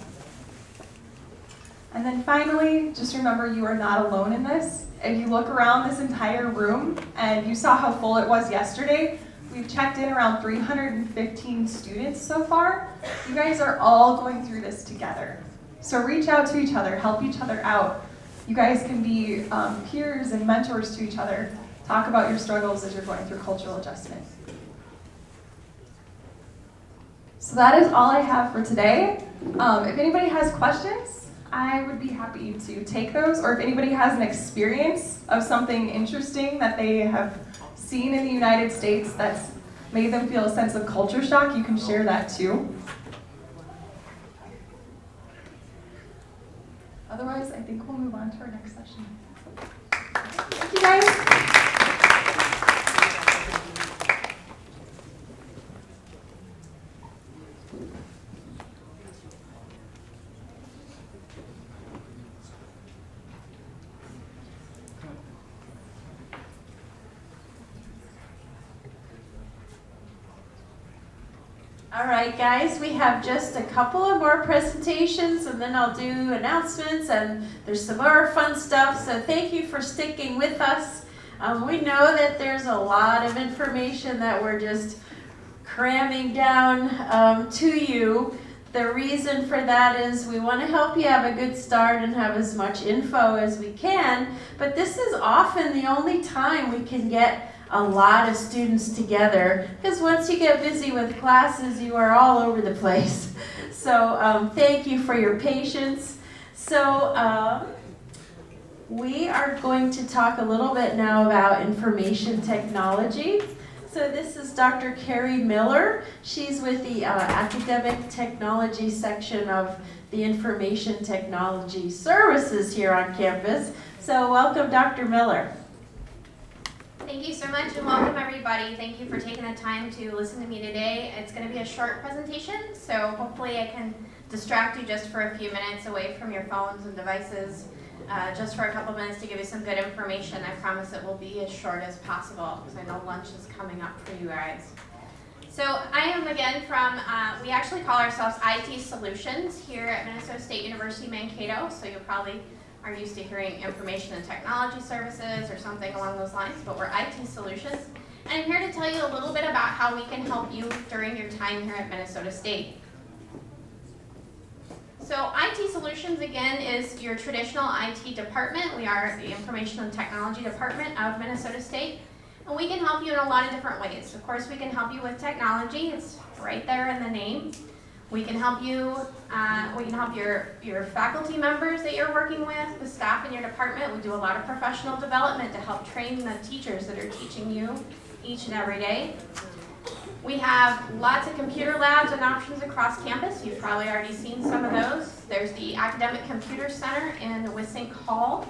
And then finally, just remember you are not alone in this. If you look around this entire room and you saw how full it was yesterday, we've checked in around 315 students so far. You guys are all going through this together. So reach out to each other, help each other out. You guys can be peers and mentors to each other. Talk about your struggles as you're going through cultural adjustment. So that is all I have for today. If anybody has questions, I would be happy to take those. Or if anybody has an experience of something interesting that they have seen in the United States that's made them feel a sense of culture shock, you can share that too. think we'll move on to our next session. Thank you guys. All right, guys, we have just a couple of more presentations and then I'll do announcements and there's some more fun stuff. So thank you for sticking with us. We know that there's a lot of information that we're just cramming down to you. The reason for that is we want to help you have a good start and have as much info as we can, but this is often the only time we can get a lot of students together, because once you get busy with classes, you are all over the place. So thank you for your patience. So we are going to talk a little bit now about information technology. So this is Dr. Carrie Miller. She's with the Academic Technology section of the Information Technology Services here on campus. So welcome, Dr. Miller. Thank you so much and welcome everybody. Thank you for taking the time to listen to me today. It's going to be a short presentation, so hopefully I can distract you just for a few minutes away from your phones and devices, just for a couple minutes to give you some good information. I promise it will be as short as possible because I know lunch is coming up for you guys. So I am again from, we actually call ourselves IT Solutions here at Minnesota State University Mankato, so you'll probably are used to hearing information and technology services or something along those lines, but we're IT Solutions. And I'm here to tell you a little bit about how we can help you during your time here at Minnesota State. So IT Solutions, again, is your traditional IT department. We are the Information and Technology Department of Minnesota State, and we can help you in a lot of different ways. Of course, we can help you with technology. It's right there in the name. We can help you, your faculty members that you're working with, the staff in your department. We do a lot of professional development to help train the teachers that are teaching you each and every day. We have lots of computer labs and options across campus. You've probably already seen some of those. There's the Academic Computer Center in Wissink Hall,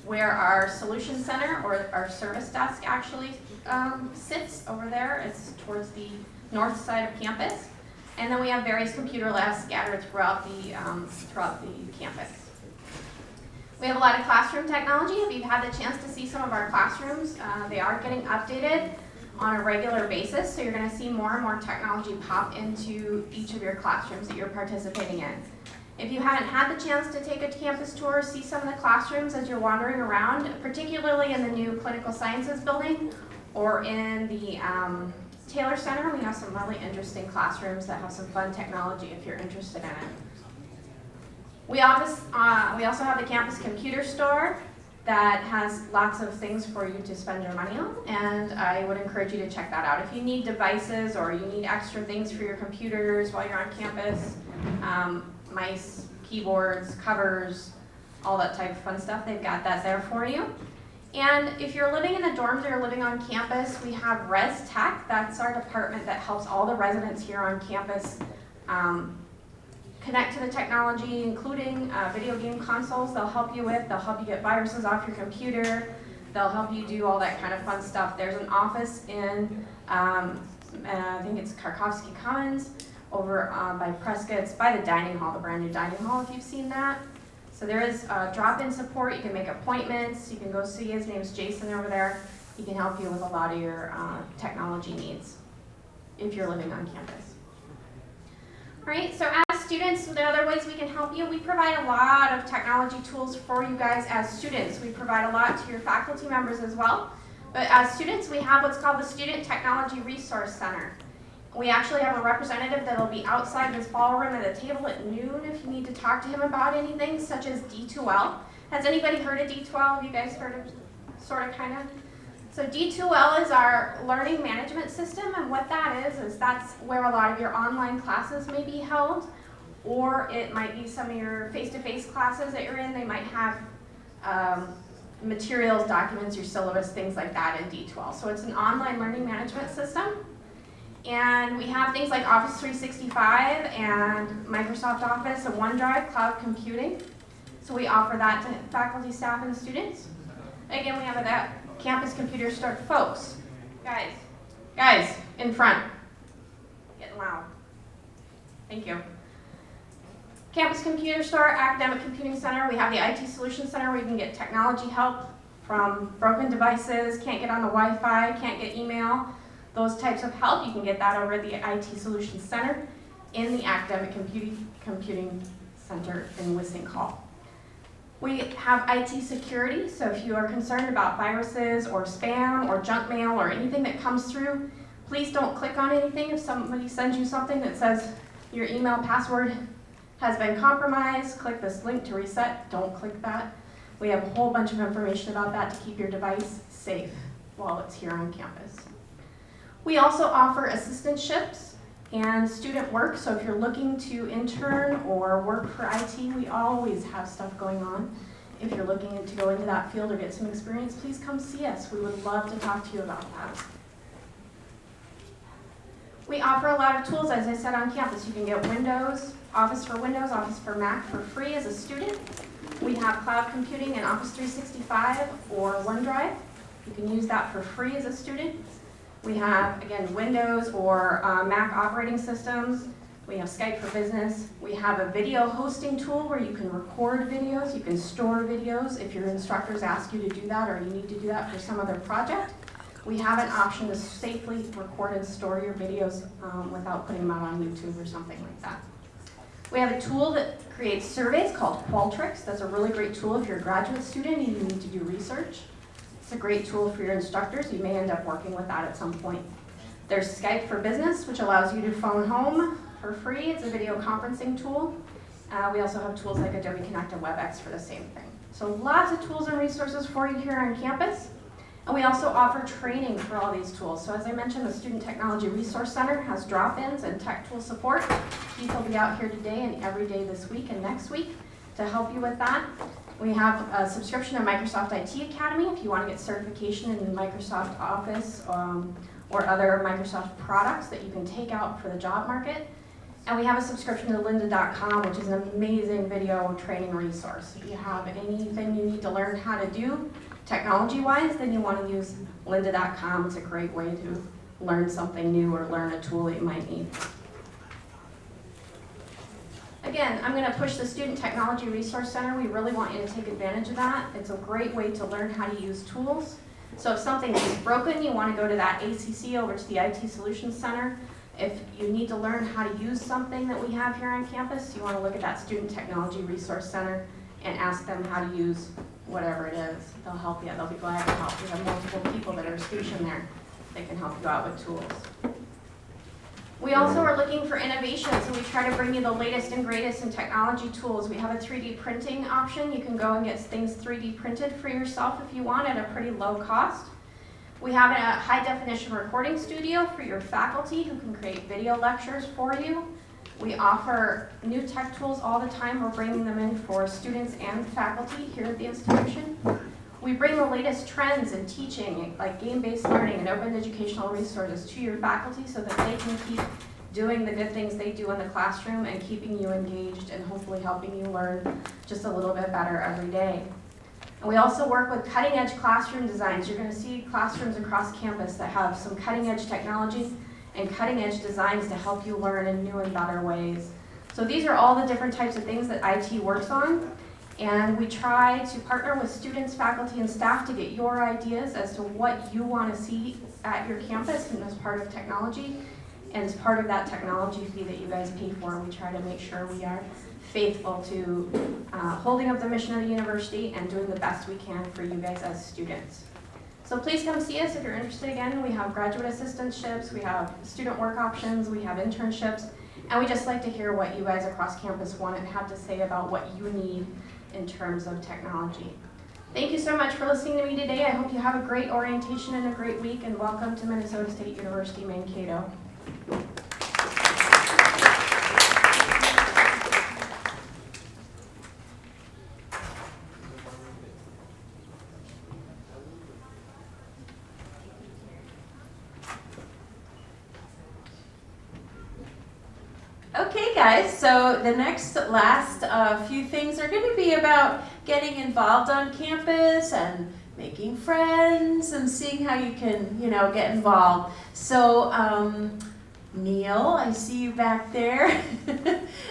where our Solution Center, or our service desk actually sits over there. It's towards the north side of campus. And then we have various computer labs scattered throughout the campus. We have a lot of classroom technology. If you've had the chance to see some of our classrooms, they are getting updated on a regular basis, so you're going to see more and more technology pop into each of your classrooms that you're participating in. If you haven't had the chance to take a campus tour, see some of the classrooms as you're wandering around, particularly in the new Clinical Sciences building or in the Taylor Center, we have some really interesting classrooms that have some fun technology if you're interested in it. We also have the campus computer store that has lots of things for you to spend your money on, and I would encourage you to check that out. If you need devices or you need extra things for your computers while you're on campus, mice, keyboards, covers, all that type of fun stuff, they've got that there for you. And if you're living in the dorms or you're living on campus, we have Res Tech. That's our department that helps all the residents here on campus connect to the technology, including video game consoles they'll help you with. They'll help you get viruses off your computer. They'll help you do all that kind of fun stuff. There's an office in, I think it's Kharkovsky Commons, over by Prescott. It's by the dining hall, the brand new dining hall, if you've seen that. So there is drop-in support. You can make appointments. You can go see, his name's Jason over there. He can help you with a lot of your technology needs if you're living on campus. All right, so as students, the other ways we can help you, we provide a lot of technology tools for you guys as students. We provide a lot to your faculty members as well. But as students, we have what's called the Student Technology Resource Center. We actually have a representative that'll be outside this ballroom at a table at noon if you need to talk to him about anything, such as D2L. Has anybody heard of D2L? Have you guys heard of, sort of, kind of? So D2L is our learning management system, and what that is that's where a lot of your online classes may be held, or it might be some of your face-to-face classes that you're in. They might have materials, documents, your syllabus, things like that in D2L. So it's an online learning management system. And we have things like Office 365 and Microsoft Office and OneDrive, cloud computing. So we offer that to faculty, staff, and students. Again, we have that campus computer store. Folks, guys, in front. Getting loud. Thank you. Campus Computer Store, Academic Computing Center. We have the IT Solutions Center where you can get technology help from broken devices, can't get on the Wi-Fi, can't get email, those types of help. You can get that over at the IT Solutions Center in the Academic Computing Center in Wissink Hall. We have IT security, so if you are concerned about viruses or spam or junk mail or anything that comes through, please don't click on anything. If somebody sends you something that says your email password has been compromised, click this link to reset. Don't click that. We have a whole bunch of information about that to keep your device safe while it's here on campus. We also offer assistantships and student work, so if you're looking to intern or work for IT, we always have stuff going on. If you're looking to go into that field or get some experience, please come see us. We would love to talk to you about that. We offer a lot of tools, as I said, on campus. You can get Office for Mac for free as a student. We have cloud computing and Office 365 or OneDrive. You can use that for free as a student. We have, again, Windows or Mac operating systems. We have Skype for Business. We have a video hosting tool where you can record videos, you can store videos if your instructors ask you to do that or you need to do that for some other project. We have an option to safely record and store your videos without putting them out on YouTube or something like that. We have a tool that creates surveys called Qualtrics. That's a really great tool if you're a graduate student and you need to do research. It's a great tool for your instructors. You may end up working with that at some point. There's Skype for Business, which allows you to phone home for free. It's a video conferencing tool. We also have tools like Adobe Connect and WebEx for the same thing. So lots of tools and resources for you here on campus. And we also offer training for all these tools. So as I mentioned, the Student Technology Resource Center has drop-ins and tech tool support. Keith will be out here today and every day this week and next week to help you with that. We have a subscription to Microsoft IT Academy if you want to get certification in Microsoft Office or other Microsoft products that you can take out for the job market. And we have a subscription to lynda.com, which is an amazing video training resource. If you have anything you need to learn how to do technology-wise, then you want to use lynda.com. It's a great way to learn something new or learn a tool that you might need. Again, I'm going to push the Student Technology Resource Center. We really want you to take advantage of that. It's a great way to learn how to use tools. So if something is broken, you want to go to that ACC over to the IT Solutions Center. If you need to learn how to use something that we have here on campus, you want to look at that Student Technology Resource Center and ask them how to use whatever it is. They'll help you. They'll be glad to help. We have multiple people that are stationed there that can help you out with tools. We also are looking for innovation, so we try to bring you the latest and greatest in technology tools. We have a 3D printing option. You can go and get things 3D printed for yourself if you want at a pretty low cost. We have a high-definition recording studio for your faculty who can create video lectures for you. We offer new tech tools all the time. We're bringing them in for students and faculty here at the institution. We bring the latest trends in teaching, like game-based learning and open educational resources to your faculty so that they can keep doing the good things they do in the classroom and keeping you engaged and hopefully helping you learn just a little bit better every day. And we also work with cutting-edge classroom designs. You're going to see classrooms across campus that have some cutting-edge technology and cutting-edge designs to help you learn in new and better ways. So these are all the different types of things that IT works on. And we try to partner with students, faculty, and staff to get your ideas as to what you want to see at your campus and as part of technology. And as part of that technology fee that you guys pay for, we try to make sure we are faithful to holding up the mission of the university and doing the best we can for you guys as students. So please come see us if you're interested. Again, we have graduate assistantships, we have student work options, we have internships, and we just like to hear what you guys across campus want and have to say about what you need in terms of technology. Thank you so much for listening to me today. I hope you have a great orientation and a great week, and welcome to Minnesota State University Mankato. Okay, guys, so the last few things are going to be about getting involved on campus and making friends and seeing how you can, get involved. So, Neil, I see you back there.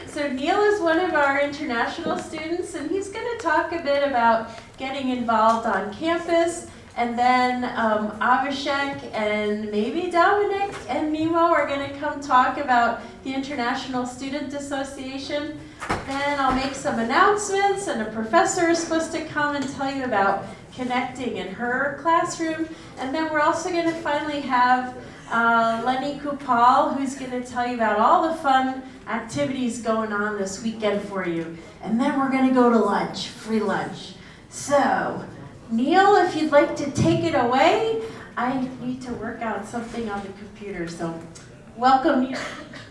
So Neil is one of our international students, and he's going to talk a bit about getting involved on campus. And then Avishek and maybe Dominic and Nemo are going to come talk about the International Student Association. Then I'll make some announcements, and a professor is supposed to come and tell you about connecting in her classroom. And then we're also going to finally have Lenny Kupal, who's going to tell you about all the fun activities going on this weekend for you. And then we're going to go to lunch, free lunch. So, Neil, if you'd like to take it away, I need to work out something on the computer, so welcome, Neil.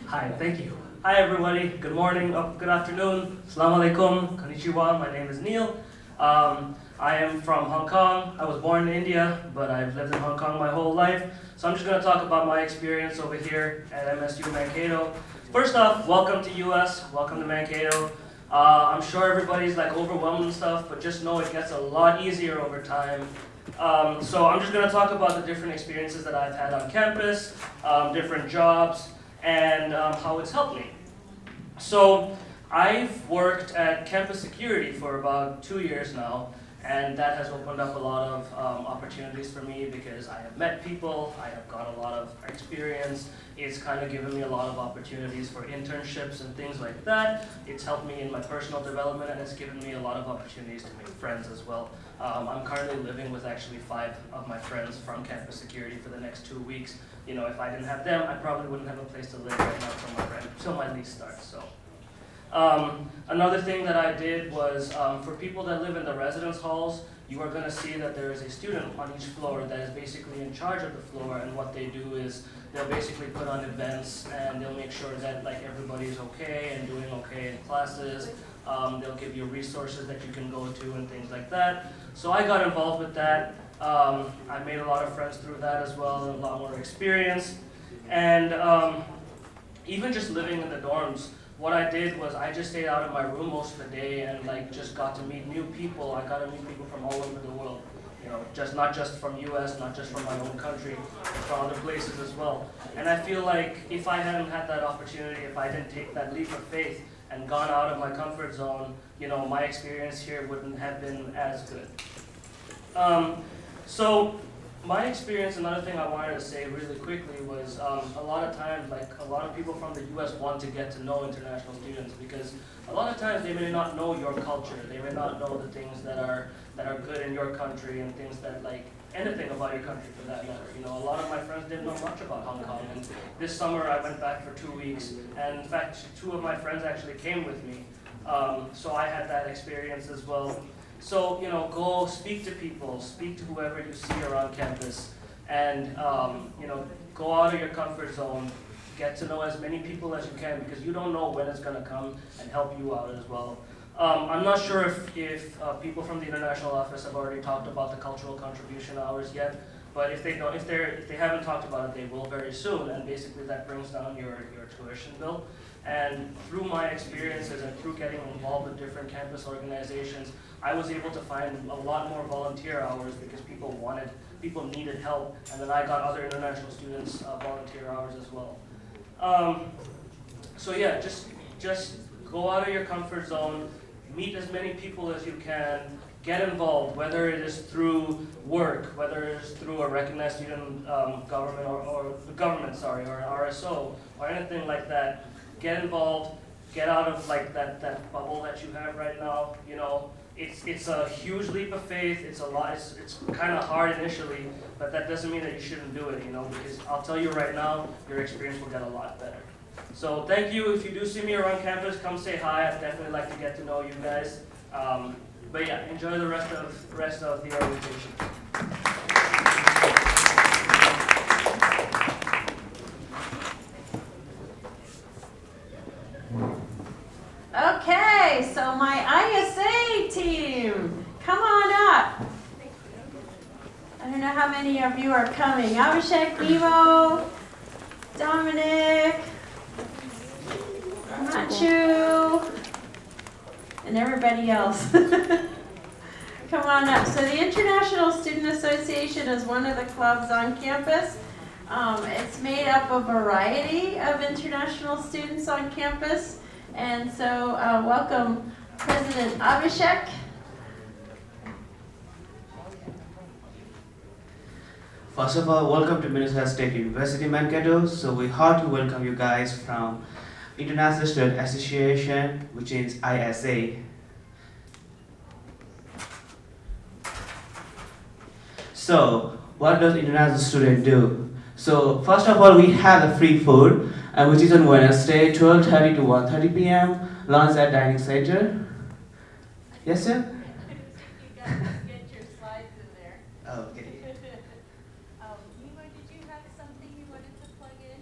Hi, thank you. Hi, everybody. Good morning, good afternoon. Assalamu alaikum, konnichiwa. My name is Neil. I am from Hong Kong. I was born in India, but I've lived in Hong Kong my whole life. So I'm just going to talk about my experience over here at MSU Mankato. First off, welcome to US, welcome to Mankato. I'm sure everybody's overwhelmed and stuff, but just know it gets a lot easier over time. So I'm just going to talk about the different experiences that I've had on campus, different jobs, and how it's helped me. So I've worked at campus security for about 2 years now, and that has opened up a lot of opportunities for me because I have met people, I have got a lot of experience. It's kind of given me a lot of opportunities for internships and things like that. It's helped me in my personal development, and it's given me a lot of opportunities to make friends as well. I'm currently living with actually 5 of my friends from campus security for the next 2 weeks. If I didn't have them, I probably wouldn't have a place to live right now till my lease starts. So. Another thing that I did was, for people that live in the residence halls, you are going to see that there is a student on each floor that is basically in charge of the floor, and what they do is they'll basically put on events, and they'll make sure that everybody's okay and doing okay in classes. They'll give you resources that you can go to and things like that. So I got involved with that. I made a lot of friends through that as well, and a lot more experience. And even just living in the dorms, what I did was I just stayed out of my room most of the day and just got to meet new people. I got to meet people from all over the world. Not just from US, not just from my own country, but from other places as well. And I feel like if I hadn't had that opportunity, if I didn't take that leap of faith and gone out of my comfort zone, my experience here wouldn't have been as good. So my experience, another thing I wanted to say really quickly was a lot of times, a lot of people from the US want to get to know international students because a lot of times they may not know your culture, they may not know the things that are good in your country and things that anything about your country for that matter. A lot of my friends didn't know much about Hong Kong, and this summer I went back for 2 weeks, and in fact 2 of my friends actually came with me, so I had that experience as well. So, go speak to people, speak to whoever you see around campus, and, go out of your comfort zone, get to know as many people as you can, because you don't know when it's going to come and help you out as well. I'm not sure if people from the international office have already talked about the cultural contribution hours yet, but if they haven't talked about it, they will very soon, and basically that brings down your tuition bill. And through my experiences and through getting involved with different campus organizations, I was able to find a lot more volunteer hours because people needed help, and then I got other international students volunteer hours as well. So yeah, just go out of your comfort zone, meet as many people as you can, get involved, whether it is through work, whether it is through a recognized student government or an RSO or anything like that. Get involved, get out of that bubble that you have right now. It's a huge leap of faith. It's kind of hard initially, but that doesn't mean that you shouldn't do it. Because I'll tell you right now, your experience will get a lot better. So thank you. If you do see me around campus, come say hi. I'd definitely like to get to know you guys. But yeah, enjoy the rest of the orientation. Okay, so my ISA team, come on up. I don't know how many of you are coming. Abhishek, Nemo, Dominic. Nacho, and everybody else. Come on up. So the International Student Association is one of the clubs on campus. It's made up of a variety of international students on campus. And so welcome President Abhishek. First of all, welcome to Minnesota State University, Mankato. So we heartily welcome you guys from International Student Association, which is ISA. So, what does international student do? So, first of all, we have the free food, which is on Wednesday, 12:30 to 1:30 p.m. Lunch at Dining Center. Yes, sir? You guys get your slides in there. Okay. Nima, did you have something you wanted to plug in?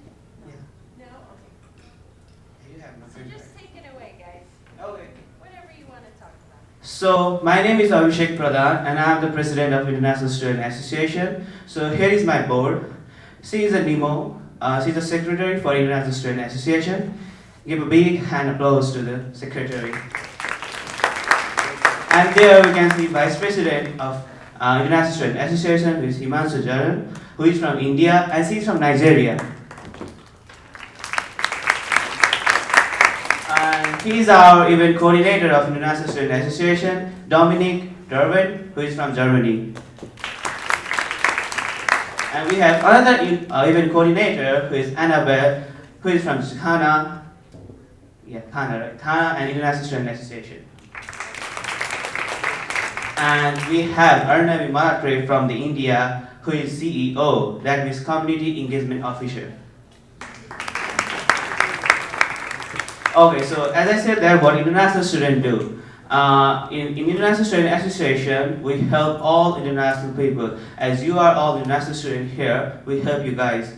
Yeah. No? Okay. You have no So just take it away, guys. Okay. Whatever you want to talk about. So, my name is Abhishek Pradhan and I am the president of International Student Association. So, here is my board. She is a Nemo. She's the secretary for International Student Association. Give a big hand applause to the secretary. And there we can see vice president of International Student Association, who is Himanshu Jaran, who is from India and she is from Nigeria. And he is our event coordinator of International Student Association, Dominic Derwin, who is from Germany. And we have another event coordinator, who is Annabelle, who is from Ghana. Yeah, Ghana, right? Ghana and International Student Association. And we have Arnavi Matre from the India, who is CEO, that means Community Engagement Officer. Okay, so as I said there, what international students do. In International Student Association, we help all international people. As you are all international students here, we help you guys.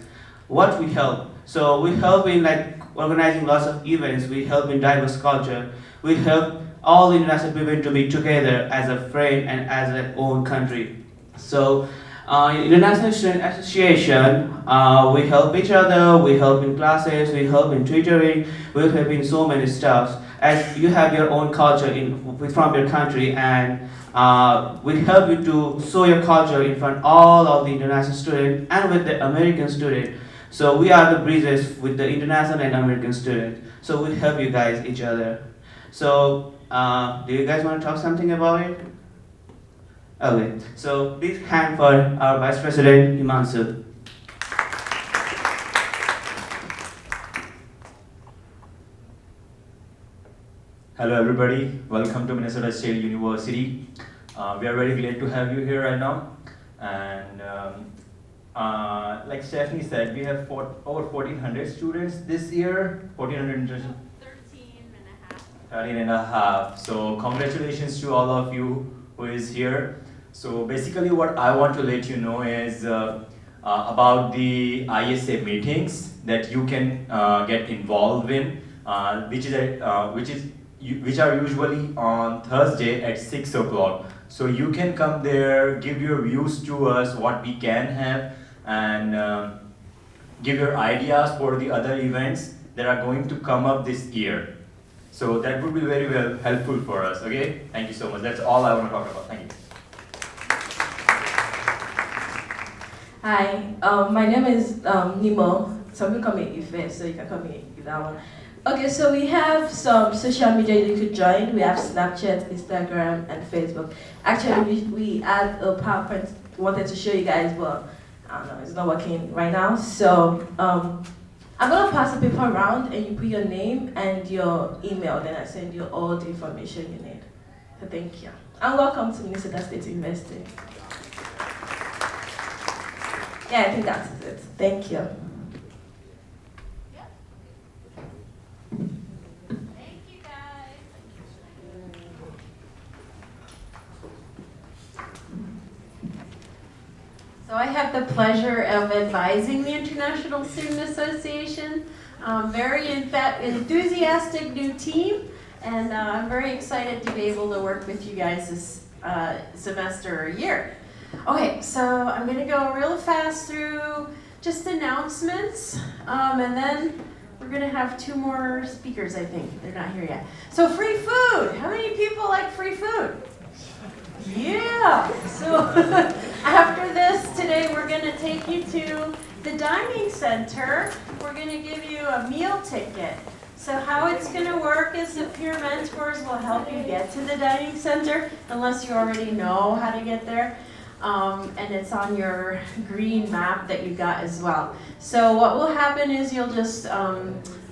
What we help? So we help in like organizing lots of events. We help in diverse culture. We help all international people to be together as a friend and as an own country. So in International Student Association, we help each other, we help in classes, we help in tutoring, we help in so many stuff. As you have your own culture from your country, and we help you to show your culture in front of all of the international students and with the American student. So we are the bridges with the international and American student. So we help you guys each other. So do you guys want to talk something about it? Okay, so big hand for our Vice President Himanshu. Hello everybody, welcome to Minnesota State University. We are very glad to have you here right now. And like Stephanie said, we have over 1,400 students this year, 1,400 internships. 13 and a half. So congratulations to all of you who is here. So basically what I want to let you know is about the ISA meetings that you can get involved in, which are usually on Thursday at 6 o'clock. So you can come there, give your views to us, what we can have, and give your ideas for the other events that are going to come up this year. So that would be very well helpful for us, okay? Thank you so much. That's all I want to talk about. Thank you. Hi, my name is Nemo. Some people call me Ife, so you can call me that one. Okay, so we have some social media you could join. We have Snapchat, Instagram, and Facebook. Actually, we add a PowerPoint wanted to show you guys, but I don't know, it's not working right now. So I'm gonna pass the paper around, and you put your name and your email. Then I send you all the information you need. So thank you, and welcome to Minnesota State University. Yeah, I think that's it. Thank you. So I have the pleasure of advising the International Student Association. Very enthusiastic new team, and I'm very excited to be able to work with you guys this semester or year. Okay, so I'm going to go real fast through just announcements, and then we're gonna have 2 more speakers, I think. They're not here yet. So free food. How many people like free food? Yeah. So after this today, we're gonna take you to the dining center. We're gonna give you a meal ticket. So how it's gonna work is the peer mentors will help you get to the dining center, unless you already know how to get there. And it's on your green map that you got as well. So what will happen is you'll just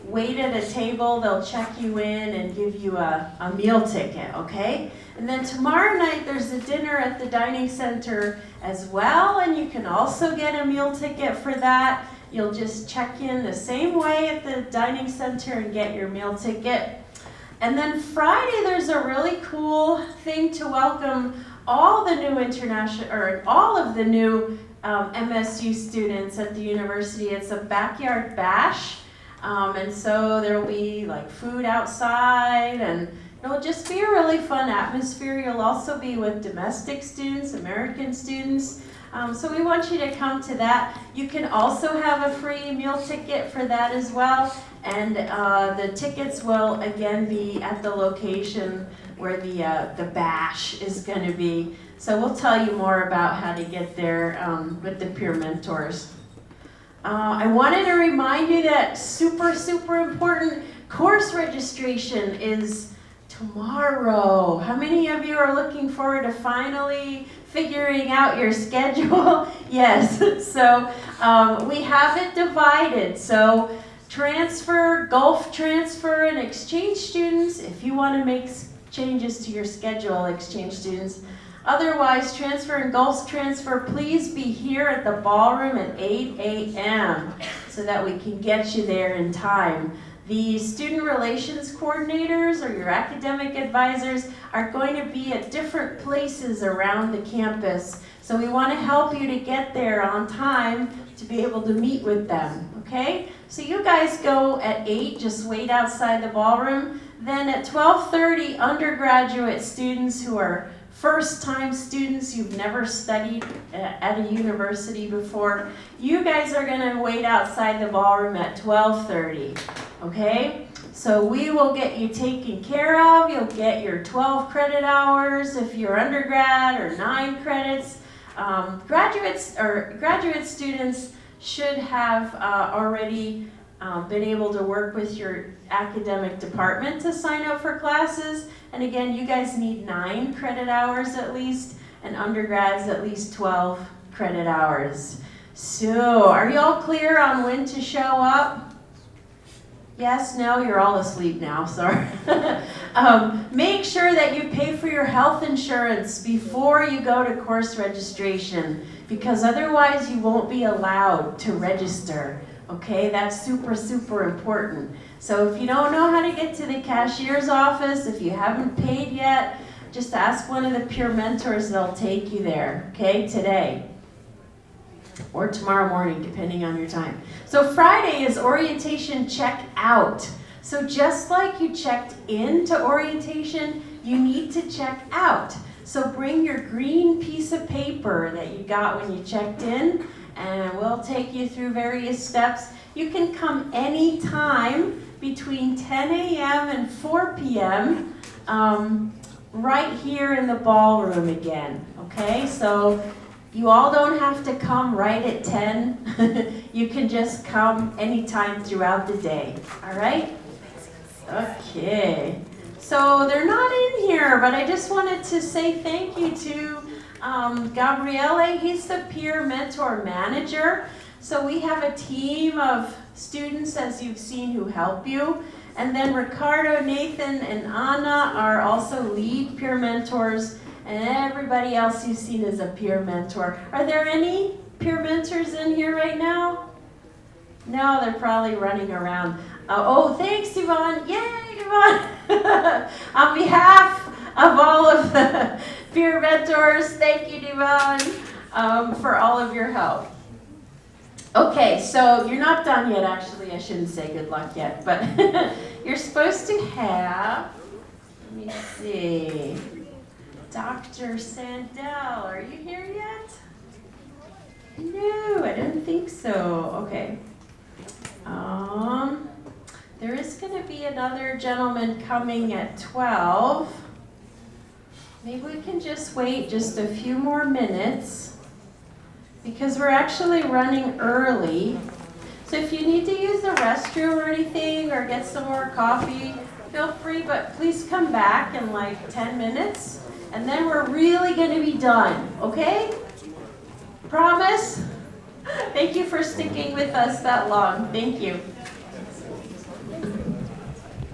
wait at a table, they'll check you in and give you a meal ticket, okay? And then tomorrow night there's a dinner at the dining center as well, and you can also get a meal ticket for that. You'll just check in the same way at the dining center and get your meal ticket. And then Friday there's a really cool thing to welcome all the new all of the new MSU students at the university. It's a backyard bash, and so there will be like food outside, and it'll just be a really fun atmosphere. You'll also be with domestic students, American students. So we want you to come to that. You can also have a free meal ticket for that as well, and the tickets will again be at the location where the bash is going to be. So we'll tell you more about how to get there with the peer mentors. I wanted to remind you that super important course registration is tomorrow. How many of you are looking forward to finally figuring out your schedule? Yes, so we have it divided. So transfer, Gulf transfer, and exchange students, if you want to make changes to your schedule, exchange students. Otherwise, transfer and Gulf transfer, please be here at the ballroom at 8 a.m. so that we can get you there in time. The student relations coordinators or your academic advisors are going to be at different places around the campus. So we want to help you to get there on time to be able to meet with them, okay? So you guys go at 8, just wait outside the ballroom. Then at 12:30, undergraduate students who are first-time students, you've never studied at a university before, you guys are going to wait outside the ballroom at 12:30, okay? So we will get you taken care of. You'll get your 12 credit hours if you're undergrad, or 9 credits. Graduate students should have already been able to work with your academic department to sign up for classes. And again, you guys need 9 credit hours at least, and undergrads at least 12 credit hours. So, are you all clear on when to show up? Yes, no, you're all asleep now, sorry. Make sure that you pay for your health insurance before you go to course registration, because otherwise you won't be allowed to register. Okay, that's super important. So if you don't know how to get to the cashier's office, if you haven't paid yet, just ask one of the peer mentors, they'll take you there, okay, today. Or tomorrow morning, depending on your time. So Friday is orientation check out. So just like you checked into orientation, you need to check out. So bring your green piece of paper that you got when you checked in, and we'll take you through various steps. You can come anytime between 10 a.m. and 4 p.m. Right here in the ballroom again, okay? So you all don't have to come right at 10. You can just come anytime throughout the day, all right? Okay. So they're not in here, but I just wanted to say thank you to Gabriele. He's the peer mentor manager. So we have a team of students, as you've seen, who help you. And then Ricardo, Nathan, and Anna are also lead peer mentors. And everybody else you've seen is a peer mentor. Are there any peer mentors in here right now? No, they're probably running around. Oh, thanks, Yvonne. Yay, Yvonne. On behalf of all of the peer mentors, thank you, Yvonne, for all of your help. Okay, so you're not done yet, actually. I shouldn't say good luck yet, but you're supposed to have, let me see, Dr. Sandell, are you here yet? No, I don't think so. Okay. there is going to be another gentleman coming at 12. Maybe we can just wait just a few more minutes because we're actually running early. So if you need to use the restroom or anything or get some more coffee, feel free, but please come back in like 10 minutes and then we're really going to be done, okay? Promise? Thank you for sticking with us that long. Thank you.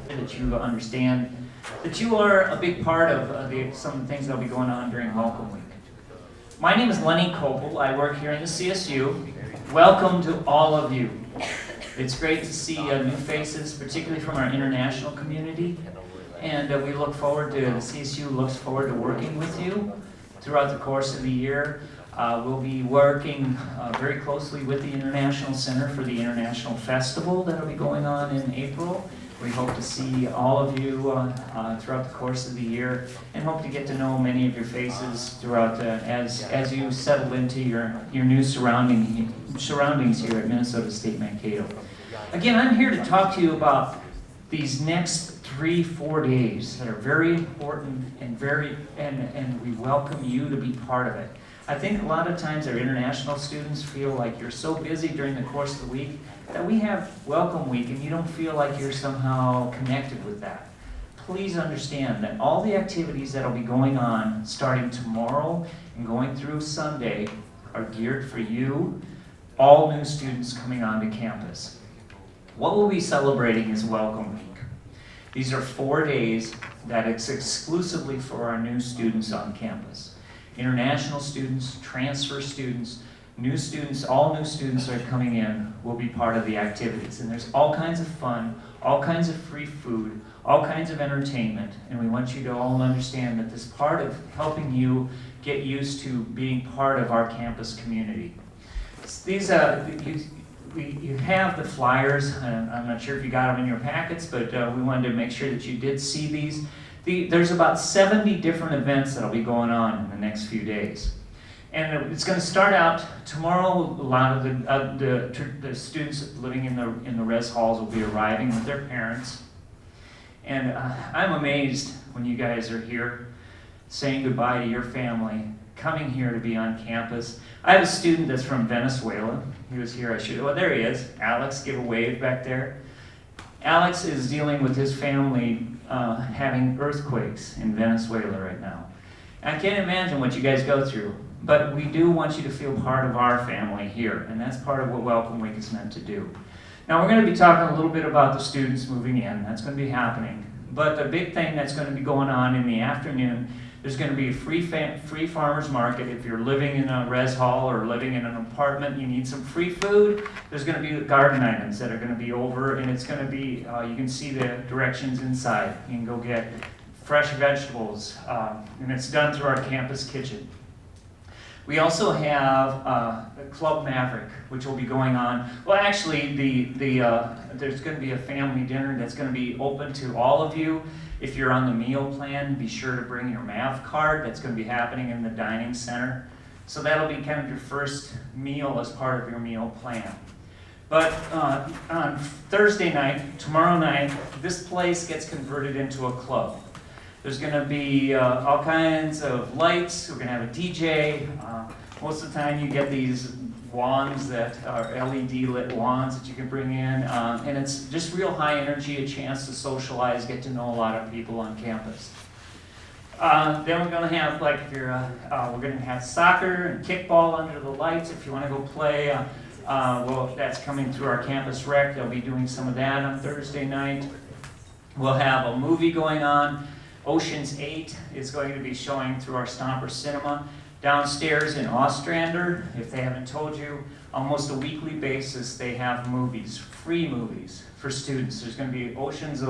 That you understand that you are a big part of some of the things that will be going on during Welcome Week. My name is Lenny Kopel. I work here in the CSU. Welcome to all of you. It's great to see new faces, particularly from our international community. And we look forward to, the CSU looks forward to working with you throughout the course of the year. We'll be working very closely with the International Center for the International Festival that will be going on in April. We hope to see all of you throughout the course of the year and hope to get to know many of your faces throughout as you settle into your new surroundings here at Minnesota State Mankato. Again, I'm here to talk to you about these next 3-4 days that are very important and we welcome you to be part of it. I think a lot of times our international students feel like you're so busy during the course of the week that we have Welcome Week and you don't feel like you're somehow connected with that. Please understand that all the activities that will be going on starting tomorrow and going through Sunday are geared for you, all new students coming onto campus. What we'll be celebrating is Welcome Week. These are 4 days that it's exclusively for our new students on campus. International students, transfer students, new students, all new students that are coming in will be part of the activities. And there's all kinds of fun, all kinds of free food, all kinds of entertainment. And we want you to all understand that this is part of helping you get used to being part of our campus community. These, you have the flyers, and I'm not sure if you got them in your packets, but we wanted to make sure that you did see these. There's about 70 different events that will be going on in the next few days. And it's going to start out tomorrow. A lot of the students living in the res halls will be arriving with their parents. And I'm amazed when you guys are here saying goodbye to your family, coming here to be on campus. I have a student that's from Venezuela. He was here, there he is. Alex, give a wave back there. Alex is dealing with his family having earthquakes in Venezuela right now. I can't imagine what you guys go through, but we do want you to feel part of our family here, and that's part of what Welcome Week is meant to do. Now we're going to be talking a little bit about the students moving in. That's going to be happening. But the big thing that's going to be going on in the afternoon, there's going to be a free farmers market. If you're living in a res hall or living in an apartment, you need some free food. There's going to be garden items that are going to be over, and it's going to be, you can see the directions inside. You can go get fresh vegetables, and it's done through our campus kitchen. We also have Club Maverick, which will be going on. Well, actually, there's going to be a family dinner that's going to be open to all of you. If you're on the meal plan, be sure to bring your MAV card. That's going to be happening in the dining center. So that'll be kind of your first meal as part of your meal plan. But on Thursday night, tomorrow night, this place gets converted into a club. There's going to be all kinds of lights. We're going to have a DJ. Most of the time you get these wands that are LED lit wands that you can bring in. And it's just real high energy, a chance to socialize, get to know a lot of people on campus. Then we're going to have, like, if you're, we're going to have soccer and kickball under the lights if you want to go play. Well, that's coming through our campus rec. They'll be doing some of that on Thursday night. We'll have a movie going on. Ocean's 8 is going to be showing through our Stomper Cinema. Downstairs in Ostrander, if they haven't told you, almost a weekly basis they have movies, free movies for students. There's going to be Ocean's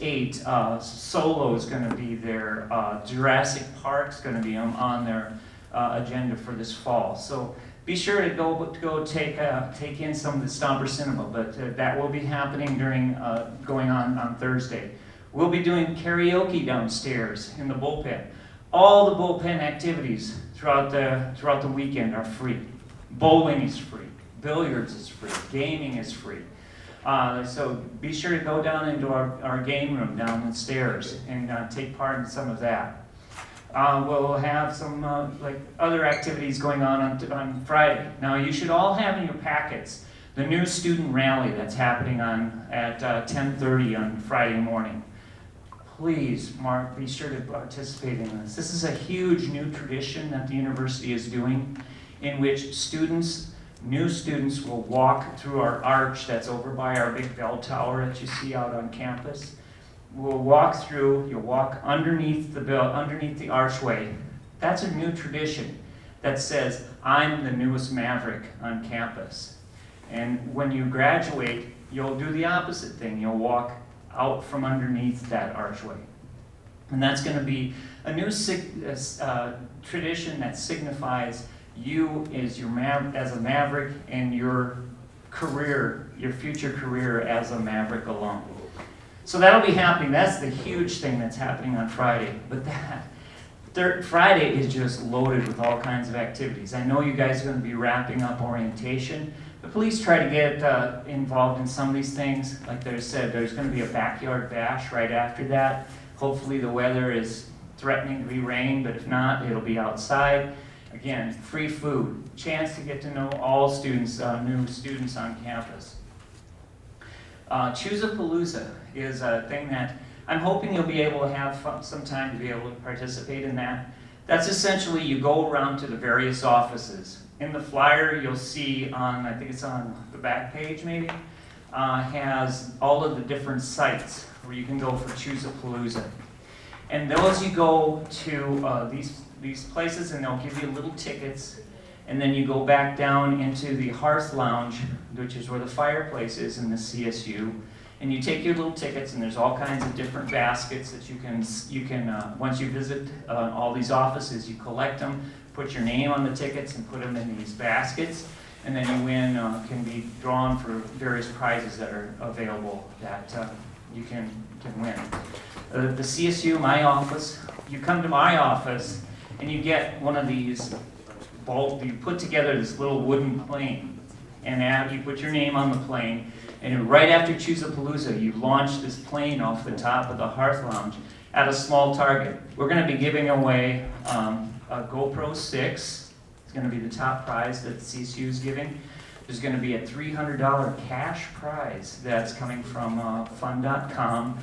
8, Solo is going to be there, Jurassic Park's going to be on their agenda for this fall. So be sure to go take in some of the Stomper Cinema, but that will be happening during going on Thursday. We'll be doing karaoke downstairs in the bullpen. All the bullpen activities throughout the weekend are free. Bowling is free. Billiards is free. Gaming is free. So be sure to go down into our game room down the stairs and take part in some of that. We'll have some like other activities going on Friday. Now you should all have in your packets the new student rally that's happening at 10:30 on Friday morning. Please, Mark, be sure to participate in this. This is a huge new tradition that the university is doing, in which new students will walk through our arch that's over by our big bell tower that you see out on campus. We'll walk through, you'll walk underneath the archway. That's a new tradition that says, I'm the newest maverick on campus. And when you graduate, you'll do the opposite thing. You'll walk out from underneath that archway. And that's going to be a new tradition that signifies you as a maverick and your career, your future career as a maverick alum. So that'll be happening. That's the huge thing that's happening on Friday. But Friday is just loaded with all kinds of activities. I know you guys are going to be wrapping up orientation, but please try to get involved in some of these things. Like I said, there's going to be a backyard bash right after that. Hopefully the weather is threatening to be rain, but if not, it'll be outside. Again, free food, chance to get to know all students, new students on campus. Choose-a-Palooza is a thing that I'm hoping you'll be able to have some time to be able to participate in that. That's essentially you go around to the various offices. In the flyer you'll see on, I think it's on the back page maybe, has all of the different sites where you can go for Choose-a-Palooza. And those you go to these places and they'll give you little tickets, and then you go back down into the Hearth Lounge, which is where the fireplace is in the CSU, and you take your little tickets, and there's all kinds of different baskets that you can once you visit all these offices, you collect them, put your name on the tickets and put them in these baskets, and then you can be drawn for various prizes that are available that you can win. The CSU, my office, you come to my office and you get one of these you put together this little wooden plane, and you put your name on the plane, and right after Choose-a-Palooza, you launch this plane off the top of the Hearth Lounge at a small target. We're going to be giving away a GoPro 6. It's going to be the top prize that the CSU is giving. There's going to be a $300 cash prize that's coming from fund.com.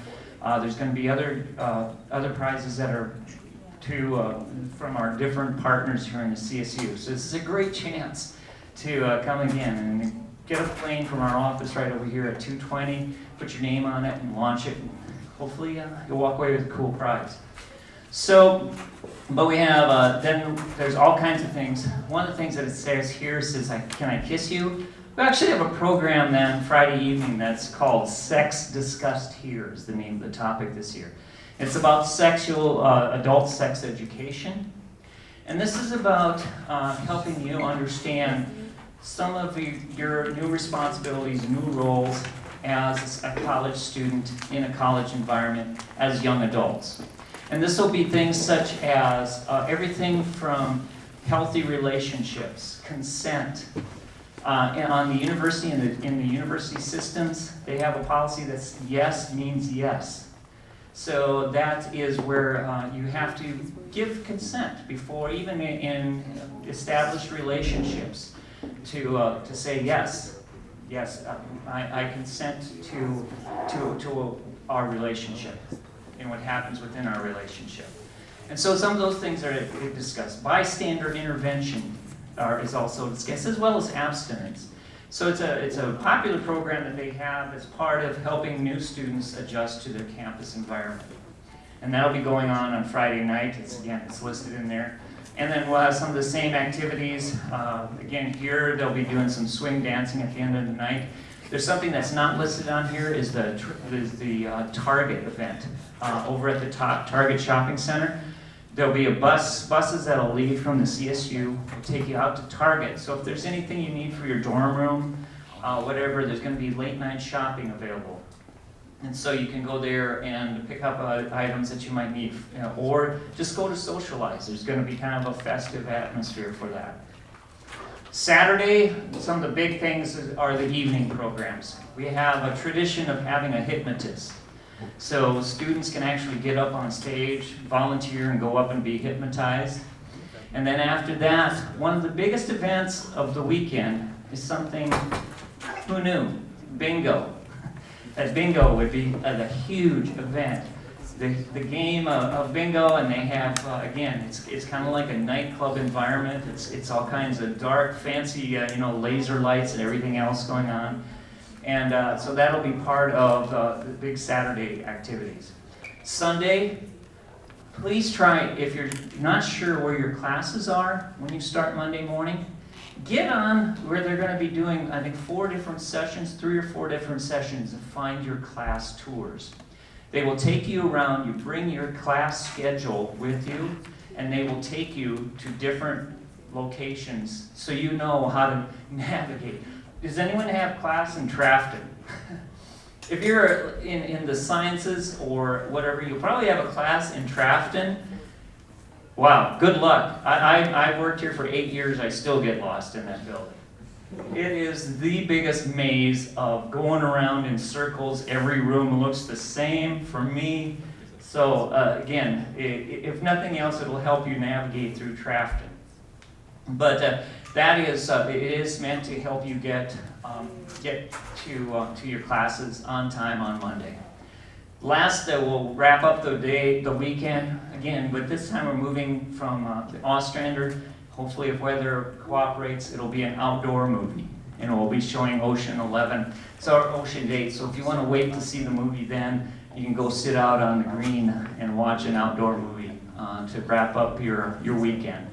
There's going to be other prizes that are from our different partners here in the CSU. So this is a great chance to come again and get a plane from our office right over here at 220, put your name on it and launch it. And hopefully you'll walk away with a cool prize. So, but we have, then there's all kinds of things. One of the things that it says here says, can I kiss you? We actually have a program then Friday evening that's called Sex Discussed Here is the name of the topic this year. It's about adult sex education. And this is about helping you understand some of your new responsibilities, new roles as a college student in a college environment as young adults. And this will be things such as everything from healthy relationships, consent. And on the university, in the university systems, they have a policy that's yes means yes. So that is where you have to give consent before, even in established relationships, to say yes, I consent to our relationship and what happens within our relationship. And so some of those things are discussed. Bystander intervention is also discussed, as well as abstinence. So it's a popular program that they have as part of helping new students adjust to their campus environment. And that'll be going on Friday night. It's listed in there. And then we'll have some of the same activities. Again, here they'll be doing some swing dancing at the end of the night. There's something that's not listed on here is the Target event over at the Target Shopping Center. There'll be buses that'll leave from the CSU, will take you out to Target. So if there's anything you need for your dorm room, whatever, there's going to be late night shopping available. And so you can go there and pick up items that you might need, or just go to socialize. There's going to be kind of a festive atmosphere for that. Saturday, some of the big things are the evening programs. We have a tradition of having a hypnotist. So students can actually get up on stage, volunteer, and go up and be hypnotized. And then after that, one of the biggest events of the weekend is something, who knew? Bingo. That bingo would be a huge event. The game of bingo, and they have, again, it's kind of like a nightclub environment. It's all kinds of dark, fancy, laser lights and everything else going on. And so that'll be part of the big Saturday activities. Sunday, please try, if you're not sure where your classes are when you start Monday morning, get on where they're going to be doing, I think, 4 different sessions, 3 or 4 different sessions, and find your class tours. They will take you around, you bring your class schedule with you, and they will take you to different locations so you know how to navigate. Does anyone have class in Trafton? If you're in the sciences or whatever, you probably have a class in Trafton. Wow, good luck. I worked here for 8 years, I still get lost in that building. It is the biggest maze of going around in circles. Every room looks the same for me. So again, if nothing else, it'll help you navigate through Trafton. But that is, it is meant to help you get to your classes on time on Monday. Last, we'll wrap up the weekend again, but this time we're moving from the Ostrander. Hopefully, if weather cooperates, it'll be an outdoor movie, and we'll be showing Ocean 11. It's our Ocean date, so if you want to wait to see the movie then, you can go sit out on the green and watch an outdoor movie to wrap up your weekend.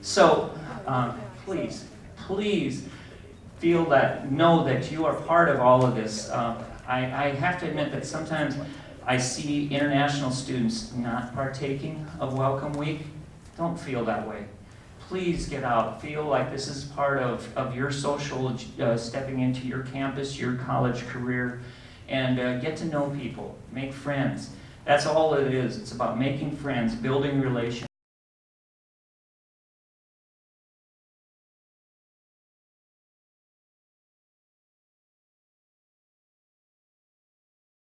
So please know that you are part of all of this. I have to admit that sometimes I see international students not partaking of Welcome Week. Don't feel that way. Please get out. Feel like this is part of your social stepping into your campus, your college career, and get to know people, make friends. That's all it is. It's about making friends, building relationships.